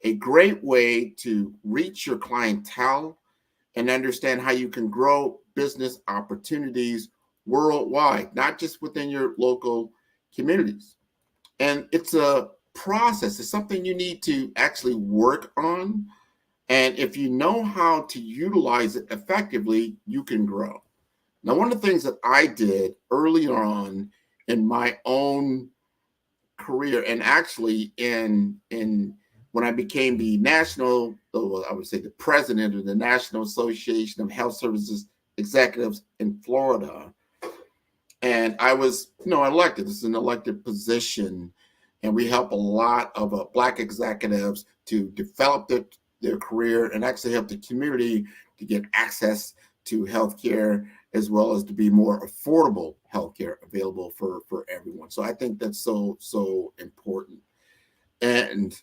a great way to reach your clientele and understand how you can grow business opportunities worldwide, not just within your local communities. And it's a process. It's something you need to actually work on. And if you know how to utilize it effectively, you can grow. Now, one of the things that I did early on in my own career, and actually in when I became the the president of the National Association of Health Services Executives in Florida, and I was, elected. This is an elected position, and we help a lot of Black executives to develop their career and actually help the community to get access to healthcare, as well as to be more affordable healthcare available for everyone. So I think that's so important. And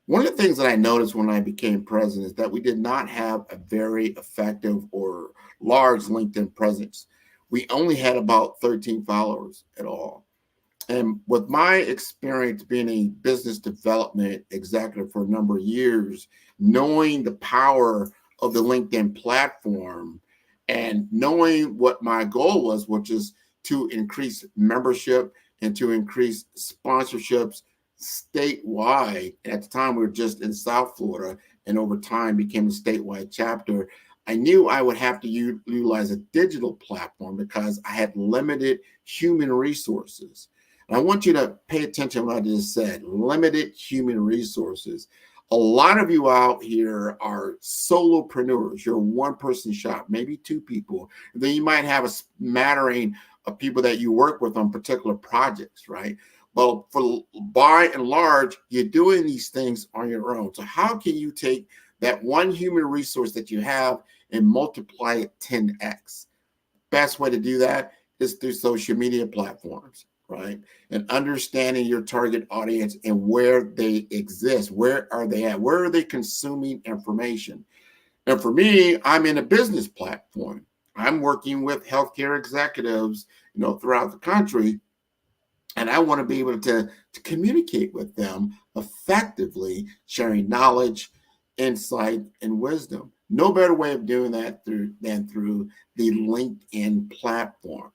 one of the things that I noticed when I became president is that we did not have a very effective or large LinkedIn presence. We only had about 13 followers at all. And with my experience being a business development executive for a number of years, knowing the power of the LinkedIn platform and knowing what my goal was, which is to increase membership and to increase sponsorships statewide. At the time, we were just in South Florida, and over time became a statewide chapter. I knew I would have to utilize a digital platform because I had limited human resources. And I want you to pay attention to what I just said, limited human resources. A lot of you out here are solopreneurs. You're a one-person shop, maybe two people. And then you might have a smattering of people that you work with on particular projects, right? But by and large, you're doing these things on your own. So how can you take that one human resource that you have and multiply it 10x? Best way to do that is through social media platforms, right? And understanding your target audience and where they exist. Where are they at? Where are they consuming information? And for me, I'm in a business platform. I'm working with healthcare executives, throughout the country. And I want to be able to communicate with them effectively, sharing knowledge, insight, and wisdom. No better way of doing that than through the LinkedIn platform.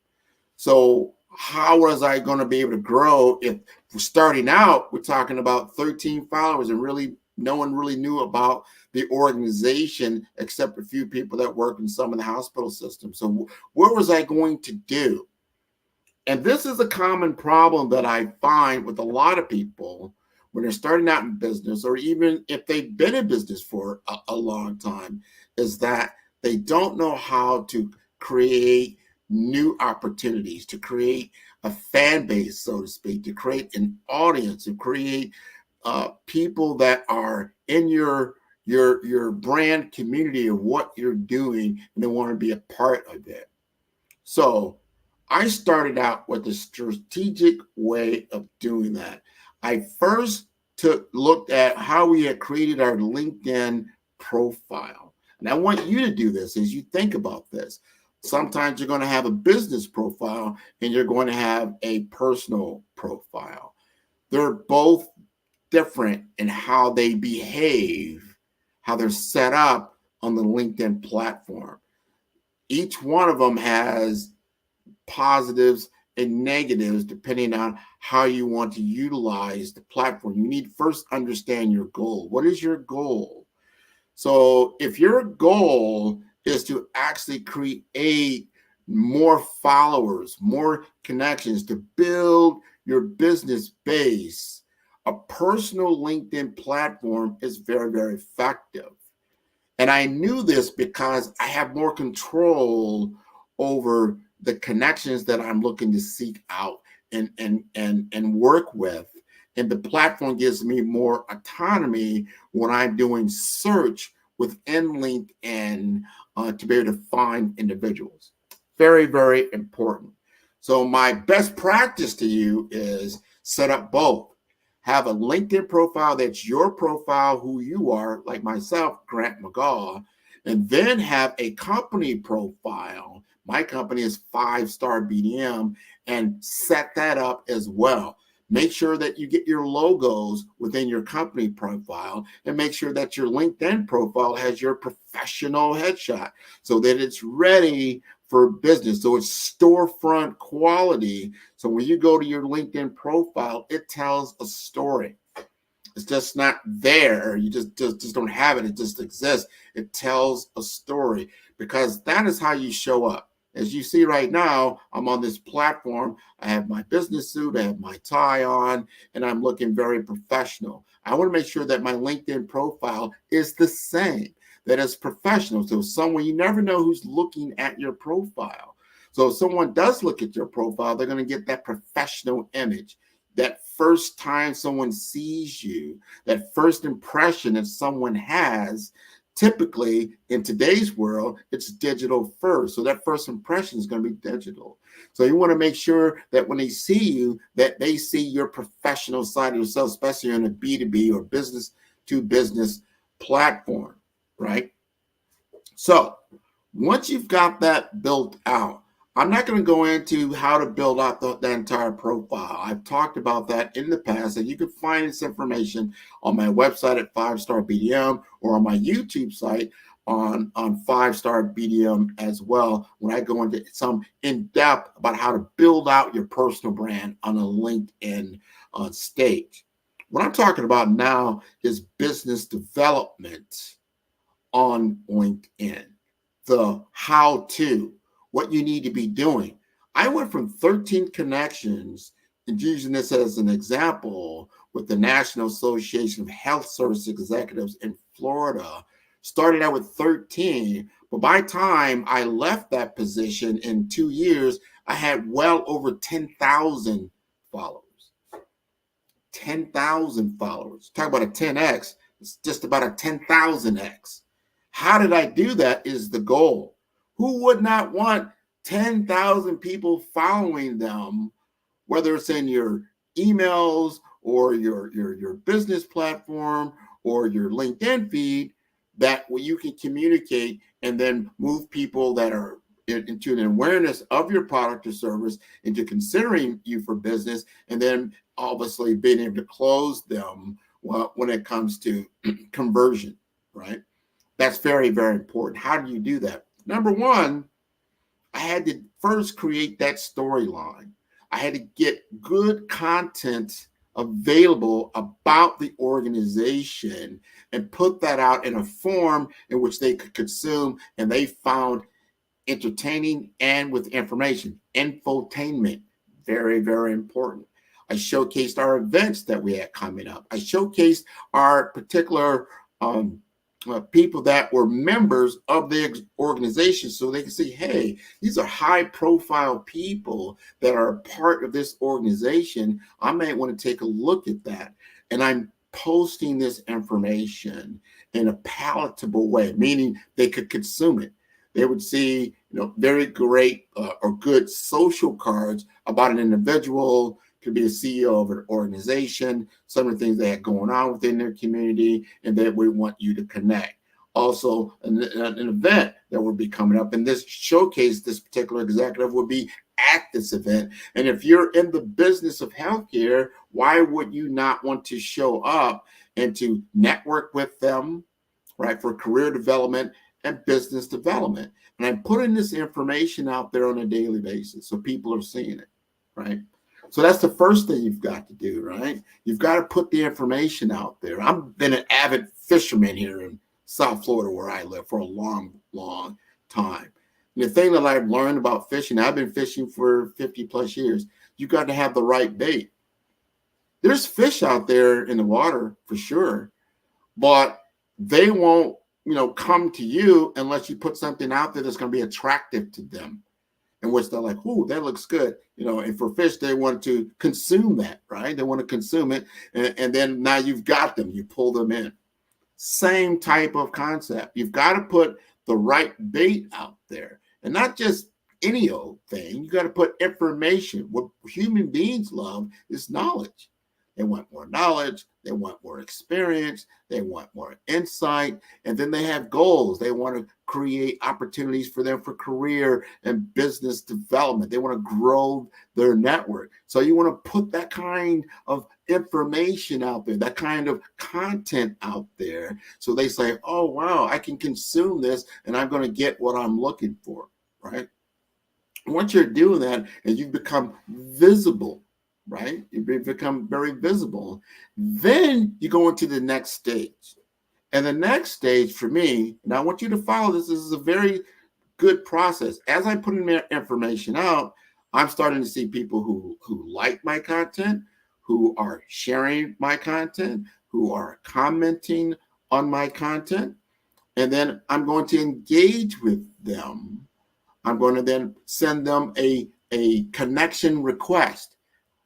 So how was I going to be able to grow if we're starting out, we're talking about 13 followers and really no one really knew about the organization except a few people that work in some of the hospital systems. So what was I going to do? And this is a common problem that I find with a lot of people when they're starting out in business, or even if they've been in business for a long time, is that they don't know how to create new opportunities, to create a fan base, so to speak, to create an audience, to create people that are in your brand community of what you're doing, and they want to be a part of it. So I started out with a strategic way of doing that. I first looked at how we had created our LinkedIn profile. And I want you to do this as you think about this. Sometimes you're going to have a business profile and you're going to have a personal profile. They're both different in how they behave, how they're set up on the LinkedIn platform. Each one of them has positives and negatives depending on how you want to utilize the platform. You need to first understand your goal. What is your goal? So if your goal is to actually create more followers, more connections, to build your business base, a personal LinkedIn platform is very, very effective. And I knew this because I have more control over the connections that I'm looking to seek out and work with. And the platform gives me more autonomy when I'm doing search within LinkedIn to be able to find individuals. Very, very important. So my best practice to you is set up both. Have a LinkedIn profile that's your profile, who you are, like myself, Grant McGaw, and then have a company profile. My company is 5-Star BDM, and set that up as well. Make sure that you get your logos within your company profile, and make sure that your LinkedIn profile has your professional headshot so that it's ready for business. So it's storefront quality. So when you go to your LinkedIn profile, it tells a story. It's just not there. You just don't have it. It just exists. It tells a story, because that is how you show up. As you see right now, I'm on this platform. I have my business suit, I have my tie on, and I'm looking very professional. I want to make sure that my LinkedIn profile is the same, that it's professional. So someone, you never know who's looking at your profile. So if someone does look at your profile, they're going to get that professional image. That first time someone sees you, that first impression that someone has, typically in today's world, it's digital first. So that first impression is going to be digital. So you want to make sure that when they see you, that they see your professional side of yourself, especially on a B2B or business to business platform, right? So once you've got that built out, I'm not going to go into how to build out the entire profile. I've talked about that in the past, and you can find this information on my website at 5-Star BDM, or on my YouTube site on 5-Star BDM as well, when I go into some in-depth about how to build out your personal brand on a LinkedIn stage. What I'm talking about now is business development on LinkedIn, the how-to, what you need to be doing. I went from 13 connections, and using this as an example, with the National Association of Health Service Executives in Florida, started out with 13, but by the time I left that position in 2 years, I had well over 10,000 followers. 10,000 followers. Talk about a 10x, it's just about a 10,000x. How did I do that is the goal. Who would not want 10,000 people following them, whether it's in your emails or your business platform or your LinkedIn feed, that where you can communicate and then move people that are into an awareness of your product or service, into considering you for business, and then obviously being able to close them when it comes to conversion, right? That's very, very important. How do you do that? Number one, I had to first create that storyline. I had to get good content available about the organization and put that out in a form in which they could consume, and they found entertaining and with information. Infotainment, very, very important. I showcased our events that we had coming up. I showcased our particular people that were members of the organization so they can see, hey, these are high profile people that are a part of this organization. I might want to take a look at that. And I'm posting this information in a palatable way, meaning they could consume it. They would see, very great or good social cards about an individual, could be a CEO of an organization, some of the things they had going on within their community, and they would want you to connect. Also, an event that would be coming up, and this showcase, this particular executive would be at this event. And if you're in the business of healthcare, why would you not want to show up and to network with them, right, for career development and business development? And I'm putting this information out there on a daily basis so people are seeing it, right? So that's the first thing you've got to do, right? You've got to put the information out there. I've been an avid fisherman here in South Florida where I live for a long, long time. And the thing that I've learned about fishing, I've been fishing for 50 plus years, you got to have the right bait. There's fish out there in the water for sure, but they won't, come to you unless you put something out there that's going to be attractive to them, in which they're like, "Ooh, that looks good," And for fish, they want to consume that, right? They want to consume it, and then now you've got them. You pull them in. Same type of concept. You've got to put the right bait out there, and not just any old thing. You got to put information. What human beings love is knowledge. They want more knowledge. They want more experience. They want more insight. And then they have goals. They want to create opportunities for them for career and business development. They want to grow their network. So you want to put that kind of information out there, that kind of content out there. So they say, oh, wow, I can consume this and I'm going to get what I'm looking for, right? Once you're doing that and you've become visible, right? You become very visible. Then you go into the next stage. And the next stage for me, and I want you to follow this, this is a very good process. As I'm putting my information out, I'm starting to see people who like my content, who are sharing my content, who are commenting on my content. And then I'm going to engage with them. I'm going to then send them a connection request.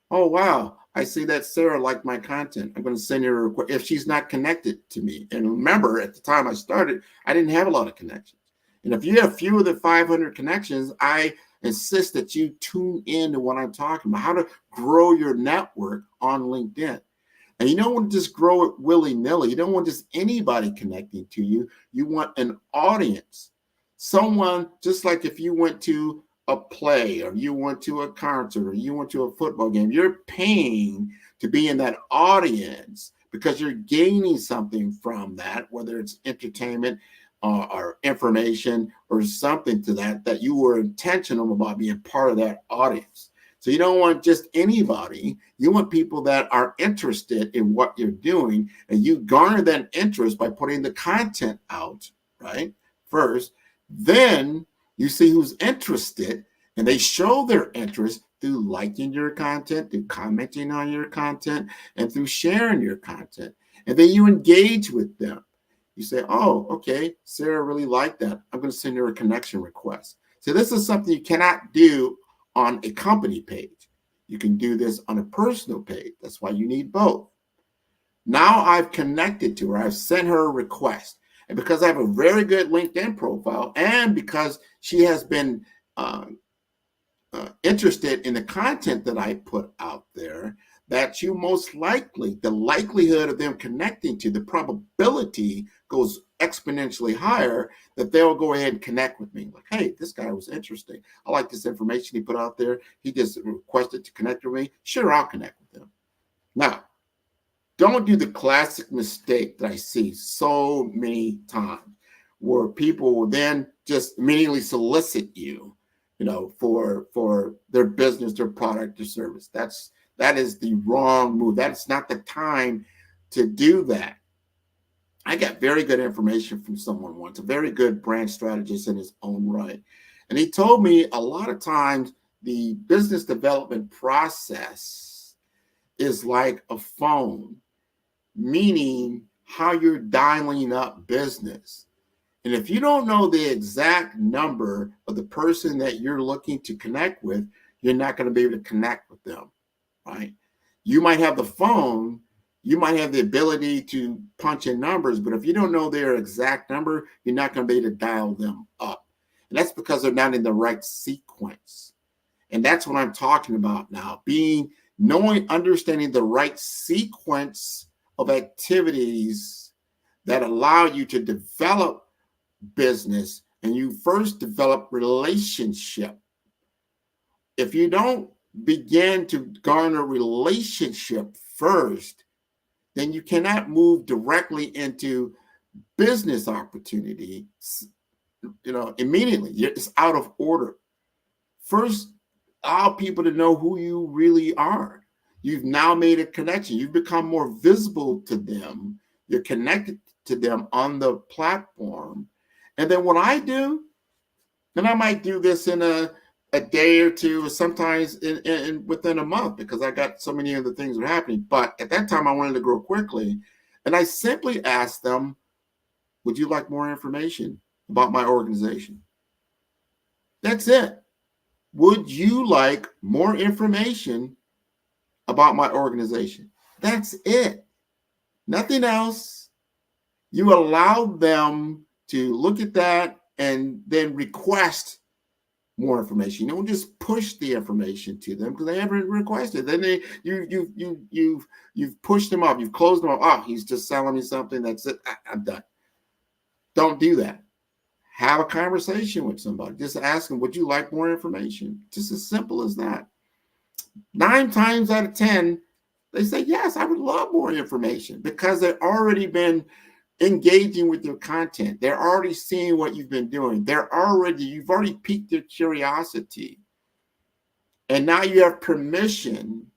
Oh, wow, I see that Sarah liked my content. I'm going to send her a request if she's not connected to me. And remember, at the time I started, I didn't have a lot of connections. And if you have fewer than 500 connections, I insist that you tune in to what I'm talking about, how to grow your network on LinkedIn. And you don't want to just grow it willy-nilly. You don't want just anybody connecting to you. You want an audience. Someone, just like if you went to a play or you went to a concert or you went to a football game, you're paying to be in that audience because you're gaining something from that, whether it's entertainment or information or something to that you were intentional about being part of that audience. So you don't want just anybody. You want people that are interested in what you're doing, and you garner that interest by putting the content out, right? First, then you see who's interested, and they show their interest through liking your content, through commenting on your content, and through sharing your content. And then you engage with them. You say, oh, okay, Sarah really liked that. I'm going to send her a connection request. So this is something you cannot do on a company page. You can do this on a personal page. That's why you need both. Now I've connected to her. I've sent her a request. And because I have a very good LinkedIn profile, and because she has been interested in the content that I put out there, that you most likely, the likelihood of them connecting to, the probability goes exponentially higher that they'll go ahead and connect with me. Like, hey, this guy was interesting. I like this information he put out there. He just requested to connect with me. Sure, I'll connect with him. Now, don't do the classic mistake that I see so many times where people will then just immediately solicit you, for their business, their product, or service. That is the wrong move. That's not the time to do that. I got very good information from someone once, a very good brand strategist in his own right. And he told me a lot of times the business development process is like a phone, meaning how you're dialing up business. And if you don't know the exact number of the person that you're looking to connect with, you're not going to be able to connect with them, right? You might have the phone, you might have the ability to punch in numbers, but if you don't know their exact number, you're not going to be able to dial them up. And that's because they're not in the right sequence. And that's what I'm talking about now, understanding the right sequence of activities that allow you to develop business. And you first develop relationship. If you don't begin to garner relationship first, then you cannot move directly into business opportunity, immediately. It's out of order. First, allow people to know who you really are. You've now made a connection. You've become more visible to them. You're connected to them on the platform. And then what I do, and I might do this in a day or two, or sometimes in within a month, because I got so many other things that are happening. But at that time, I wanted to grow quickly. And I simply asked them, would you like more information about my organization? That's it. Would you like more information about my organization? That's it. Nothing else. You allow them to look at that and then request more information. You don't just push the information to them because they haven't requested. Then you've pushed them off. You've closed them off. Oh, he's just selling me something. That's it. I'm done. Don't do that. Have a conversation with somebody. Just ask them, would you like more information? Just as simple as that. 9 times out of 10, they say, yes, I would love more information, because they've already been engaging with your content. They're already seeing what you've been doing. You've already piqued their curiosity. And now you have permission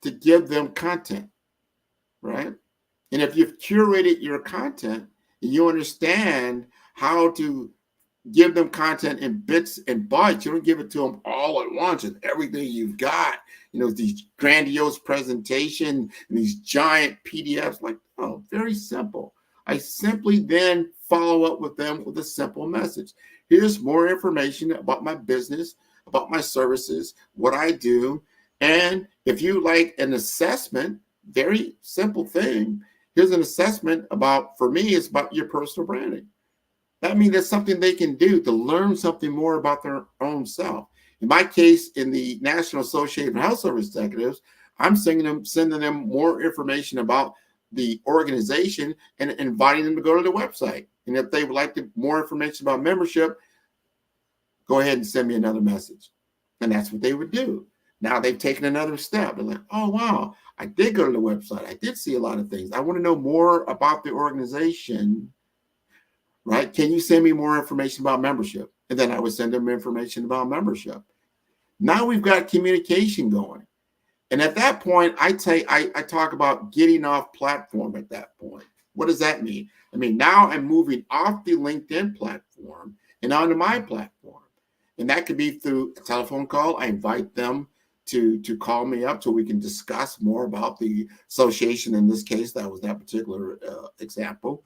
to give them content, right? And if you've curated your content and you understand how to give them content in bits and bytes, you don't give it to them all at once and everything you've got, these grandiose presentation and these giant PDFs, very simple. I simply then follow up with them with a simple message. Here's more information about my business, about my services, what I do. And if you like an assessment, very simple thing. Here's an assessment for me, it's about your personal branding. That means that's something they can do to learn something more about their own self. In my case, in the National Association of Health Service Executives, I'm sending them more information about the organization and inviting them to go to the website. And if they would like more information about membership, go ahead and send me another message. And that's what they would do. Now they've taken another step. They're like, oh, wow, I did go to the website. I did see a lot of things. I want to know more about the organization, right? Can you send me more information about membership? And then I would send them information about membership. Now we've got communication going. And at that point, I talk about getting off platform at that point. What does that mean? I mean, now I'm moving off the LinkedIn platform and onto my platform. And that could be through a telephone call. I invite them to call me up so we can discuss more about the association. In this case, that was that particular example.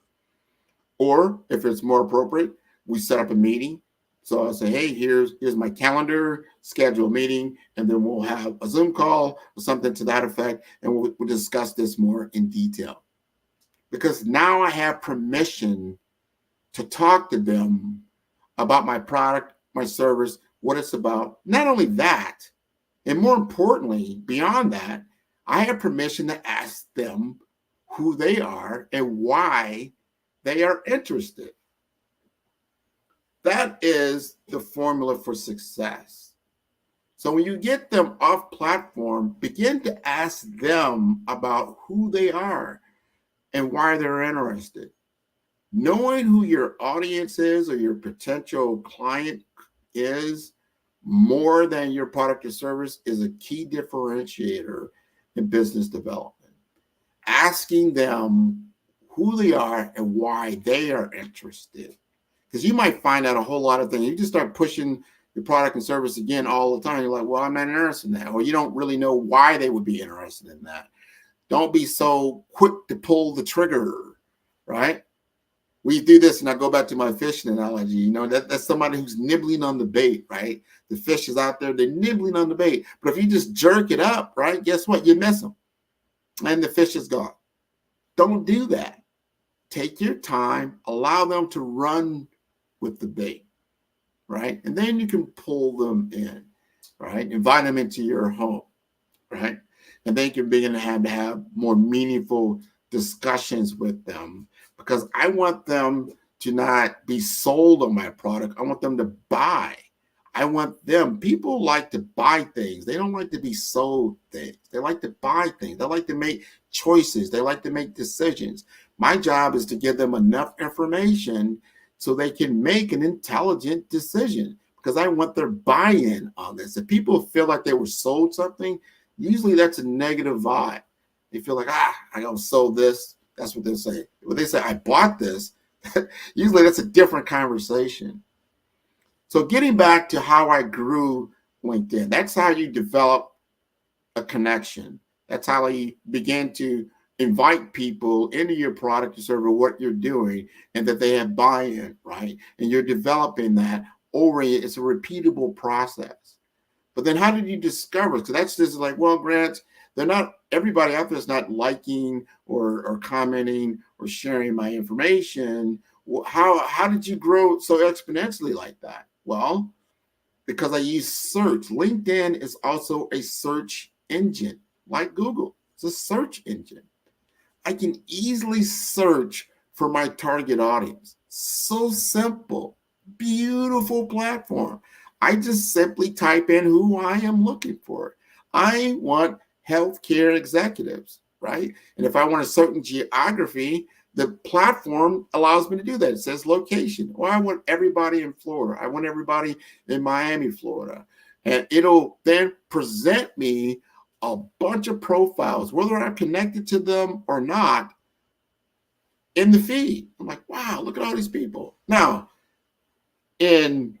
Or if it's more appropriate, we set up a meeting. So I'll say, hey, here's my calendar, schedule a meeting, and then we'll have a Zoom call or something to that effect, and we'll discuss this more in detail. Because now I have permission to talk to them about my product, my service, what it's about. Not only that, and more importantly, beyond that, I have permission to ask them who they are and why they are interested. That is the formula for success. So when you get them off platform, begin to ask them about who they are and why they're interested. Knowing who your audience is or your potential client is more than your product or service is a key differentiator in business development. Asking them who they are and why they are interested. Because you might find out a whole lot of things. You just start pushing your product and service again all the time. You're like, well, I'm not interested in that. Or you don't really know why they would be interested in that. Don't be so quick to pull the trigger, right? We do this, and I go back to my fishing analogy. You know, that's somebody who's nibbling on the bait, right? The fish is out there, they're nibbling on the bait. But if you just jerk it up, right, guess what? You miss them, and the fish is gone. Don't do that. Take your time, allow them to run with the bait, right? And then you can pull them in, right? Invite them into your home, right? And then you can begin to have more meaningful discussions with them, because I want them to not be sold on my product. I want them to buy. I want them, people like to buy things. They don't like to be sold things. They like to buy things. They like to make choices. They like to make decisions. My job is to give them enough information so they can make an intelligent decision, because I want their buy-in on this. If people feel like they were sold something, usually that's a negative vibe. They feel like, I got sold this. That's what they say. When they say, I bought this, usually that's a different conversation. So getting back to how I grew LinkedIn, that's how you develop a connection. That's how you begin to invite people into your product or service, what you're doing, and that they have buy-in, right? And you're developing that over it. It's a repeatable process. But then how did you discover? Because that's just like, well, Grant, everybody out there is not liking or commenting or sharing my information. How did you grow so exponentially like that? Well, because I use search. LinkedIn is also a search engine, like Google. It's a search engine. I can easily search for my target audience. So simple, beautiful platform. I just simply type in who I am looking for. I want healthcare executives, right? And if I want a certain geography, the platform allows me to do that. It says location. Well, I want everybody in Florida. I want everybody in Miami, Florida. And it'll then present me a bunch of profiles, whether I'm connected to them or not, in the feed. I'm like, wow, look at all these people. Now, when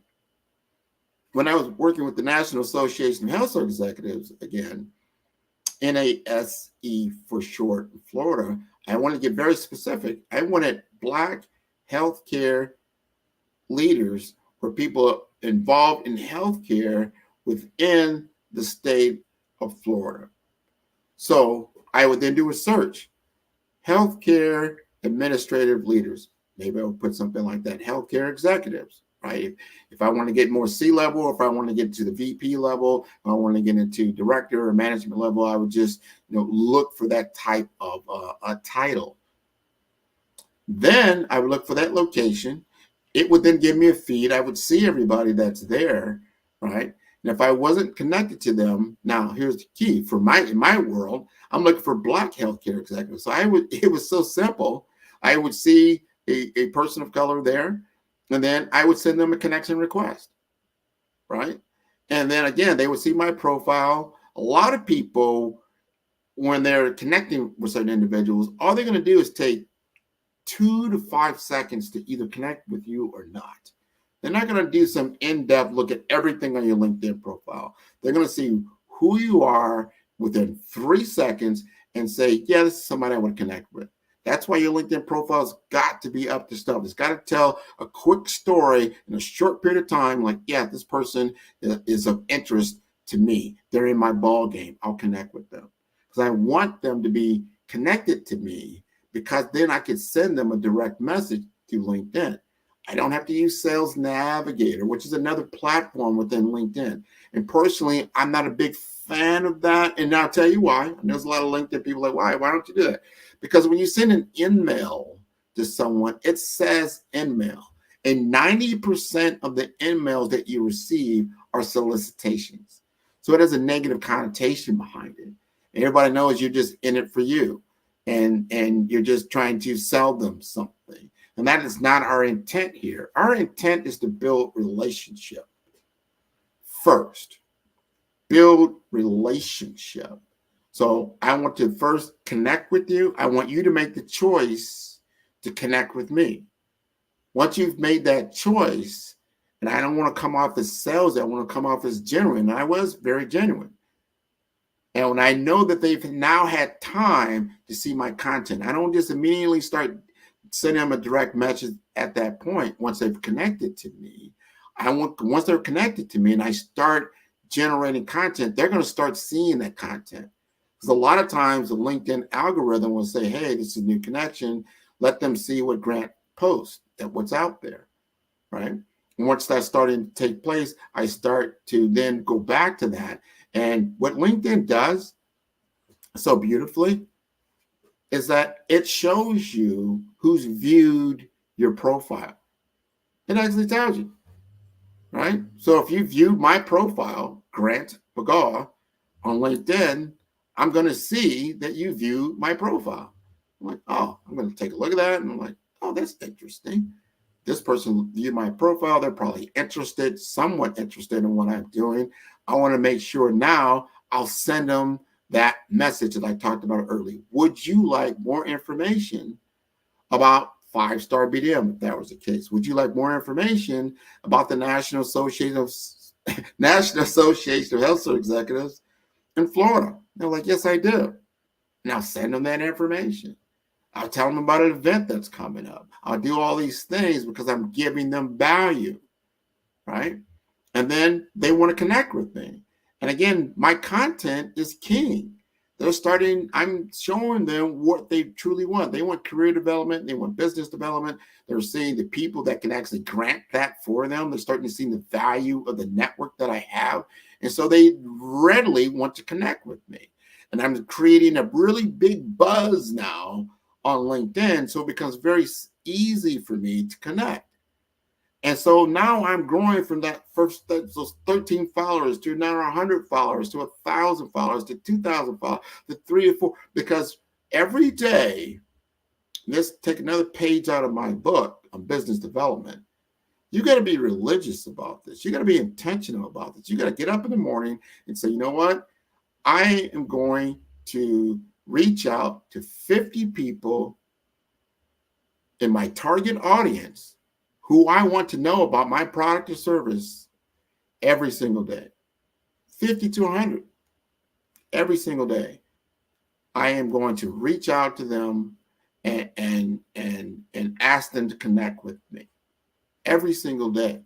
I was working with the National Association of Health Executives, again, NASE for short, in Florida, I wanted to get very specific. I wanted Black healthcare leaders or people involved in healthcare within the state of Florida. So I would then do a search. Healthcare administrative leaders. Maybe I would put something like that. Healthcare executives, right? If I want to get more C-level, if I want to get to the VP level, if I want to get into director or management level, I would just look for that type of a title. Then I would look for that location. It would then give me a feed. I would see everybody that's there, right? And if I wasn't connected to them, now here's the key. In my world, I'm looking for Black healthcare executives. So it was so simple. I would see a person of color there, and then I would send them a connection request, right? And then again, they would see my profile. A lot of people, when they're connecting with certain individuals, all they're going to do is take 2 to 5 seconds to either connect with you or not. They're not going to do some in-depth look at everything on your LinkedIn profile. They're going to see who you are within 3 seconds and say, yeah, this is somebody I want to connect with. That's why your LinkedIn profile's got to be up to stuff. It's got to tell a quick story in a short period of time, like, yeah, this person is of interest to me. They're in my ball game. I'll connect with them. Because I want them to be connected to me, because then I could send them a direct message through LinkedIn. I don't have to use Sales Navigator, which is another platform within LinkedIn. And personally, I'm not a big fan of that. And I'll tell you why. And there's a lot of LinkedIn people like, why don't you do that? Because when you send an email to someone, it says email. And 90% of the emails that you receive are solicitations. So it has a negative connotation behind it. And everybody knows you're just in it for you. And you're just trying to sell them something. And that is not our intent here. Our intent is to build relationship, first. Build relationship. So I want to first connect with you. I want you to make the choice to connect with me. Once you've made that choice, and I don't want to come off as salesy, I want to come off as genuine. And I was very genuine. And when I know that they've now had time to see my content, I don't just immediately start sending them a direct message at that point once they've connected to me. Once they're connected to me and I start generating content, they're going to start seeing that content. Because a lot of times the LinkedIn algorithm will say, hey, this is a new connection. Let them see what Grant posts, what's out there, right? And once that's starting to take place, I start to then go back to that. And what LinkedIn does so beautifully is that it shows you who's viewed your profile. It actually tells you, right? So if you view my profile, Grant Begaw, on LinkedIn, I'm going to see that you view my profile. I'm like, oh, I'm going to take a look at that. And I'm like, oh, that's interesting. This person viewed my profile. They're probably interested, somewhat interested in what I'm doing. I want to make sure now I'll send them that message that I talked about earlier. Would you like more information about 5-star BDM, if that was the case? Would you like more information about the National Association of Health Executives in Florida? They're like, yes, I do. Now send them that information. I'll tell them about an event that's coming up. I'll do all these things because I'm giving them value, right? And then they want to connect with me. And again, my content is king. I'm showing them what they truly want. They want career development. They want business development. They're seeing the people that can actually grant that for them. They're starting to see the value of the network that I have. And so they readily want to connect with me. And I'm creating a really big buzz now on LinkedIn. So it becomes very easy for me to connect. And so now I'm growing from that first, those 13 followers to now 100 followers to 1,000 followers to 2,000 followers to 3 or 4, because every day, let's take another page out of my book on business development. You got to be religious about this. You got to be intentional about this. You got to get up in the morning and say, you know what? I am going to reach out to 50 people in my target audience who I want to know about my product or service every single day. 50 to 100 every single day. I am going to reach out to them and ask them to connect with me every single day,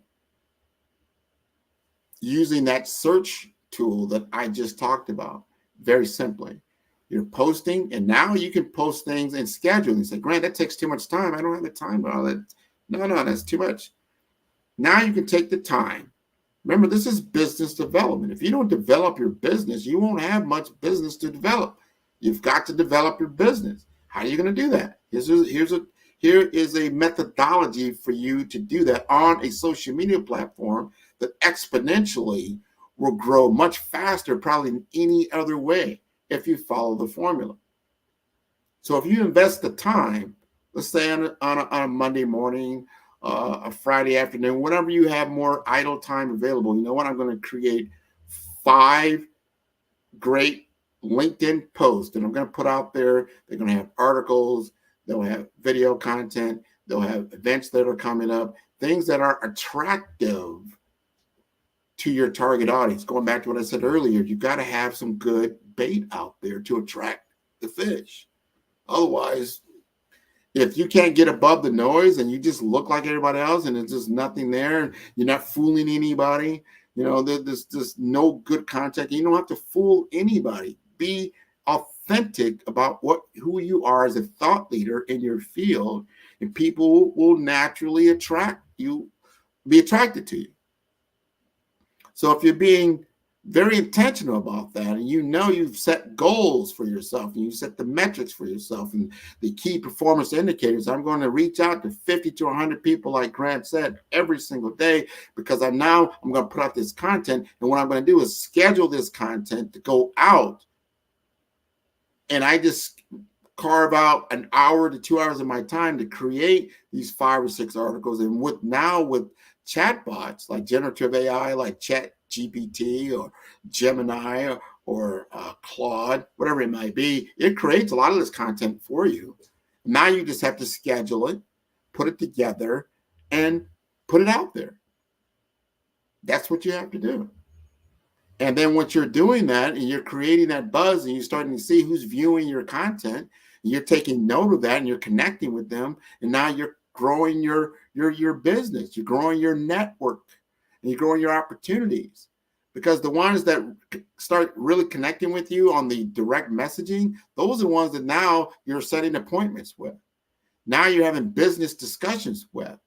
using that search tool that I just talked about. Very simply, you're posting, and now you can post things and schedule and say, Grant, that takes too much time. I don't have the time for all that. No, that's too much. Now you can take the time. Remember, this is business development. If you don't develop your business, you won't have much business to develop. You've got to develop your business. How are you going to do that? Here is a methodology for you to do that on a social media platform that exponentially will grow much faster, probably in any other way, if you follow the formula. So if you invest the time, let's say on a Monday morning, a Friday afternoon, whenever you have more idle time available, you know what? I'm going to create 5 great LinkedIn posts, and I'm going to put out there. They're going to have articles. They'll have video content. They'll have events that are coming up, things that are attractive to your target audience. Going back to what I said earlier, you got to have some good bait out there to attract the fish. Otherwise, if you can't get above the noise and you just look like everybody else and there's just nothing there and you're not fooling anybody, there's just no good content. You don't have to fool anybody. Be authentic about who you are as a thought leader in your field, and people will naturally be attracted to you. So if you're being very intentional about that, and you've set goals for yourself, and you set the metrics for yourself and the key performance indicators, I'm going to reach out to 50 to 100 people, like Grant said, every single day, because I'm going to put out this content, and what I'm going to do is schedule this content to go out, and I just carve out an hour to 2 hours of my time to create these 5 or 6 articles. And with chatbots like generative AI, like Chat GPT or Gemini or Claude, whatever it might be. It creates a lot of this content for you. Now you just have to schedule it, put it together, and put it out there. That's what you have to do. And then once you're doing that and you're creating that buzz and you're starting to see who's viewing your content, and you're taking note of that and you're connecting with them, and now you're growing your business, you're growing your network, and you're growing your opportunities. Because the ones that start really connecting with you on the direct messaging, those are the ones that now you're setting appointments with. Now you're having business discussions with.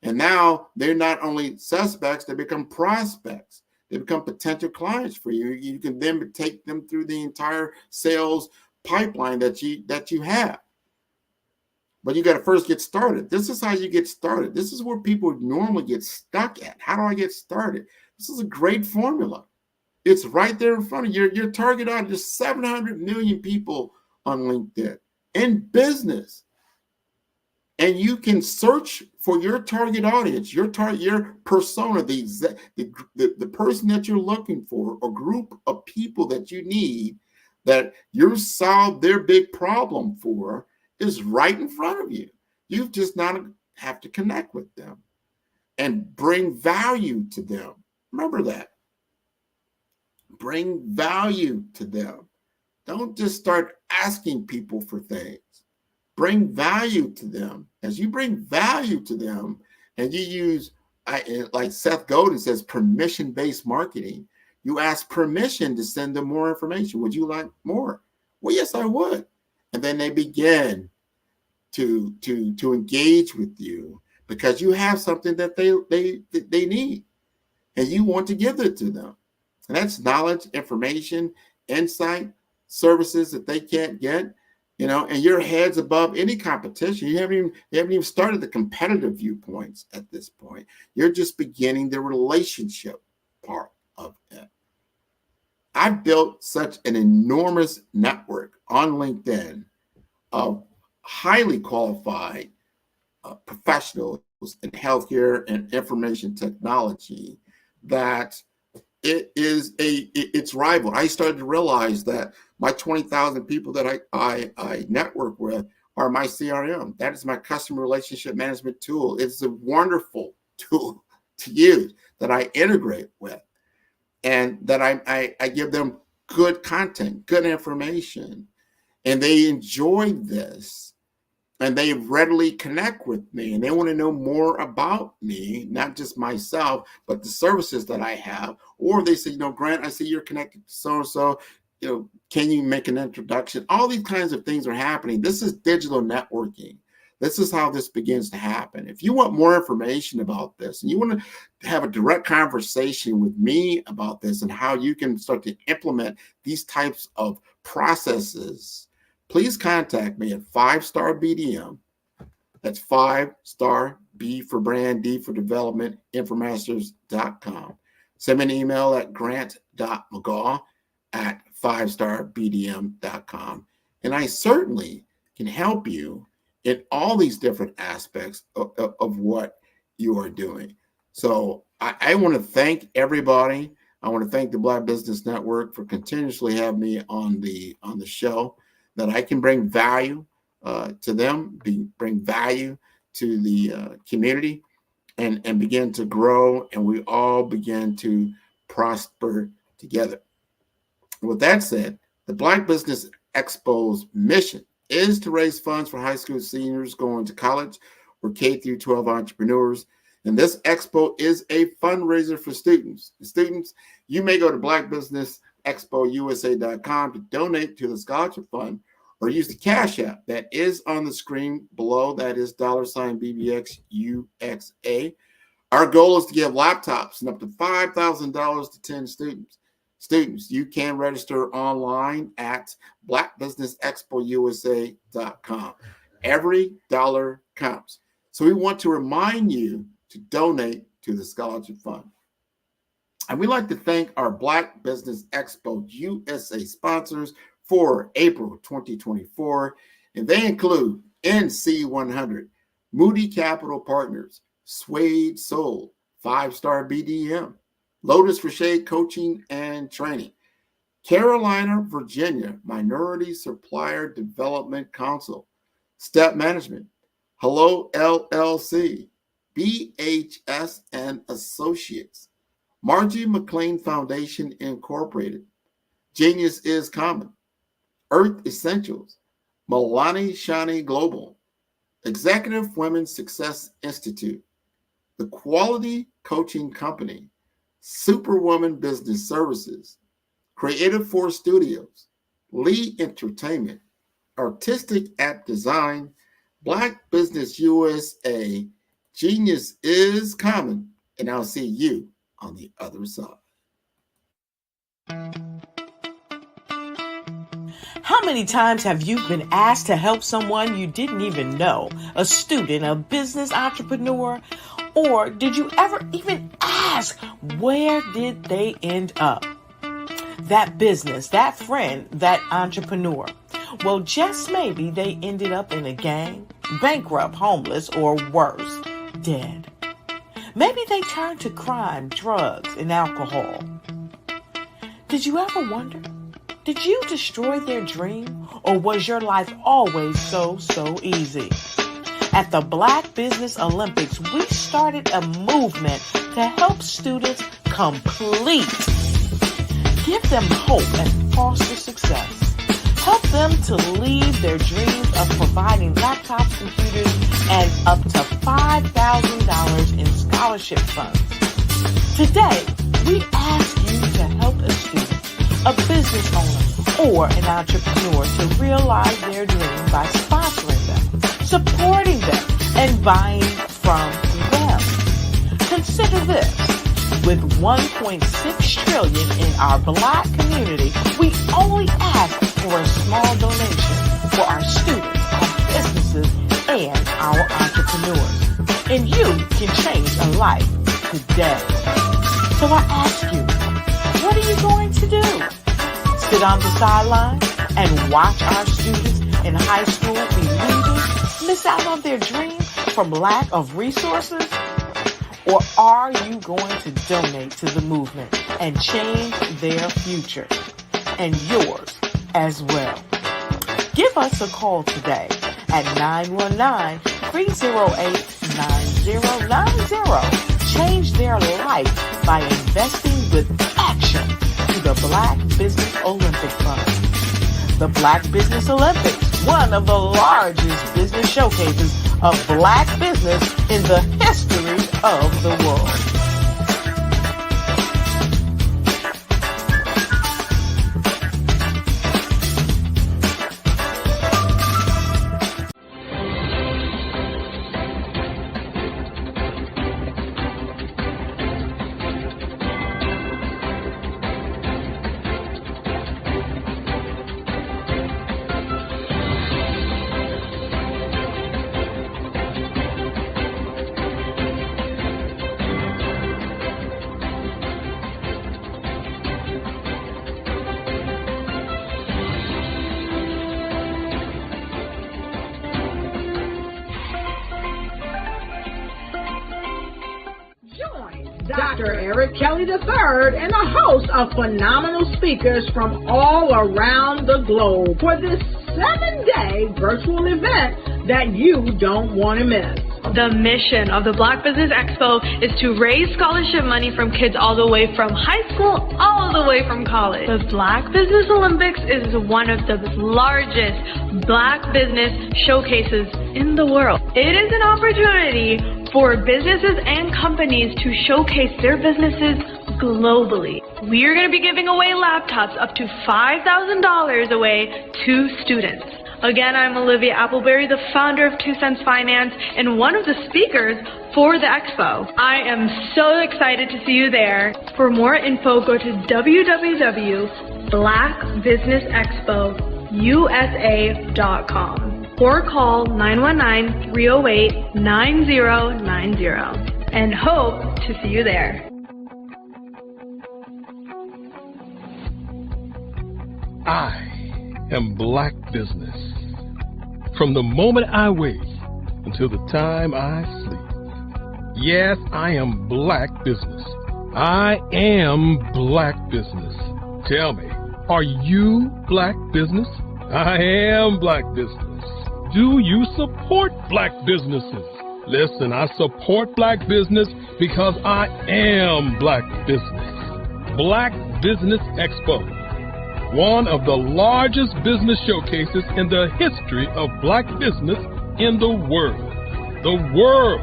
And now they're not only suspects, they become prospects. They become potential clients for you. You can then take them through the entire sales pipeline that you have. But you got to first get started. This is how you get started. This is where people normally get stuck at. How do I get started? This is a great formula. It's right there in front of you. Your target audience is 700 million people on LinkedIn in business. And you can search for your target audience, your persona, the person that you're looking for, a group of people that you need, that you solve their big problem for, is right in front of you. You just not have to connect with them and bring value to them. Remember that. Bring value to them. Don't just start asking people for things. Bring value to them. As you bring value to them and you use, like Seth Godin says, permission-based marketing, you ask permission to send them more information. Would you like more? Well, yes, I would. And then they begin to engage with you because you have something that they need and you want to give it to them. And that's knowledge, information, insight, services that they can't get, and your head's above any competition. You haven't even started the competitive viewpoints at this point. You're just beginning the relationship part of it. I've built such an enormous network on LinkedIn of highly qualified professionals in healthcare and information technology that it's rival. I started to realize that my 20,000 people that I network with are my CRM. That is my customer relationship management tool. It's a wonderful tool to use that I integrate with, and that I give them good content, good information, and they enjoy this. And they readily connect with me, and they want to know more about me, not just myself, but the services that I have. Or they say, Grant, I see you're connected to so-and-so. Can you make an introduction? All these kinds of things are happening. This is digital networking. This is how this begins to happen. If you want more information about this, and you want to have a direct conversation with me about this and how you can start to implement these types of processes, please contact me at 5-Star BDM. That's 5-Star, B for brand, D for development, infomasters.com. Send me an email at grant.mcgaw@5starbdm.com. And I certainly can help you in all these different aspects of what you are doing. So I want to thank everybody. I want to thank the Black Business Network for continuously having me on the show, that I can bring value to them, bring value to the community, and begin to grow, and we all begin to prosper together. With that said, the Black Business Expo's mission is to raise funds for high school seniors going to college or K through 12 entrepreneurs. And this expo is a fundraiser for students. Students, you may go to blackbusinessexpousa.com to donate to the scholarship fund, or use the Cash App that is on the screen below. That is $BBXUXA. Our goal is to give laptops and up to $5,000 to 10 students. Students, you can register online at blackbusinessexpousa.com. Every dollar counts. So we want to remind you to donate to the scholarship fund. And we'd like to thank our Black Business Expo USA sponsors for April 2024, and they include NC100, Moody Capital Partners, Suede Soul, 5-Star BDM, Lotus for Shade Coaching and Training, Carolina, Virginia Minority Supplier Development Council, Step Management, Hello LLC, BHS and Associates, Margie McLean Foundation Incorporated, Genius is Common, Earth Essentials, Milani Shani Global, Executive Women's Success Institute, The Quality Coaching Company, Superwoman Business Services, Creative Force Studios, Lee Entertainment, Artistic App Design, Black Business USA, Genius is Common, and I'll see you on the other side. How many times have you been asked to help someone you didn't even know, a student, a business entrepreneur, or did you ever even ask, where did they end up? That business, that friend, that entrepreneur. Well, just maybe they ended up in a gang, bankrupt, homeless, or worse, dead. Maybe they turned to crime, drugs, and alcohol. Did you ever wonder? Did you destroy their dream, or was your life always so easy? At the Black Business Olympics, we started a movement to help students complete. Give them hope and foster success. Help them to leave their dreams of providing laptops, computers, and up to $5,000 in scholarship funds. Today, we ask you to help a student, a business owner, or an entrepreneur to realize their dream by sponsoring them, supporting them, and buying from them. Consider this. With $1.6 trillion in our Black community, we only ask for a small donation for our students, our businesses, and our entrepreneurs. And you can change a life today. So I ask you, what are you going to do? Sit on the sideline and watch our students in high school be leaders, miss out on their dream from lack of resources? Or are you going to donate to the movement and change their future and yours as well? Give us a call today at 919-308-9090. Change their life by investing with action to the Black Business Olympic Fund. The Black Business Olympics, one of the largest business showcases of Black business in the history of the world. Dr. Eric Kelly III and a host of phenomenal speakers from all around the globe for this 7-day virtual event that you don't want to miss. The mission of the Black Business Expo is to raise scholarship money from kids all the way from high school, all the way from college. The Black Business Olympics is one of the largest Black business showcases in the world. It is an opportunity for businesses and companies to showcase their businesses globally. We are going to be giving away laptops up to $5,000 away to students. Again, I'm Olivia Appleberry, the founder of 2 Cents Finance and one of the speakers for the expo. I am so excited to see you there. For more info, go to www.blackbusinessexpousa.com or call 919-308-9090 and hope to see you there. I am Black Business. From the moment I wake until the time I sleep. Yes, I am Black business. I am Black business. Tell me, are you Black business? I am Black business. Do you support Black businesses? Listen, I support Black business because I am Black business. Black Business Expo, one of the largest business showcases in the history of Black business in the world. The world!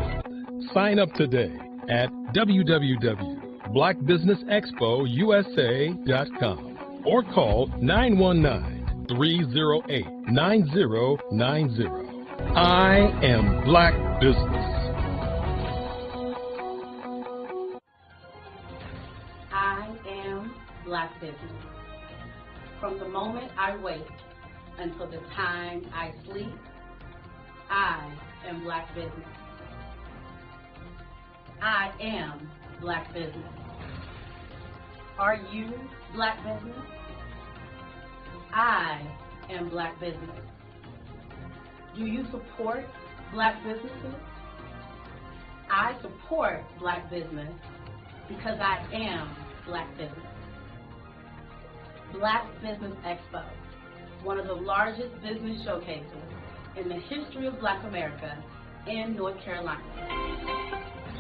Sign up today at www.blackbusinessexpousa.com or call 919-308-9090. I am Black business. I am Black business. From the moment I wake until the time I sleep, I am Black business. I am Black business. Are you Black business? I am Black business. Do you support Black businesses? I support Black business because I am Black business. Black Business Expo, one of the largest business showcases in the history of Black America in North Carolina.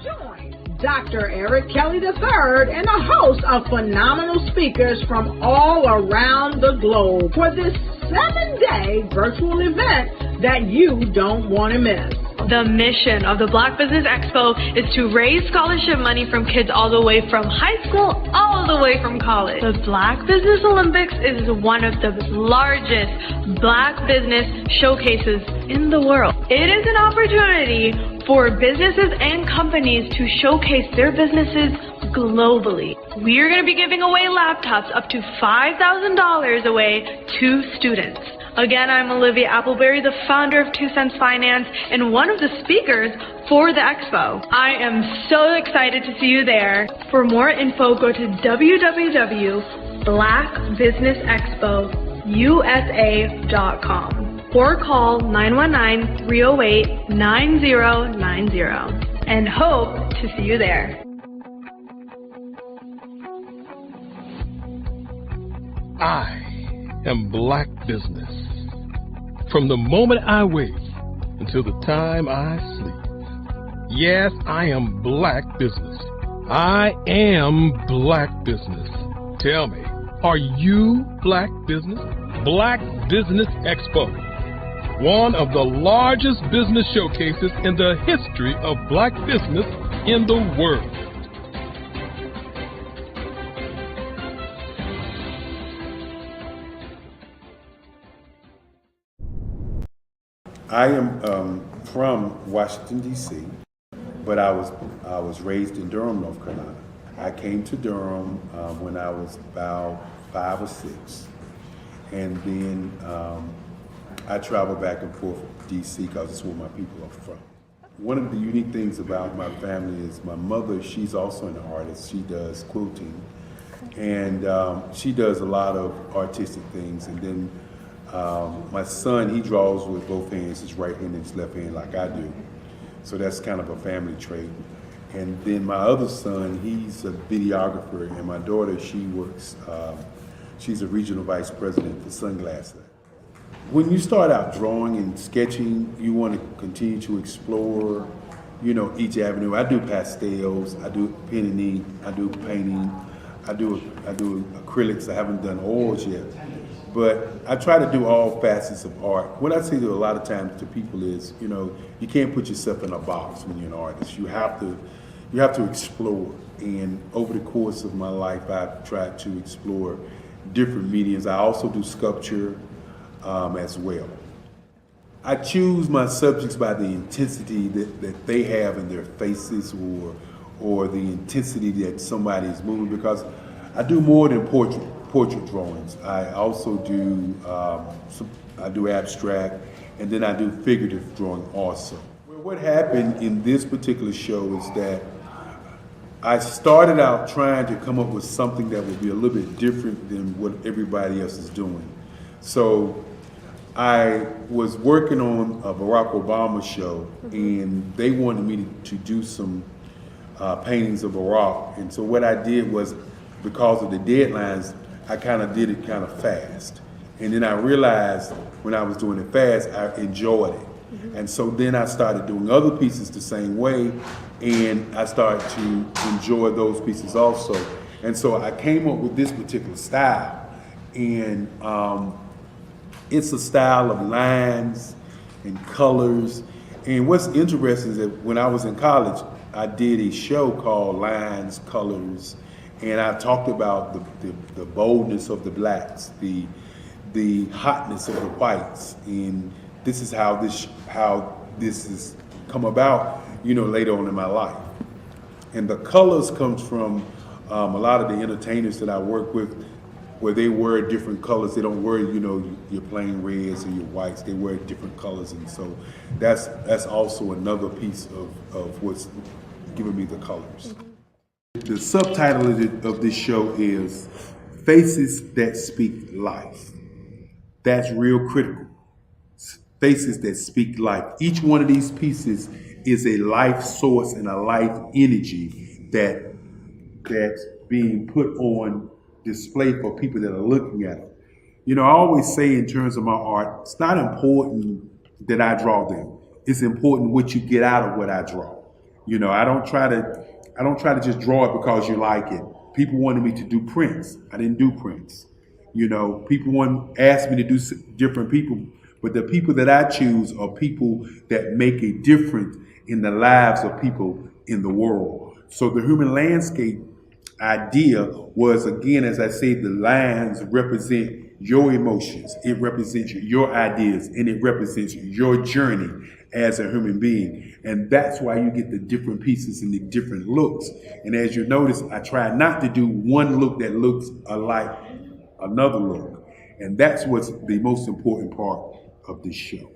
Join Dr. Eric Kelly III and a host of phenomenal speakers from all around the globe for this 7-day virtual event that you don't want to miss. The mission of the Black Business Expo is to raise scholarship money from kids all the way from high school, all the way from college. The Black Business Olympics is one of the largest Black business showcases in the world. It is an opportunity for businesses and companies to showcase their businesses globally. We are going to be giving away laptops up to $5,000 away to students. Again, I'm Olivia Appleberry, the founder of 2 Cents Finance and one of the speakers for the expo. I am so excited to see you there. For more info, go to www.blackbusinessexpousa.com or call 919-308-9090 and hope to see you there. I am Black business. From the moment I wake until the time I sleep. Yes, I am Black business. I am Black business. Tell me, are you Black business? Black Business Expo, one of the largest business showcases in the history of Black business in the world. I am from Washington, D.C., but I was raised in Durham, North Carolina. I came to Durham when I was about 5 or 6, and then I traveled back and forth to D.C. because it's where my people are from. One of the unique things about my family is my mother, she's also an artist. She does quilting, and she does a lot of artistic things, and then my son, he draws with both hands, his right hand and his left hand, like I do. So that's kind of a family trait. And then my other son, he's a videographer, and my daughter, she works, she's a regional vice president for Sunglasses. When you start out drawing and sketching, you want to continue to explore, you know, each avenue. I do pastels, I do pen and ink, I do painting, I do acrylics. I haven't done oils yet. But I try to do all facets of art. What I say to a lot of times to people is, you know, you can't put yourself in a box when you're an artist. You have to explore. And over the course of my life, I've tried to explore different mediums. I also do sculpture as well. I choose my subjects by the intensity that they have in their faces, or the intensity that somebody is moving, because I do more than portrait drawings. I also do I do abstract, and then I do figurative drawing also. Well, what happened in this particular show is that I started out trying to come up with something that would be a little bit different than what everybody else is doing. So I was working on a Barack Obama show, and they wanted me to do some paintings of Barack. And so what I did was, because of the deadlines, I kind of did it kind of fast. And then I realized when I was doing it fast, I enjoyed it. And so then I started doing other pieces the same way, and I started to enjoy those pieces also. And so I came up with this particular style, and it's a style of lines and colors. And what's interesting is that when I was in college, I did a show called Lines, Colors, and I talked about the boldness of the blacks, the hotness of the whites, and this is how this has come about, later on in my life. And the colors comes from a lot of the entertainers that I work with, where they wear different colors. They don't wear, your plain reds or your whites. They wear different colors, and so that's also another piece of what's giving me the colors. The subtitle of this show is Faces That Speak Life. That's real critical. Faces that speak life. Each one of these pieces is a life source and a life energy that's being put on display for people that are looking at it. I always say in terms of my art, it's not important that I draw them. It's important what you get out of what I draw. I don't try to just draw it because you like it. People wanted me to do prints. I didn't do prints. People asked me to do different people, but the people that I choose are people that make a difference in the lives of people in the world. So the human landscape idea was, again, as I say, the lines represent your emotions, it represents your ideas, and it represents your journey as a human being. And that's why you get the different pieces and the different looks. And as you notice, I try not to do one look that looks alike another look. And that's what's the most important part of this show.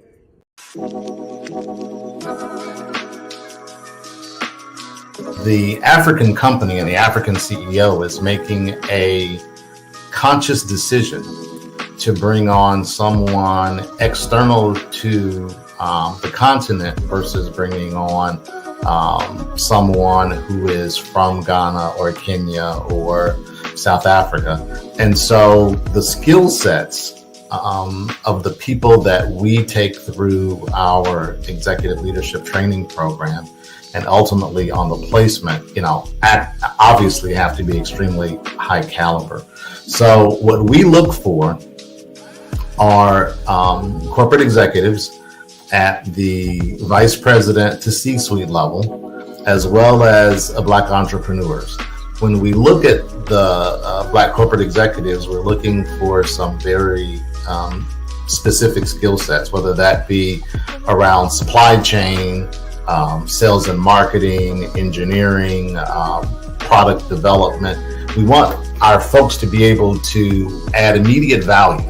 The African company and the African CEO is making a conscious decision to bring on someone external to the continent versus bringing on someone who is from Ghana or Kenya or South Africa. And so the skill sets of the people that we take through our executive leadership training program and ultimately on the placement, obviously have to be extremely high caliber. So what we look for are corporate executives at the vice president to C-suite level, as well as Black entrepreneurs. When we look at the Black corporate executives, we're looking for some very specific skill sets, whether that be around supply chain, sales and marketing, engineering, product development. We want our folks to be able to add immediate value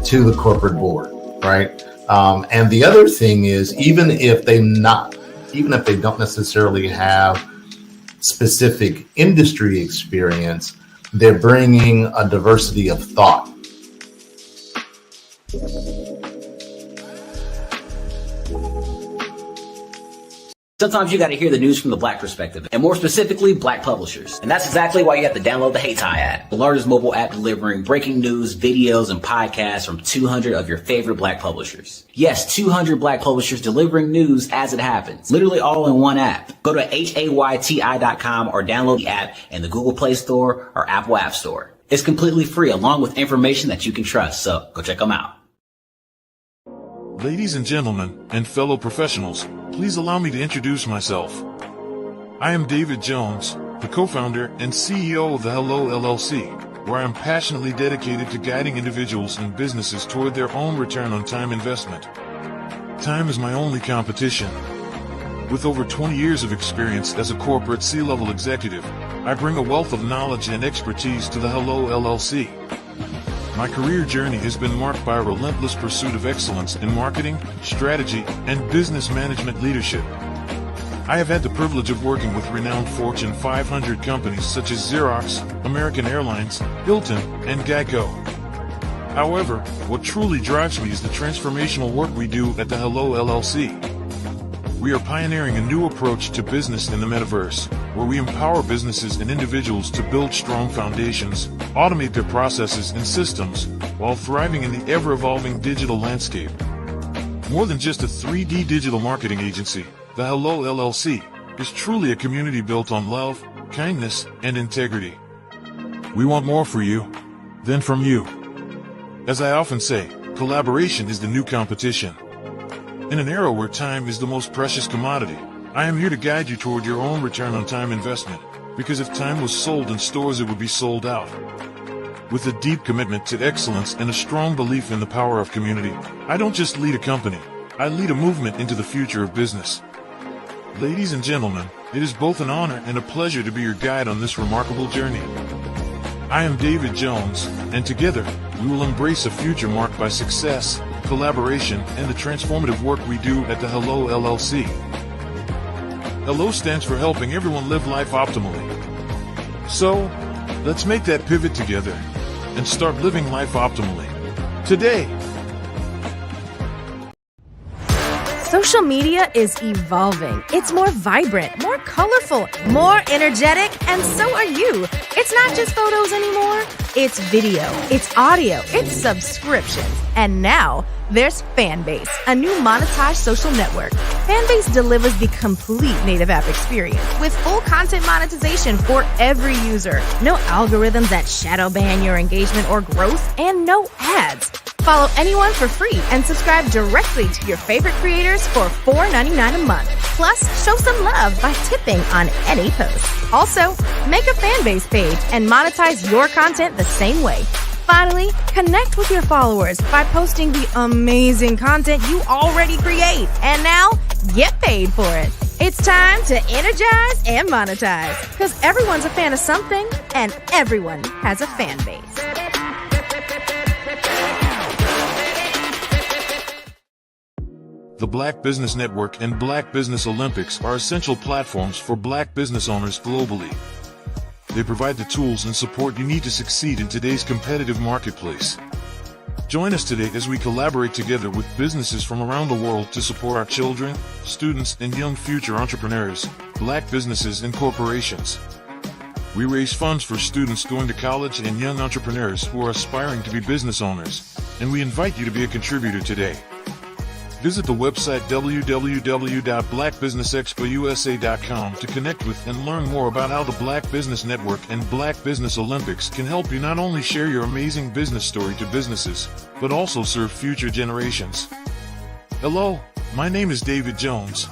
to the corporate board, right? And the other thing is, even if they don't necessarily have specific industry experience, they're bringing a diversity of thought. Sometimes you got to hear the news from the Black perspective, and more specifically, Black publishers. And that's exactly why you have to download the Hey Ty app, the largest mobile app delivering breaking news, videos, and podcasts from 200 of your favorite Black publishers. Yes, 200 Black publishers delivering news as it happens, literally all in one app. Go to hayty.com or download the app in the Google Play Store or Apple App Store. It's completely free, along with information that you can trust, so go check them out. Ladies and gentlemen, and fellow professionals, please allow me to introduce myself. I am David Jones, the co-founder and CEO of the Hello LLC, where I am passionately dedicated to guiding individuals and businesses toward their own return on time investment. Time is my only competition. With over 20 years of experience as a corporate C-level executive, I bring a wealth of knowledge and expertise to the Hello LLC. My career journey has been marked by a relentless pursuit of excellence in marketing, strategy, and business management leadership. I have had the privilege of working with renowned Fortune 500 companies such as Xerox, American Airlines, Hilton, and Geico. However, what truly drives me is the transformational work we do at the Hello LLC. we are pioneering a new approach to business in the metaverse, where we empower businesses and individuals to build strong foundations, automate their processes and systems, while thriving in the ever-evolving digital landscape. More than just a 3D digital marketing agency, the Hello LLC is truly a community built on love, kindness, and integrity. We want more for you than from you. As I often say, collaboration is the new competition. In an era where time is the most precious commodity, I am here to guide you toward your own return on time investment, because if time was sold in stores, it would be sold out. With a deep commitment to excellence and a strong belief in the power of community, I don't just lead a company, I lead a movement into the future of business. Ladies and gentlemen, it is both an honor and a pleasure to be your guide on this remarkable journey. I am David Jones, and together, we will embrace a future marked by success, collaboration, and the transformative work we do at the Hello LLC. Hello stands for helping everyone live life optimally. So, let's make that pivot together and start living life optimally today. Social media is evolving. It's more vibrant, more colorful, more energetic, and so are you. It's not just photos anymore. It's video, it's audio, it's subscriptions. And now there's Fanbase, a new monetized social network. Fanbase delivers the complete native app experience with full content monetization for every user. No algorithms that shadow ban your engagement or growth, and no ads. Follow anyone for free and subscribe directly to your favorite creators for $4.99 a month. Plus, show some love by tipping on any post. Also, make a Fanbase page and monetize your content the same way. Finally, connect with your followers by posting the amazing content you already create. And now, get paid for it. It's time to energize and monetize, because everyone's a fan of something and everyone has a fan base. The Black Business Network and Black Business Olympics are essential platforms for Black business owners globally. They provide the tools and support you need to succeed in today's competitive marketplace. Join us today as we collaborate together with businesses from around the world to support our children, students, and young future entrepreneurs, Black businesses and corporations. We raise funds for students going to college and young entrepreneurs who are aspiring to be business owners, and we invite you to be a contributor today. Visit the website www.blackbusinessexpousa.com to connect with and learn more about how the Black Business Network and Black Business Olympics can help you not only share your amazing business story to businesses, but also serve future generations. Hello, my name is David Jones,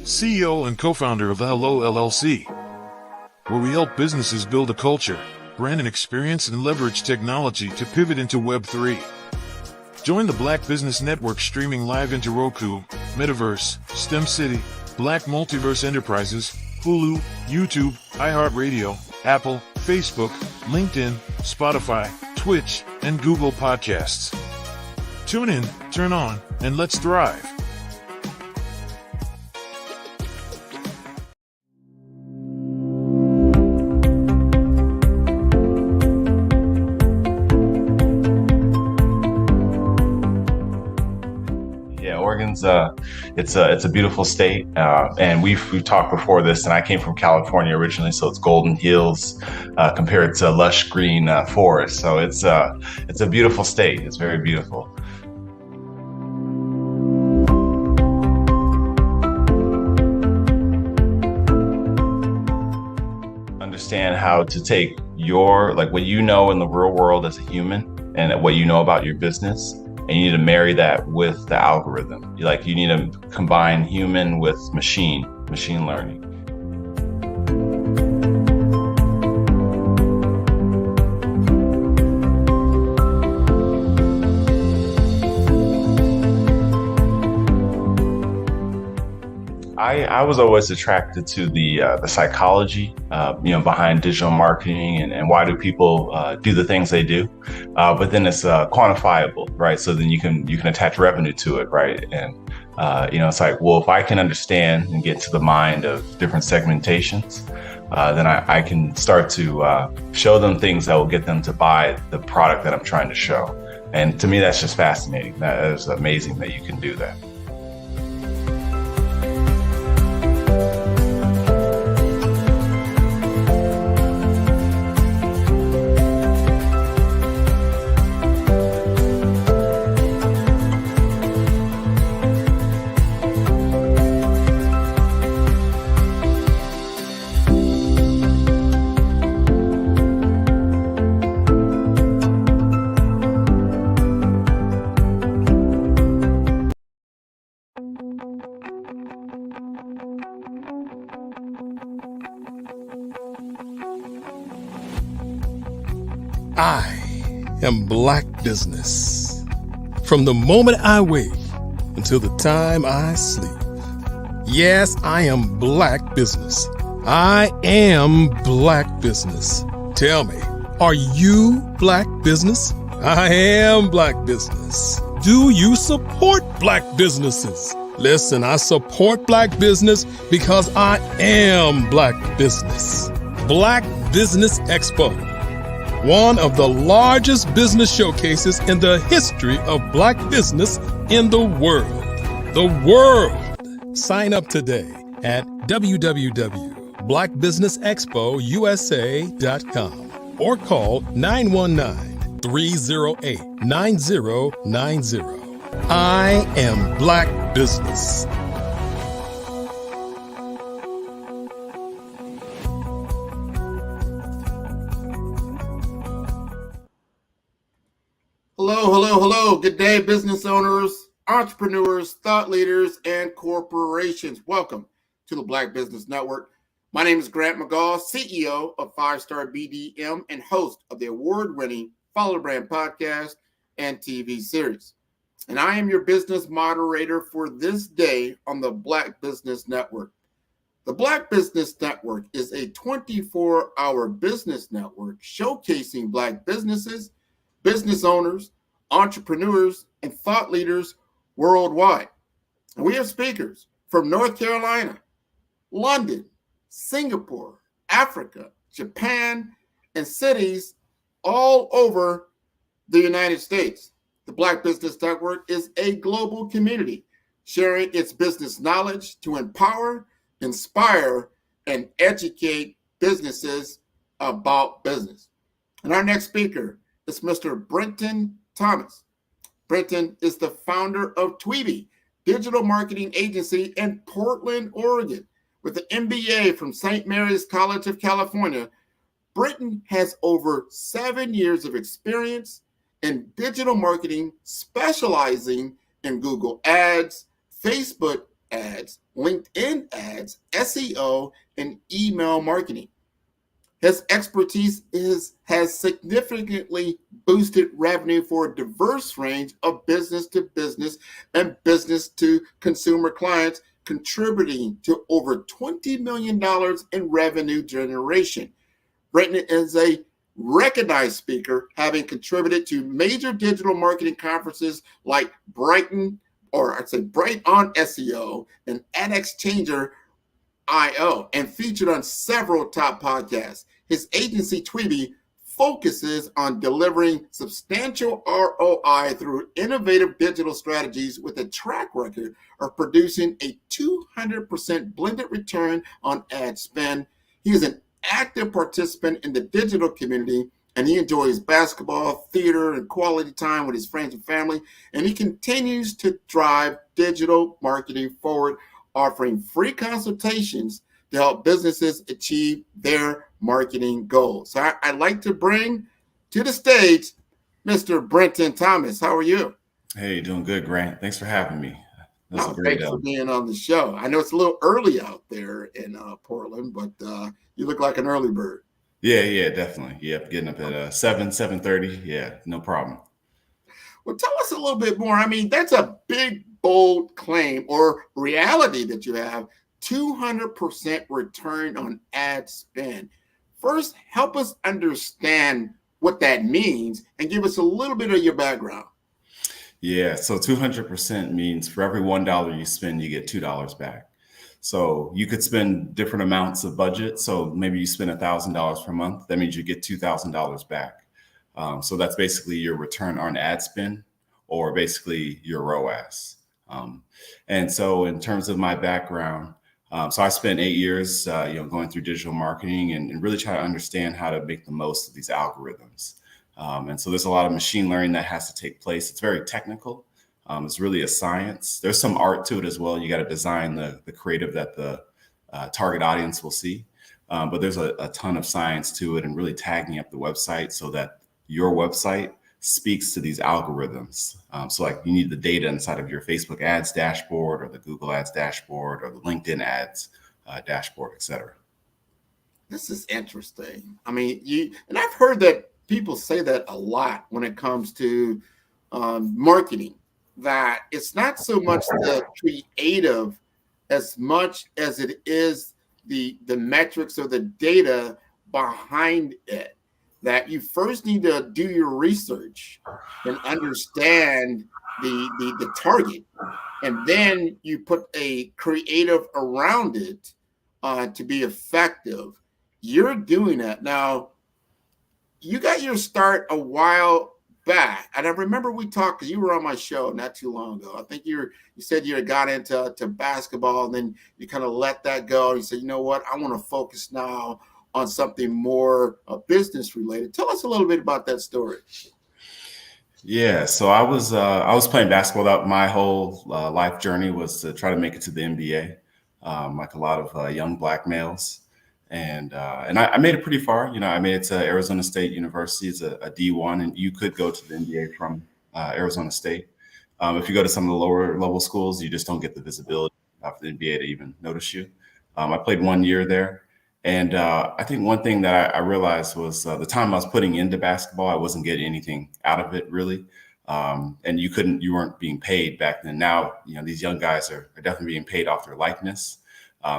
CEO and co-founder of the Hello LLC, where we help businesses build a culture, brand an experience, and leverage technology to pivot into Web3. Join the Black Business Network streaming live into Roku, Metaverse, STEM City, Black Multiverse Enterprises, Hulu, YouTube, iHeartRadio, Apple, Facebook, LinkedIn, Spotify, Twitch, and Google Podcasts. Tune in, turn on, and let's thrive. It's a beautiful state, and we've talked before this. And I came from California originally, so it's golden hills compared to lush green forest. So it's a beautiful state. It's very beautiful. Understand how to take what you know in the real world as a human and what you know about your business. And you need to marry that with the algorithm. You need to combine human with machine learning. I was always attracted to the psychology, behind digital marketing and why do people do the things they do. But then it's quantifiable, right? So then you can attach revenue to it, right? And it's like, well, if I can understand and get to the mind of different segmentations, then I can start to show them things that will get them to buy the product that I'm trying to show. And to me, that's just fascinating. That is amazing that you can do that. I am Black Business. From the moment I wake until the time I sleep. Yes, I am Black Business. I am Black Business. Tell me, are you Black Business? I am Black Business. Do you support Black businesses? Listen, I support Black business because I am Black Business. Black Business Expo, one of the largest business showcases in the history of Black business in the world. The world! Sign up today at www.blackbusinessexpousa.com or call 919-308-9090. I am Black Business. Hello, hello, hello. Good day, business owners, entrepreneurs, thought leaders, and corporations. Welcome to the Black Business Network. My name is Grant McGaugh, CEO of 5-Star BDM and host of the award-winning Follow the Brand podcast and TV series. And I am your business moderator for this day on the Black Business Network. The Black Business Network is a 24-hour business network showcasing Black businesses, business owners, entrepreneurs, and thought leaders worldwide. And we have speakers from North Carolina, London, Singapore, Africa, Japan, and cities all over the United States. The Black Business Network is a global community sharing its business knowledge to empower, inspire, and educate businesses about business. And our next speaker is Mr. Brenton Thomas. Brenton is the founder of Tweeby, digital marketing agency in Portland, Oregon. With an MBA from St. Mary's College of California, Brenton has over 7 years of experience in digital marketing, specializing in Google Ads, Facebook ads, LinkedIn ads, SEO, and email marketing. His expertise has significantly boosted revenue for a diverse range of business-to-business and business-to-consumer clients, contributing to over $20 million in revenue generation. Brenton is a recognized speaker, having contributed to major digital marketing conferences like Bright on SEO and AdExchanger.io, and featured on several top podcasts. His agency, Tweeby, focuses on delivering substantial ROI through innovative digital strategies with a track record of producing a 200% blended return on ad spend. He is an active participant in the digital community, and he enjoys basketball, theater, and quality time with his friends and family. And he continues to drive digital marketing forward, offering free consultations to help businesses achieve their marketing goals. So I'd like to bring to the stage Mr. Brenton Thomas. How are you? Hey, doing good, Grant. Thanks for having me. That's a great Thanks for being on the show. I know it's a little early out there in Portland, but you look like an early bird. Yeah, definitely. Yep, getting up at 7:30. Yeah, no problem. Well, tell us a little bit more. I mean, that's a big, bold claim or reality that you have, 200% return on ad spend. First, help us understand what that means and give us a little bit of your background. Yeah, so 200% means for every $1 you spend, you get $2 back. So you could spend different amounts of budget. So maybe you spend $1,000 per month. That means you get $2,000 back. So that's basically your return on ad spend, or basically your ROAS. And so in terms of my background, so I spent 8 years, going through digital marketing and really trying to understand how to make the most of these algorithms. And so there's a lot of machine learning that has to take place. It's very technical. It's really a science. There's some art to it as well. You got to design the creative that the target audience will see. But there's a ton of science to it, and really tagging up the website so that your website speaks to these algorithms. So like you need the data inside of your Facebook ads dashboard or the Google ads dashboard or the LinkedIn ads dashboard, et cetera. This is interesting. I mean, and I've heard that people say that a lot when it comes to marketing, that it's not so much the creative as much as it is the metrics or the data behind it. That you first need to do your research and understand the target, and then you put a creative around it to be effective. You're doing that now. You got your start a while back, and I remember we talked because you were on my show not too long ago. I think you said you had got into basketball, and then you kind of let that go. You said, you know what, I want to focus now on something more business related. Tell us a little bit about that story. Yeah, so I was playing basketball. That my whole life journey was to try to make it to the NBA, like a lot of young black males, and I made it pretty far. You know, I made it to Arizona State University. It's a D1, and you could go to the NBA from Arizona State. If you go to some of the lower level schools, you just don't get the visibility for the NBA to even notice you. I played 1 year there. And I think one thing that I realized was the time I was putting into basketball, I wasn't getting anything out of it really. And you weren't being paid back then. Now, you know, these young guys are definitely being paid off their likeness.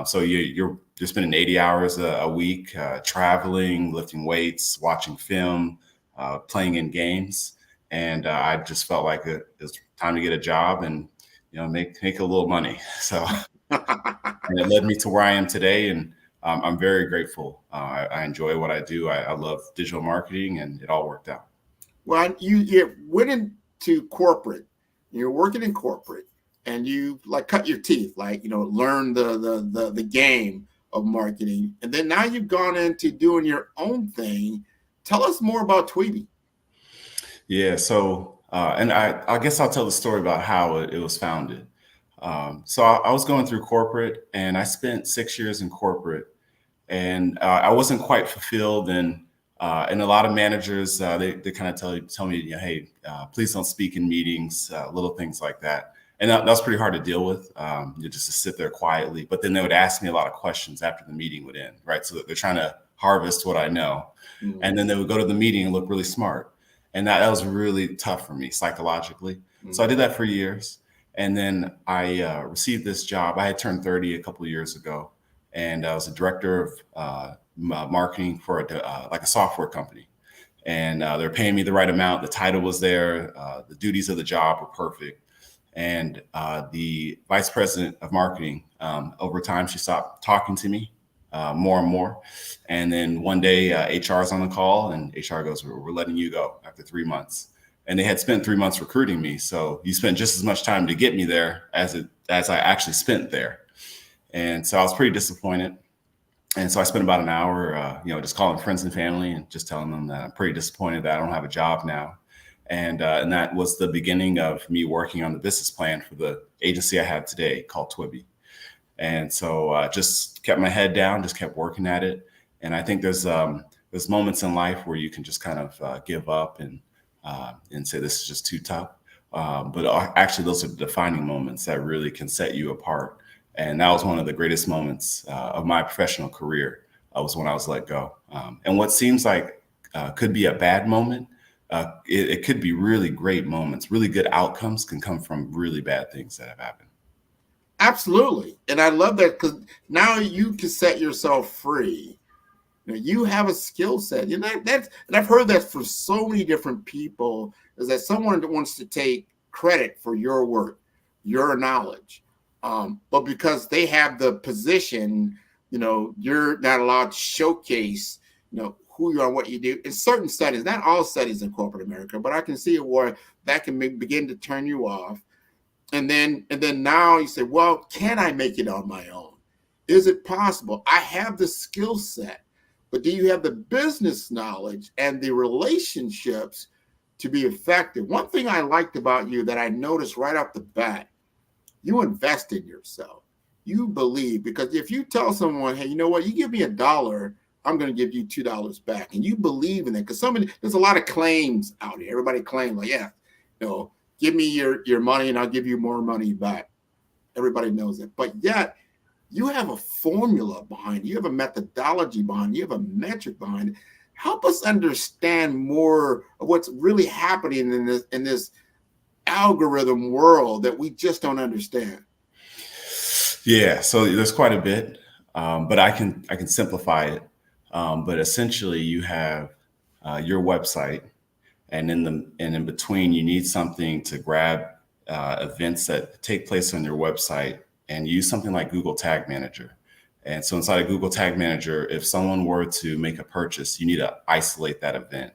So you're spending 80 hours a week traveling, lifting weights, watching film, playing in games. And I just felt like it was time to get a job and, you know, make a little money. So and it led me to where I am today. And I'm very grateful. I enjoy what I do. I love digital marketing, and it all worked out. Well, you went into corporate. You're working in corporate, and you like cut your teeth, like, you know, learn the game of marketing, and then now you've gone into doing your own thing. Tell us more about Tweeby. Yeah. So, and I guess I'll tell the story about how it was founded. So I was going through corporate, and I spent 6 years in corporate. And I wasn't quite fulfilled, and a lot of managers they kind of tell me, hey, please don't speak in meetings, little things like that, and that was pretty hard to deal with. Just to sit there quietly, but then they would ask me a lot of questions after the meeting would end, right? So they're trying to harvest what I know, and then they would go to the meeting and look really smart, and that was really tough for me psychologically. So I did that for years, and then I received this job. I had turned 30 a couple of years ago. And I was a director of marketing for like a software company. And they're paying me the right amount. The title was there. The duties of the job were perfect. And the vice president of marketing, over time, she stopped talking to me more and more. And then one day, HR is on the call, and HR goes, we're letting you go after 3 months. And they had spent 3 months recruiting me. So you spent just as much time to get me there as I actually spent there. And so I was pretty disappointed. And so I spent about an hour, just calling friends and family and just telling them that I'm pretty disappointed that I don't have a job now. And that was the beginning of me working on the business plan for the agency I have today called Tweeby. And so just kept my head down, just kept working at it. And I think there's moments in life where you can just kind of give up and say this is just too tough. But actually, those are the defining moments that really can set you apart. And that was one of the greatest moments of my professional career was when I was let go. And what seems like could be a bad moment, it could be really great moments. Really good outcomes can come from really bad things that have happened. Absolutely. And I love that, because now you can set yourself free. You have a skill set. And I've heard that for so many different people, is that someone that wants to take credit for your work, your knowledge. But because they have the position, you're not allowed to showcase, who you are, what you do. In certain settings, not all settings in corporate America, but I can see where that can begin to turn you off. And then now you say, well, can I make it on my own? Is it possible? I have the skill set, but do you have the business knowledge and the relationships to be effective? One thing I liked about you that I noticed right off the bat, you invest in yourself. You believe, because if you tell someone, hey, you know what, you give me $1, I'm going to give you $2 back. And you believe in it, because there's a lot of claims out here. Everybody claims, like, yeah, give me your money and I'll give you more money back. Everybody knows it. But yet you have a formula behind it. You have a methodology behind it. You have a metric behind it Help us understand more of what's really happening in this algorithm world that we just don't understand. Yeah, so there's quite a bit, but I can simplify it. But essentially, you have your website, and in between, you need something to grab events that take place on your website, and use something like Google Tag Manager. And so inside of Google Tag Manager, if someone were to make a purchase, you need to isolate that event,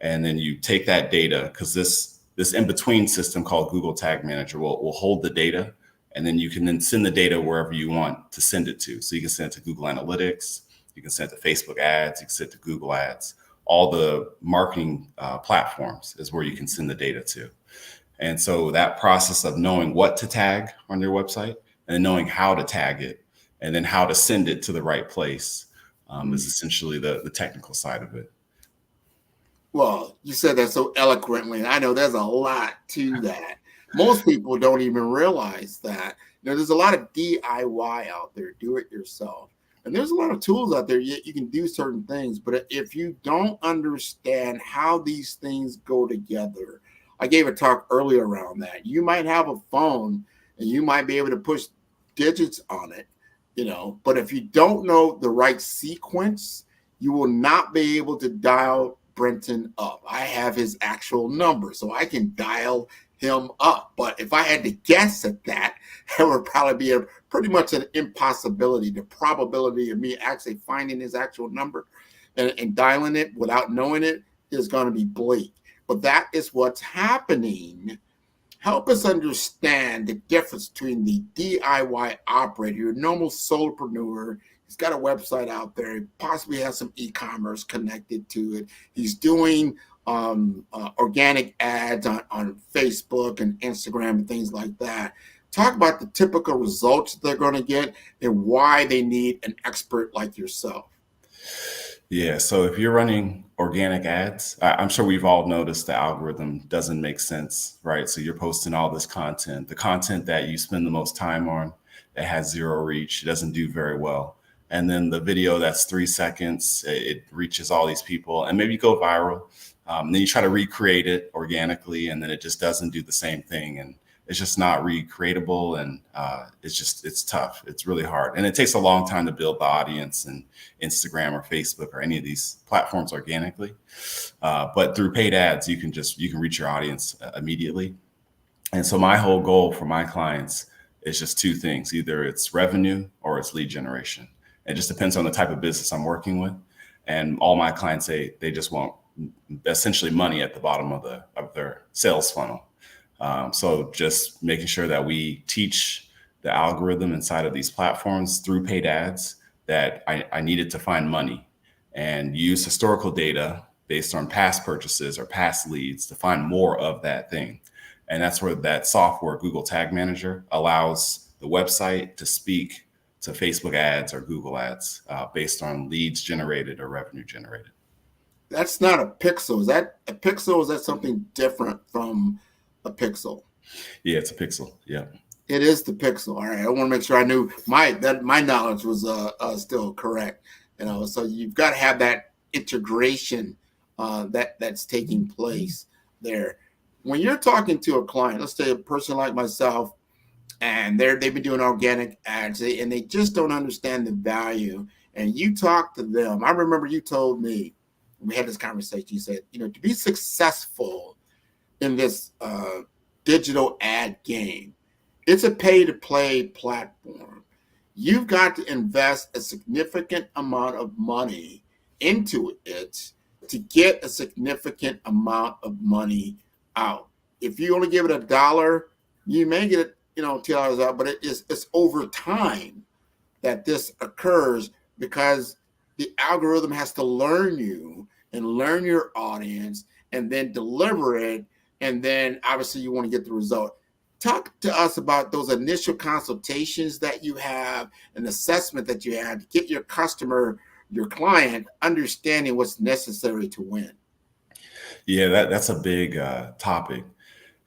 and then you take that data, because this in between system called Google Tag Manager will hold the data. And then you can then send the data wherever you want to send it to. So you can send it to Google Analytics, you can send it to Facebook ads, you can send it to Google ads. All the marketing platforms is where you can send the data to. And so that process of knowing what to tag on your website and knowing how to tag it and then how to send it to the right place is essentially the technical side of it. Well, you said that so eloquently, and I know there's a lot to that. Most people don't even realize that. There's a lot of DIY out there, do it yourself. And there's a lot of tools out there, yet you can do certain things. But if you don't understand how these things go together, I gave a talk earlier around that. You might have a phone and you might be able to push digits on it, but if you don't know the right sequence, you will not be able to dial Brenton up. I have his actual number, so I can dial him up. But if I had to guess at that, it would probably be pretty much an impossibility. The probability of me actually finding his actual number and dialing it without knowing it is going to be bleak. But that is what's happening. Help us understand the difference between the DIY operator, your normal solopreneur. He's got a website out there. He possibly has some e-commerce connected to it. He's doing organic ads on Facebook and Instagram and things like that. Talk about the typical results they're going to get and why they need an expert like yourself. Yeah, so if you're running organic ads, I'm sure we've all noticed the algorithm doesn't make sense, right? So you're posting all this content. The content that you spend the most time on, it has zero reach. It doesn't do very well. And then the video that's 3 seconds, it reaches all these people and maybe go viral. Then you try to recreate it organically, and then it just doesn't do the same thing. And it's just not recreatable, and it's tough. It's really hard. And it takes a long time to build the audience in Instagram or Facebook or any of these platforms organically. But through paid ads, you can reach your audience immediately. And so my whole goal for my clients is just two things. Either it's revenue or it's lead generation. It just depends on the type of business I'm working with. And all my clients say they just want essentially money at the bottom of their sales funnel. So just making sure that we teach the algorithm inside of these platforms through paid ads that I needed to find money and use historical data based on past purchases or past leads to find more of that thing. And that's where that software, Google Tag Manager, allows the website to speak to Facebook ads or Google ads based on leads generated or revenue generated. That's not a pixel. Is that a pixel? Is that something different from a pixel? Yeah, it's a pixel. Yeah. It is the pixel. All right. I want to make sure I knew my knowledge was still correct. So you've got to have that integration that's taking place there. When you're talking to a client, let's say a person like myself, and they've been doing organic ads and they just don't understand the value, and you talk to them. I remember you told me, we had this conversation, you said, to be successful in this digital ad game, it's a pay-to-play platform. You've got to invest a significant amount of money into it to get a significant amount of money out. If you only give it $1, you may get it, $2 out, but it's over time that this occurs because the algorithm has to learn you and learn your audience and then deliver it. And then obviously you want to get the result. Talk to us about those initial consultations that you have, an assessment that you have to get your customer, your client, understanding what's necessary to win. Yeah, that's a big topic.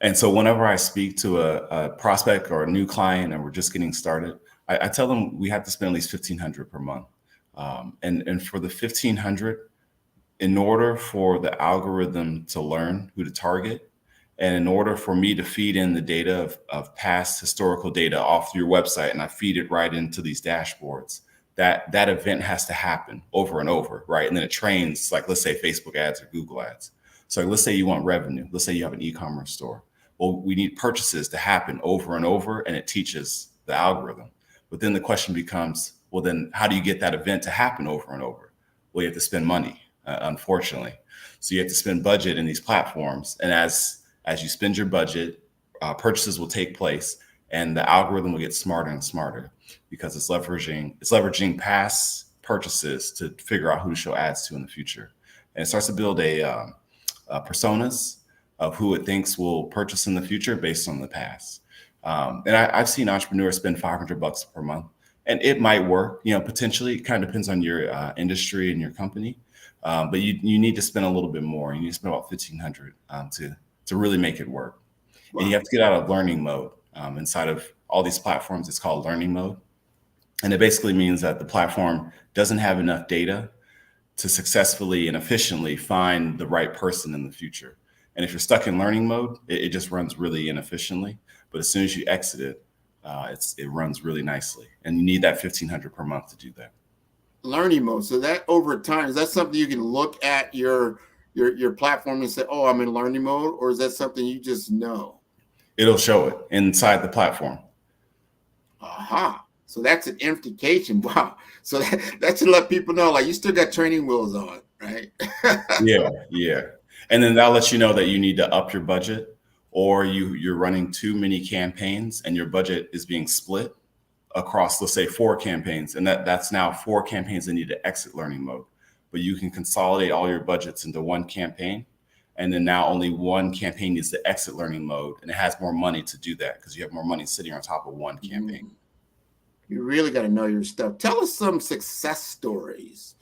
And so whenever I speak to a prospect or a new client and we're just getting started, I tell them we have to spend at least $1,500 per month. And for the $1,500, in order for the algorithm to learn who to target, and in order for me to feed in the data of past historical data off your website, and I feed it right into these dashboards, that event has to happen over and over, right? And then it trains, like, let's say Facebook ads or Google ads. So let's say you want revenue. Let's say you have an e-commerce store. Well, we need purchases to happen over and over, and it teaches the algorithm. But then the question becomes, well, then how do you get that event to happen over and over? Well, you have to spend money, unfortunately. So you have to spend budget in these platforms. And as you spend your budget, purchases will take place, and the algorithm will get smarter and smarter because it's leveraging past purchases to figure out who to show ads to in the future. And it starts to build personas of who it thinks will purchase in the future based on the past. And I've seen entrepreneurs spend $500 per month, and it might work, potentially. It kind of depends on your industry and your company. But you need to spend a little bit more. You need to spend about $1,500 to really make it work. Wow. And you have to get out of learning mode. Inside of all these platforms, it's called learning mode. And it basically means that the platform doesn't have enough data to successfully and efficiently find the right person in the future. And if you're stuck in learning mode, it just runs really inefficiently. But as soon as you exit it, it runs really nicely. And you need that $1,500 per month to do that. Learning mode. So that over time, is that something you can look at your platform and say, oh, I'm in learning mode? Or is that something you just know? It'll show it inside the platform. Aha. So that's an indication. Wow. So that should let people know, like, you still got training wheels on, right? Yeah. And then that'll let you know that you need to up your budget, or you're running too many campaigns and your budget is being split across, let's say, 4 campaigns. And that's now 4 campaigns that need to exit learning mode. But you can consolidate all your budgets into one campaign. And then now only one campaign needs to exit learning mode. And it has more money to do that because you have more money sitting on top of one campaign. You really got to know your stuff. Tell us some success stories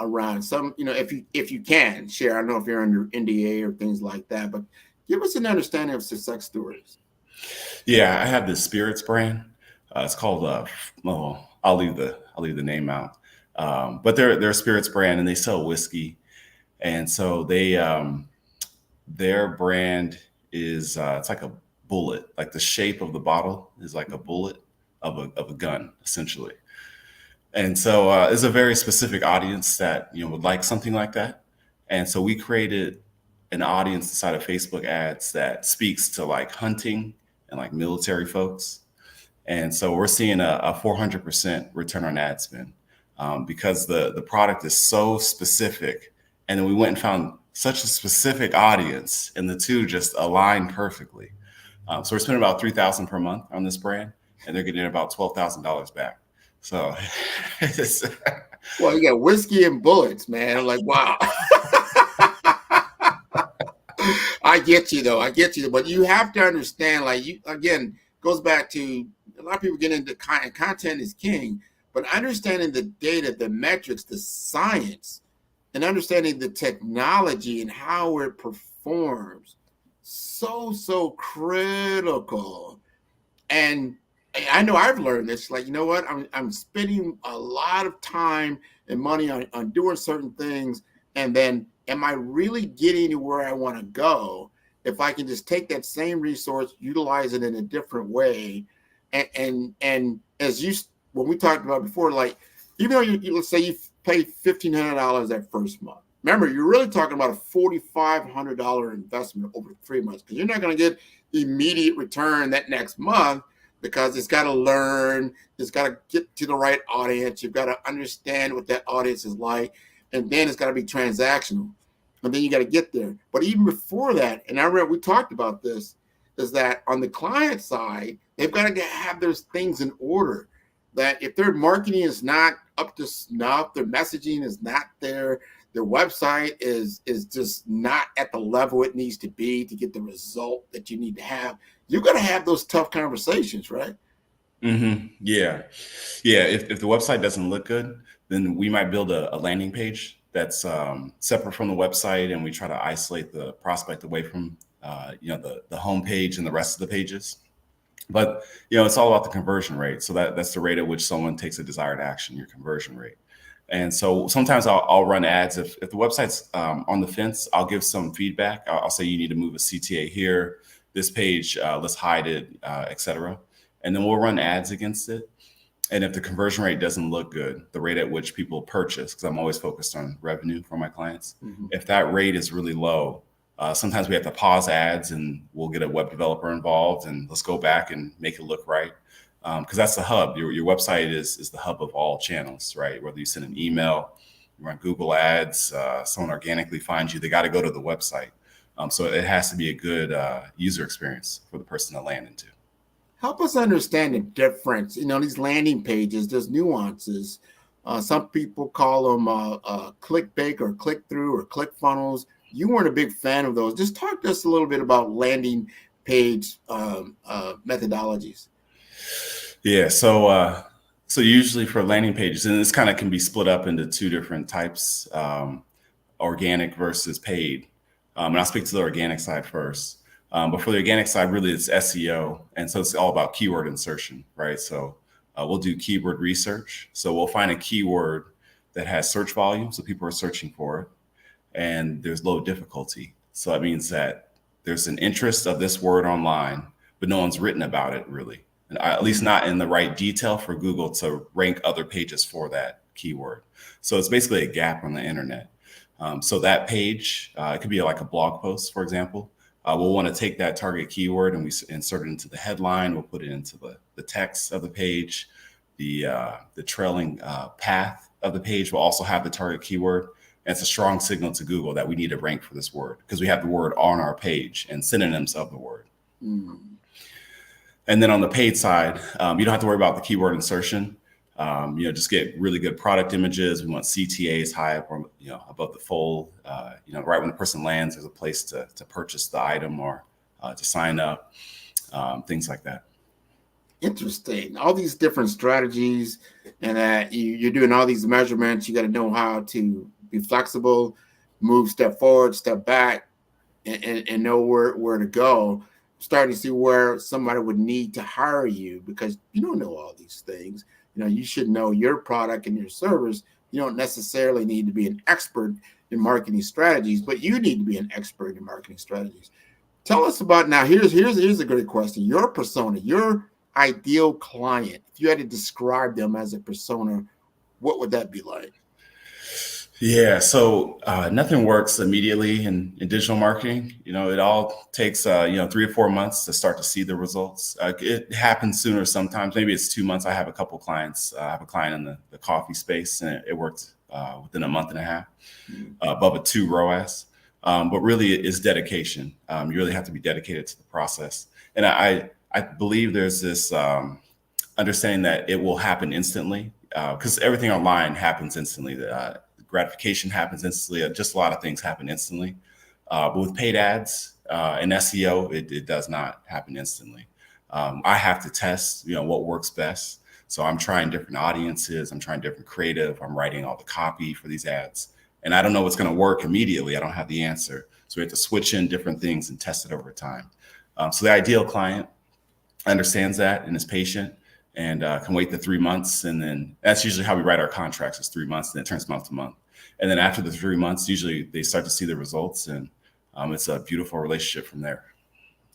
around some, if you can share. I don't know if you're under NDA or things like that, but give us an understanding of success stories. Yeah, I have this spirits brand. It's called, I'll leave the name out. But they're a spirits brand, and they sell whiskey. And so their brand is, it's like a bullet, like the shape of the bottle is like a bullet of a gun, essentially. And so it's a very specific audience that, would like something like that. And so we created an audience inside of Facebook ads that speaks to like hunting and like military folks. And so we're seeing a 400% return on ad spend because the product is so specific. And then we went and found such a specific audience, and the two just align perfectly. So we're spending about $3,000 per month on this brand, and they're getting about $12,000 back. So, well, you got whiskey and bullets, man. I'm like, wow. I get you, though. But you have to understand, like, again, goes back to a lot of people get into content is king, but understanding the data, the metrics, the science, and understanding the technology and how it performs, so critical. And I know I've learned this, like, you know what? I'm spending a lot of time and money on doing certain things. And then am I really getting to where I want to go if I can just take that same resource, utilize it in a different way? And as when we talked about before, like, even though you let's say you pay $1,500 that first month, remember, you're really talking about a $4,500 investment over 3 months, because you're not going to get immediate return that next month, because it's got to learn, it's got to get to the right audience, you've got to understand what that audience is like, and then it's got to be transactional, and then you got to get there. But even before that, and I remember we talked about this, is that on the client side, they've got to have those things in order. That if their marketing is not up to snuff, their messaging is not there, their website is just not at the level it needs to be to get the result that you need to have, you've got to have those tough conversations, right? Mm-hmm. Yeah. If the website doesn't look good, then we might build a landing page that's separate from the website, and we try to isolate the prospect away from the home page and the rest of the pages. But it's all about the conversion rate. So that's the rate at which someone takes a desired action, your conversion rate. And so sometimes I'll run ads. If the website's on the fence, I'll give some feedback. I'll say you need to move a CTA here, this page, let's hide it, et cetera. And then we'll run ads against it. And if the conversion rate doesn't look good, the rate at which people purchase, because I'm always focused on revenue for my clients, if that rate is really low, sometimes we have to pause ads and we'll get a web developer involved and let's go back and make it look right. Because that's the hub. Your website is the hub of all channels, right? Whether you send an email, you run Google ads, someone organically finds you, they got to go to the website. So it has to be a good user experience for the person to land into. Help us understand the difference. These landing pages, there's nuances. Some people call them clickbait or click-through or click funnels. You weren't a big fan of those. Just talk to us a little bit about landing page methodologies. Yeah, so usually for landing pages, and this kind of can be split up into two different types, organic versus paid. And I'll speak to the organic side first. But for the organic side, really it's SEO. And so it's all about keyword insertion, right? So we'll do keyword research. So we'll find a keyword that has search volume, so people are searching for it, and there's low difficulty. So that means that there's an interest of this word online, but no one's written about it really. And at least not in the right detail for Google to rank other pages for that keyword. So it's basically a gap on the internet. So that page, it could be like a blog post, for example. We'll want to take that target keyword and we insert it into the headline. We'll put it into the text of the page. The trailing path of the page will also have the target keyword. And it's a strong signal to Google that we need to rank for this word because we have the word on our page and synonyms of the word. And then on the paid side, you don't have to worry about the keyword insertion. Just get really good product images. We want CTAs high up, or, above the fold. Right when the person lands, there's a place to purchase the item or to sign up, things like that. Interesting. All these different strategies, and you're doing all these measurements. You got to know how to be flexible, move step forward, step back, and know where to go. Starting to see where somebody would need to hire you because you don't know all these things. You should know your product and your service. You don't necessarily need to be an expert in marketing strategies, but you need to be an expert in marketing strategies. Tell us about now. Here's a great question. Your persona, your ideal client. If you had to describe them as a persona, what would that be like? Yeah, so nothing works immediately in digital marketing. It all takes 3 or 4 months to start to see the results. It happens sooner sometimes. Maybe it's 2 months. I have a couple clients. I have a client in the coffee space, and it worked within a month and a half, above a 2 ROAS. But really, it's dedication. You really have to be dedicated to the process. And I believe there's this understanding that it will happen instantly because everything online happens instantly. Gratification happens instantly. Just a lot of things happen instantly. But with paid ads and SEO, it does not happen instantly. I have to test, what works best. So I'm trying different audiences. I'm trying different creative. I'm writing all the copy for these ads. And I don't know what's going to work immediately. I don't have the answer. So we have to switch in different things and test it over time. So the ideal client understands that and is patient and can wait the 3 months. And then that's usually how we write our contracts is 3 months, and it turns month to month. And then after the 3 months, usually they start to see the results, and it's a beautiful relationship from there.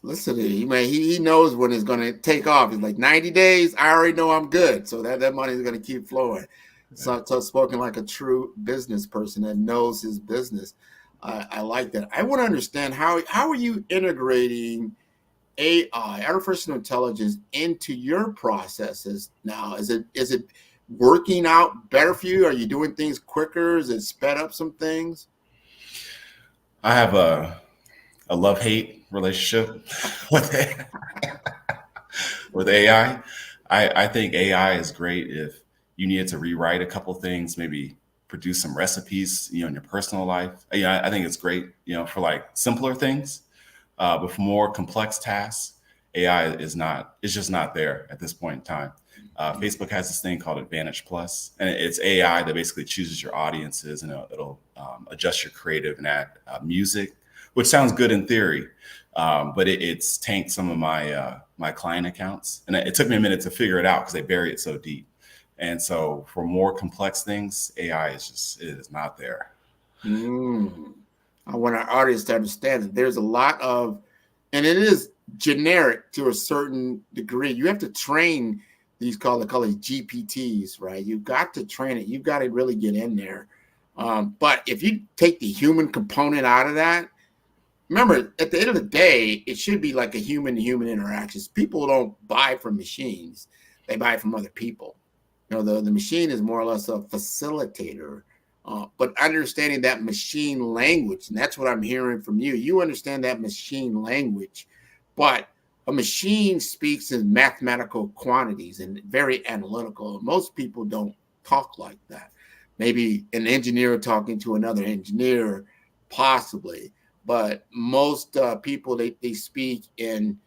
Listen to him, man. He knows when it's going to take off. He's like 90 days. I already know I'm good. So that money is going to keep flowing. So spoken like a true business person that knows his business. I like that. I want to understand how are you integrating AI, artificial intelligence, into your processes now? Is it working out better for you? Are you doing things quicker? Is it sped up some things? I have a love-hate relationship with AI. I think AI is great if you needed to rewrite a couple things, maybe produce some recipes, in your personal life. I think it's great, for like simpler things, but for more complex tasks, AI is just not there at this point in time. Facebook has this thing called Advantage Plus, and it's AI that basically chooses your audiences, and it'll adjust your creative and add music, which sounds good in theory, but it's tanked some of my client accounts, and it took me a minute to figure it out because they bury it so deep. And so for more complex things, AI it is not there. I want our audience to understand that there's a lot of, and it is generic to a certain degree. You have to train these they call it GPTs, right? You've got to train it. You've got to really get in there. But if you take the human component out of that, remember, at the end of the day, it should be like a human-to-human interactions. People don't buy from machines. They buy from other people. You know, the machine is more or less a facilitator. But understanding that machine language, and that's what I'm hearing from you. You understand that machine language, but a machine speaks in mathematical quantities and very analytical. Most people don't talk like that. Maybe an engineer talking to another engineer, possibly. But most people, they speak in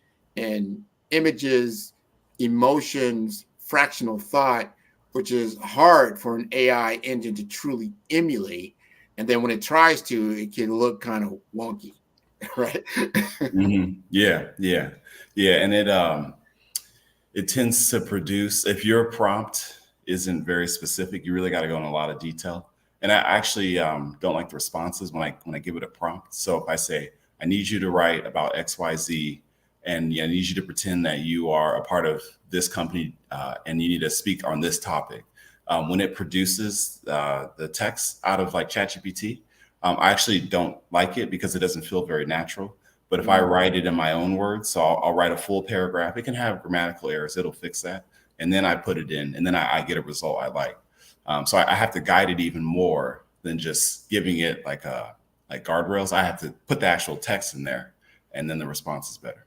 images, emotions, fractional thought, which is hard for an AI engine to truly emulate. And then when it tries to, it can look kind of wonky, right? Yeah. And it tends to produce, if your prompt isn't very specific, you really got to go in a lot of detail. And I actually don't like the responses when I give it a prompt. So if I say, I need you to write about XYZ, and I need you to pretend that you are a part of this company and you need to speak on this topic. When it produces the text out of like ChatGPT, I actually don't like it because it doesn't feel very natural. But if I write it in my own words, so I'll write a full paragraph, it can have grammatical errors, it'll fix that. And then I put it in, and then I get a result I like. So I have to guide it even more than just giving it like guardrails. I have to put the actual text in there, and then the response is better.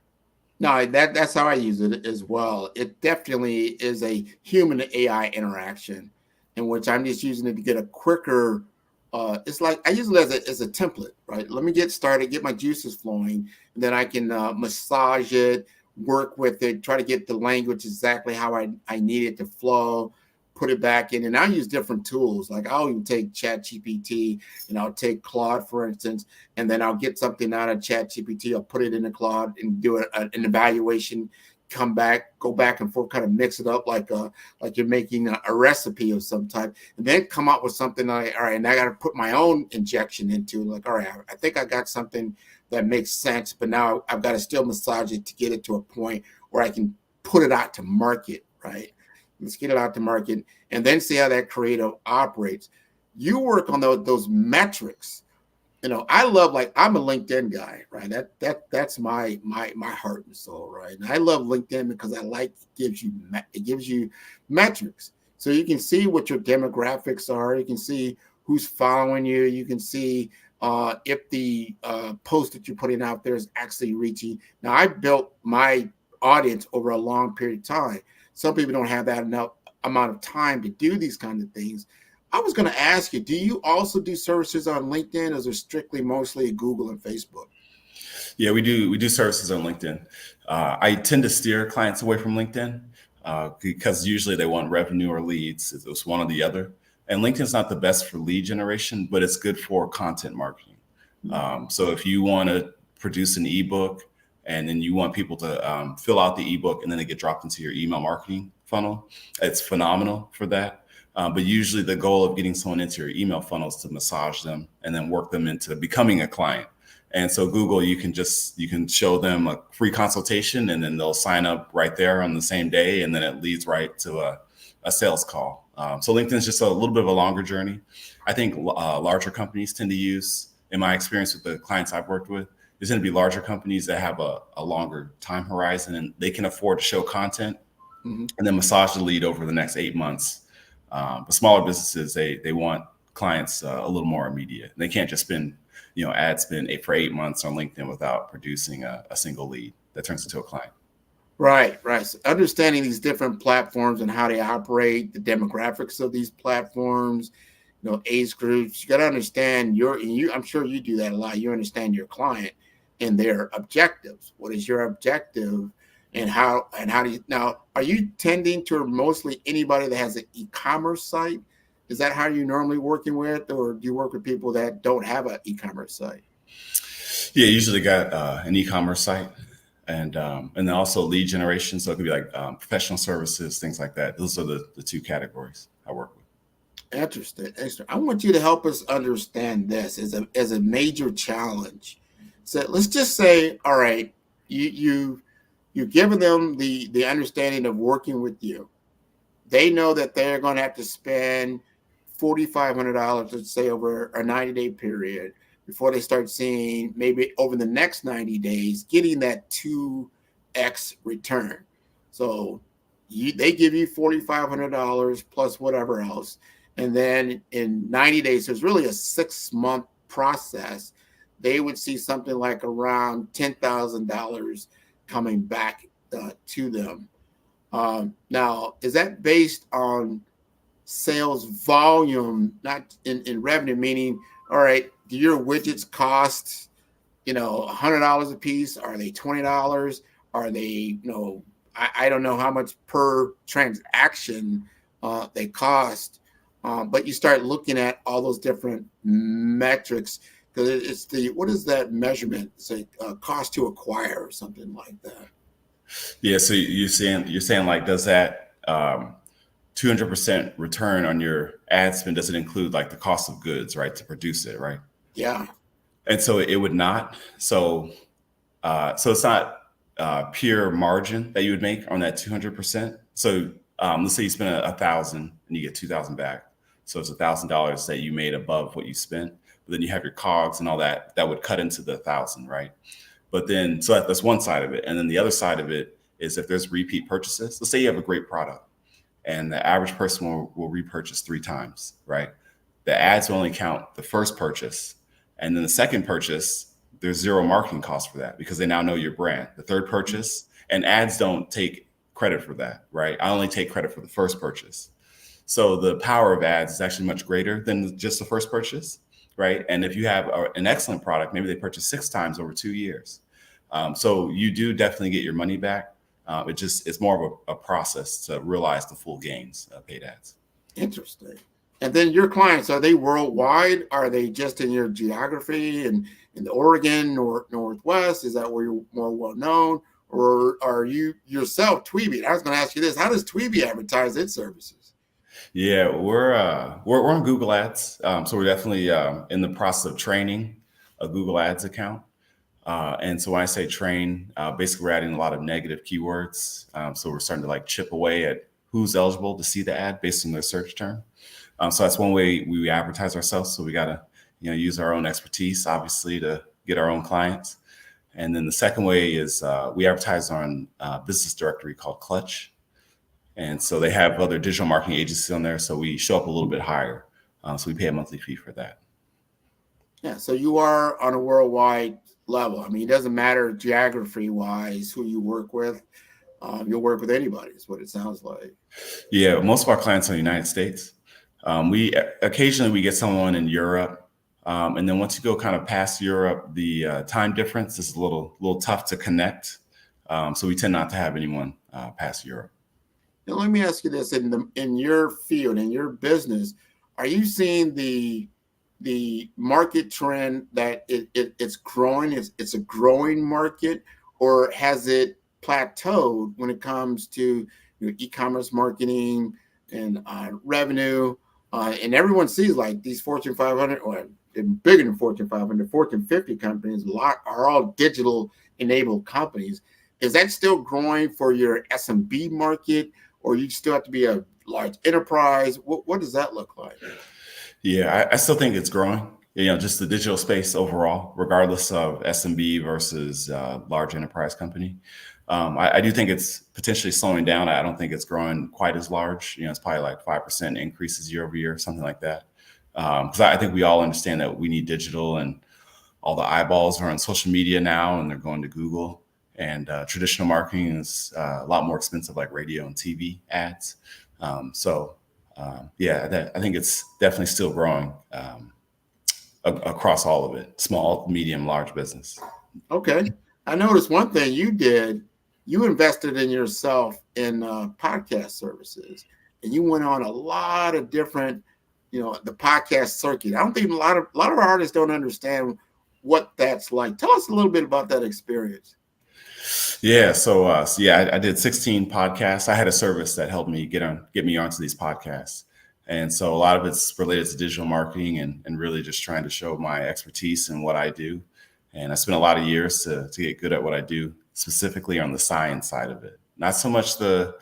No, that's how I use it as well. It definitely is a human to AI interaction in which I'm just using it to get a quicker. It's like I use it as a template, right? Let me get started, get my juices flowing, and then I can massage it, work with it, try to get the language exactly how I need it to flow, put it back in. And I use different tools. Like I'll even take ChatGPT and I'll take Claude, for instance, and then I'll get something out of ChatGPT. I'll put it in the Claude and do an evaluation, come back, go back and forth, kind of mix it up like you're making a recipe of some type, and then come up with something like, all right, and I got to put my own injection into it. Like, all right, I think I got something that makes sense, but now I've got to still massage it to get it to a point where I can put it out to market, right? Let's get it out to market and then see how that creative operates. You work on those metrics. You know, I love, like, I'm a LinkedIn guy, right? That's my heart and soul, right? And I love LinkedIn because it gives you metrics. So you can see what your demographics are. You can see who's following you. You can see if the post that you're putting out there is actually reaching. Now, I built my audience over a long period of time. Some people don't have that enough amount of time to do these kinds of things. I was going to ask you, do you also do services on LinkedIn, or is it strictly mostly Google and Facebook? Yeah, we do services on LinkedIn. I tend to steer clients away from LinkedIn because usually they want revenue or leads. It's one or the other. And LinkedIn's not the best for lead generation, but it's good for content marketing. So if you want to produce an ebook and then you want people to fill out the ebook and then they get dropped into your email marketing funnel, it's phenomenal for that. But usually the goal of getting someone into your email funnel is to massage them and then work them into becoming a client. And so Google, you can show them a free consultation and then they'll sign up right there on the same day. And then it leads right to a sales call. So LinkedIn is just a little bit of a longer journey. I think larger companies tend to use, in my experience with the clients I've worked with, there's going to be larger companies that have a longer time horizon and they can afford to show content and then massage the lead over the next 8 months. But smaller businesses, they want clients a little more immediate. They can't just spend, ad spend for 8 months on LinkedIn without producing a single lead that turns into a client. Right. So understanding these different platforms and how they operate, the demographics of these platforms, age groups, you got to understand I'm sure you do that a lot. You understand your client and their objectives. What is your objective? And how do you, now, are you tending to mostly anybody that has an e-commerce site? Is that how you're normally working with, or do you work with people that don't have an e-commerce site? Yeah, usually got an e-commerce site. and then also lead generation. So it could be like professional services, things like that. Those are the two categories I work with. Interesting. I want you to help us understand this as a major challenge. So let's just say, all right, you've given them the understanding of working with you. They know that they're going to have to spend $4,500, let's say, over a 90-day period before they start seeing maybe over the next 90 days getting that 2x return. So they give you $4,500 plus whatever else. And then in 90 days, so it's really a 6-month process. They would see something like around $10,000 coming back to them. Now, is that based on sales volume, not in revenue, meaning, all right, do your widgets cost, $100 a piece? Are they $20? Are they, I don't know how much per transaction they cost, but you start looking at all those different metrics, because it's what is that measurement? It's like cost to acquire or something like that. Yeah, so you're saying like, does that 200% return on your ad spend, does it include like the cost of goods, right, to produce it, right? Yeah. And so it would not. So it's not pure margin that you would make on that 200%. So let's say you spend $1,000 and you get $2,000 back. So it's $1,000 that you made above what you spent. But then you have your COGS and all that would cut into the 1,000, right? But then, so that's one side of it. And then the other side of it is if there's repeat purchases. Let's say you have a great product and the average person will repurchase 3 times, right? The ads will only count the first purchase. And then the second purchase, there's zero marketing cost for that because they now know your brand. The third purchase, and ads don't take credit for that, right? I only take credit for the first purchase. So the power of ads is actually much greater than just the first purchase, right? And if you have an excellent product, maybe they purchase 6 times over 2 years. So you do definitely get your money back. It's more of a process to realize the full gains of paid ads. Interesting. And then your clients, are they worldwide? Are they just in your geography and in the Oregon or Northwest? Is that where you're more well known? Or are you yourself Tweeby? I was going to ask you this. How does Tweeby advertise its services? Yeah, we're on Google Ads. So we're definitely in the process of training a Google Ads account. And so when I say train, basically we're adding a lot of negative keywords. So we're starting to like chip away at who's eligible to see the ad based on their search term. So that's one way we advertise ourselves. So we got to, use our own expertise, obviously, to get our own clients. And then the second way is we advertise on a business directory called Clutch. And so they have other digital marketing agencies on there. So we show up a little bit higher. So we pay a monthly fee for that. Yeah. So you are on a worldwide level. I mean, it doesn't matter geography wise who you work with. You'll work with anybody is what it sounds like. Yeah. Most of our clients are in the United States. We occasionally get someone in Europe. And then once you go kind of past Europe, the time difference is a little tough to connect. So we tend not to have anyone past Europe. Now, let me ask you this: in your field, in your business, are you seeing the market trend that it's growing? It's a growing market, or has it plateaued when it comes to e-commerce marketing and revenue? And everyone sees like these Fortune 500 or bigger than Fortune 500, Fortune 50 companies are all digital enabled companies. Is that still growing for your SMB market, or you still have to be a large enterprise? What does that look like? Yeah, I still think it's growing. Just the digital space overall, regardless of SMB versus large enterprise company. I do think it's potentially slowing down. I don't think it's growing quite as large. It's probably like 5% increases year over year, something like that. Because I think we all understand that we need digital, and all the eyeballs are on social media now, and they're going to Google. And traditional marketing is a lot more expensive, like radio and TV ads. I think it's definitely still growing across all of it, small, medium, large business. Okay. I noticed one thing you did. You invested in yourself in podcast services, and you went on a lot of different, the podcast circuit. I don't think a lot of our artists don't understand what that's like. Tell us a little bit about that experience. Yeah. So yeah, I did 16 podcasts. I had a service that helped me get me onto these podcasts. And so a lot of it's related to digital marketing and really just trying to show my expertise in what I do. And I spent a lot of years to get good at what I do, specifically on the science side of it. Not so much the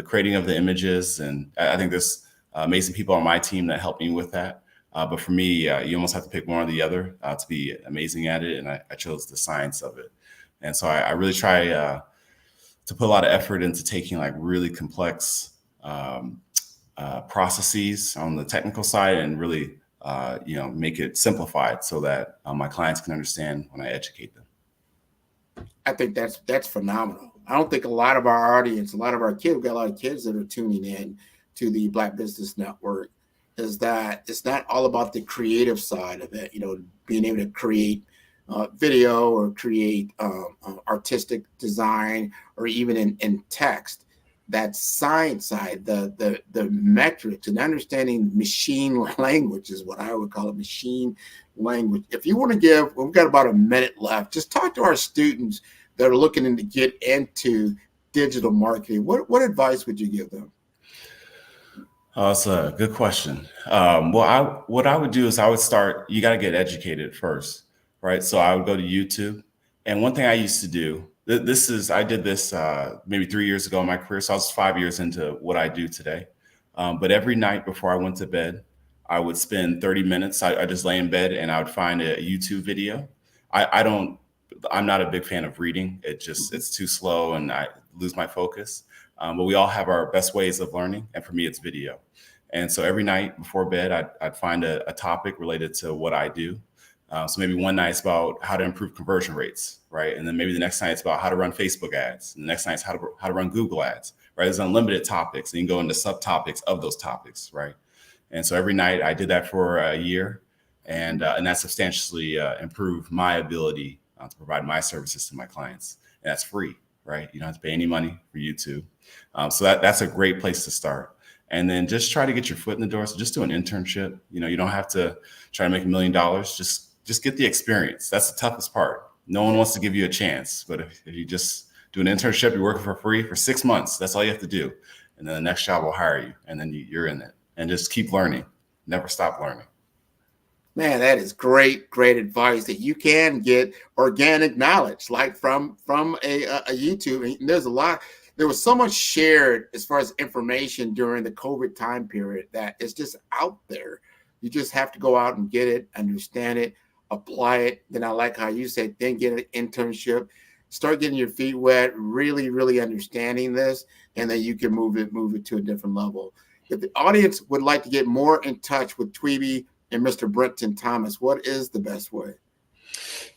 creating of the images. And I think there's amazing people on my team that help me with that. But for me, you almost have to pick one or the other to be amazing at it. And I chose the science of it. And so I really try to put a lot of effort into taking like really complex processes on the technical side and really, make it simplified so that my clients can understand when I educate them. I think that's phenomenal. I don't think a lot of our audience, a lot of our kids, we've got a lot of kids that are tuning in to the Black Business Network, is that it's not all about the creative side of it, being able to create video or create artistic design or even in text. That science side, the metrics and understanding machine language is what I would call it, machine language. If you want to we've got about a minute left, just talk to our students that are looking to get into digital marketing. What advice would you give them? Oh, that's a good question. What I would do is I would start, you got to get educated first, right? So I would go to YouTube. And one thing I used to do, I did this maybe 3 years ago in my career. So I was 5 years into what I do today. But every night before I went to bed, I would spend 30 minutes. I just lay in bed and I would find a YouTube video. I'm not a big fan of reading. It's too slow and I lose my focus. But we all have our best ways of learning. And for me, it's video. And so every night before bed, I'd find a topic related to what I do. So maybe one night it's about how to improve conversion rates, right? And then maybe the next night it's about how to run Facebook ads. And the next night it's how to run Google ads, right? There's unlimited topics and you can go into subtopics of those topics, right? And so every night I did that for a year and that substantially improved my ability to provide my services to my clients. And that's free, right? You don't have to pay any money for YouTube. So that's a great place to start. And then just try to get your foot in the door. So just do an internship. You don't have to try to make $1 million. Just get the experience. That's the toughest part. No one wants to give you a chance. But if you just do an internship, you're working for free for 6 months. That's all you have to do. And then the next job will hire you. And then you're in it. And just keep learning. Never stop learning. Man, that is great advice, that you can get organic knowledge like from a YouTube. And there was so much shared as far as information during the COVID time period that it's just out there. You just have to go out and get it, understand it, apply it. Then I like how you said, then get an internship, start getting your feet wet, really, really understanding this, and then you can move it to a different level. If the audience would like to get more in touch with Tweeby and Mr. Brenton Thomas, what is the best way?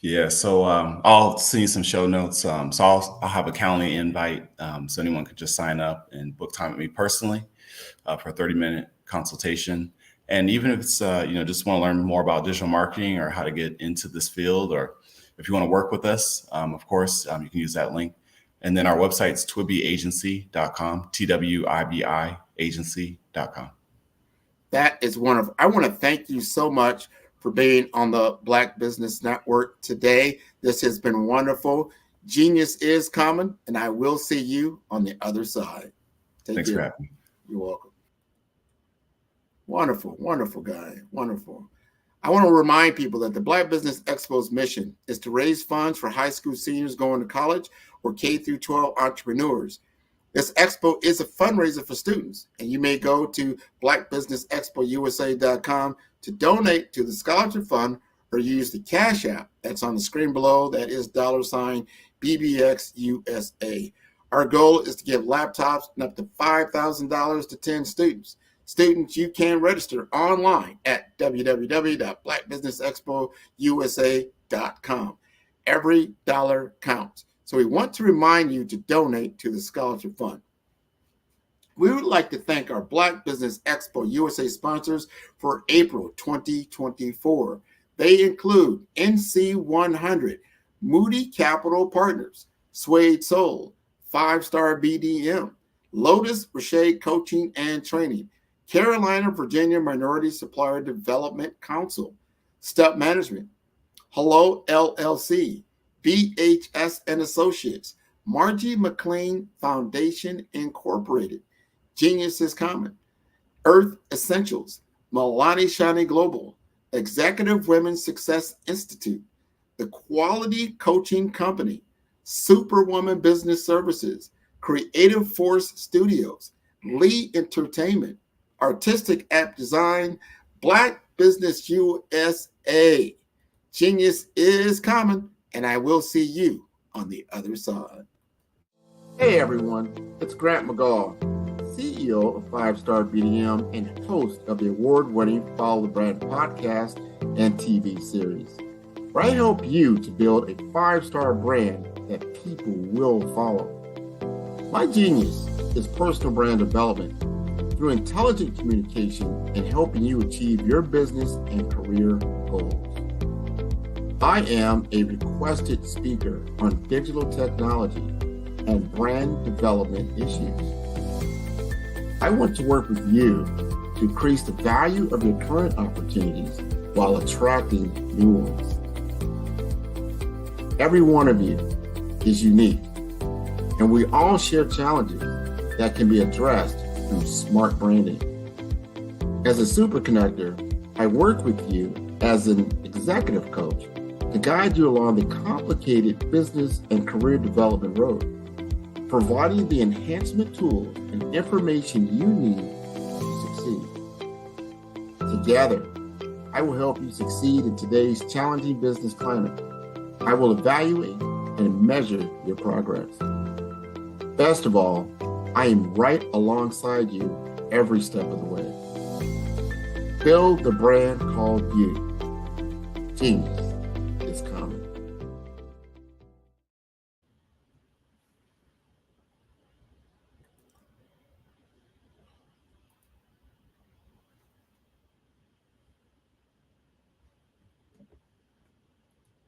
Yeah, so I'll send you some show notes. So I'll have a calendar invite so anyone could just sign up and book time with me personally for a 30-minute consultation. And even if it's just want to learn more about digital marketing or how to get into this field, or if you want to work with us, of course, you can use that link. And then our website is twibbiagency.com, TWIBI agency.com. That is wonderful. I want to thank you so much for being on the Black Business Network today. This has been wonderful. Genius is coming, and I will see you on the other side. Thanks for having me. You're welcome. Wonderful, wonderful guy. Wonderful. I want to remind people that the Black Business Expo's mission is to raise funds for high school seniors going to college or K through 12 entrepreneurs. This expo is a fundraiser for students, and you may go to blackbusinessexpousa.com to donate to the scholarship fund or use the Cash App that's on the screen below. That is $BBXUSA. Our goal is to give laptops and up to $5,000 to 10 students. Students, you can register online at www.blackbusinessexpousa.com. Every dollar counts. So we want to remind you to donate to the scholarship fund. We would like to thank our Black Business Expo USA sponsors for April 2024. They include NC100, Moody Capital Partners, Suede Soul, 5-Star BDM, Lotus Rocher Coaching and Training, Carolina, Virginia Minority Supplier Development Council, Step Management, Hello LLC, VHS and Associates, Margie McLean Foundation Incorporated, Genius is Common, Earth Essentials, Milani Shani Global, Executive Women's Success Institute, The Quality Coaching Company, Superwoman Business Services, Creative Force Studios, Lee Entertainment, Artistic App Design, Black Business USA. Genius is common, and I will see you on the other side. Hey everyone, it's Grant McGaw, CEO of 5-Star BDM and host of the award-winning Follow the Brand podcast and TV series, where I help you to build a 5-star brand that people will follow. My genius is personal brand development through intelligent communication and helping you achieve your business and career goals. I am a requested speaker on digital technology and brand development issues. I want to work with you to increase the value of your current opportunities while attracting new ones. Every one of you is unique, and we all share challenges that can be addressed through smart branding. As a superconnector, I work with you as an executive coach to guide you along the complicated business and career development road, providing the enhancement tools and information you need to succeed. Together, I will help you succeed in today's challenging business climate. I will evaluate and measure your progress. Best of all, I am right alongside you every step of the way. Build the brand called you. Genius is common.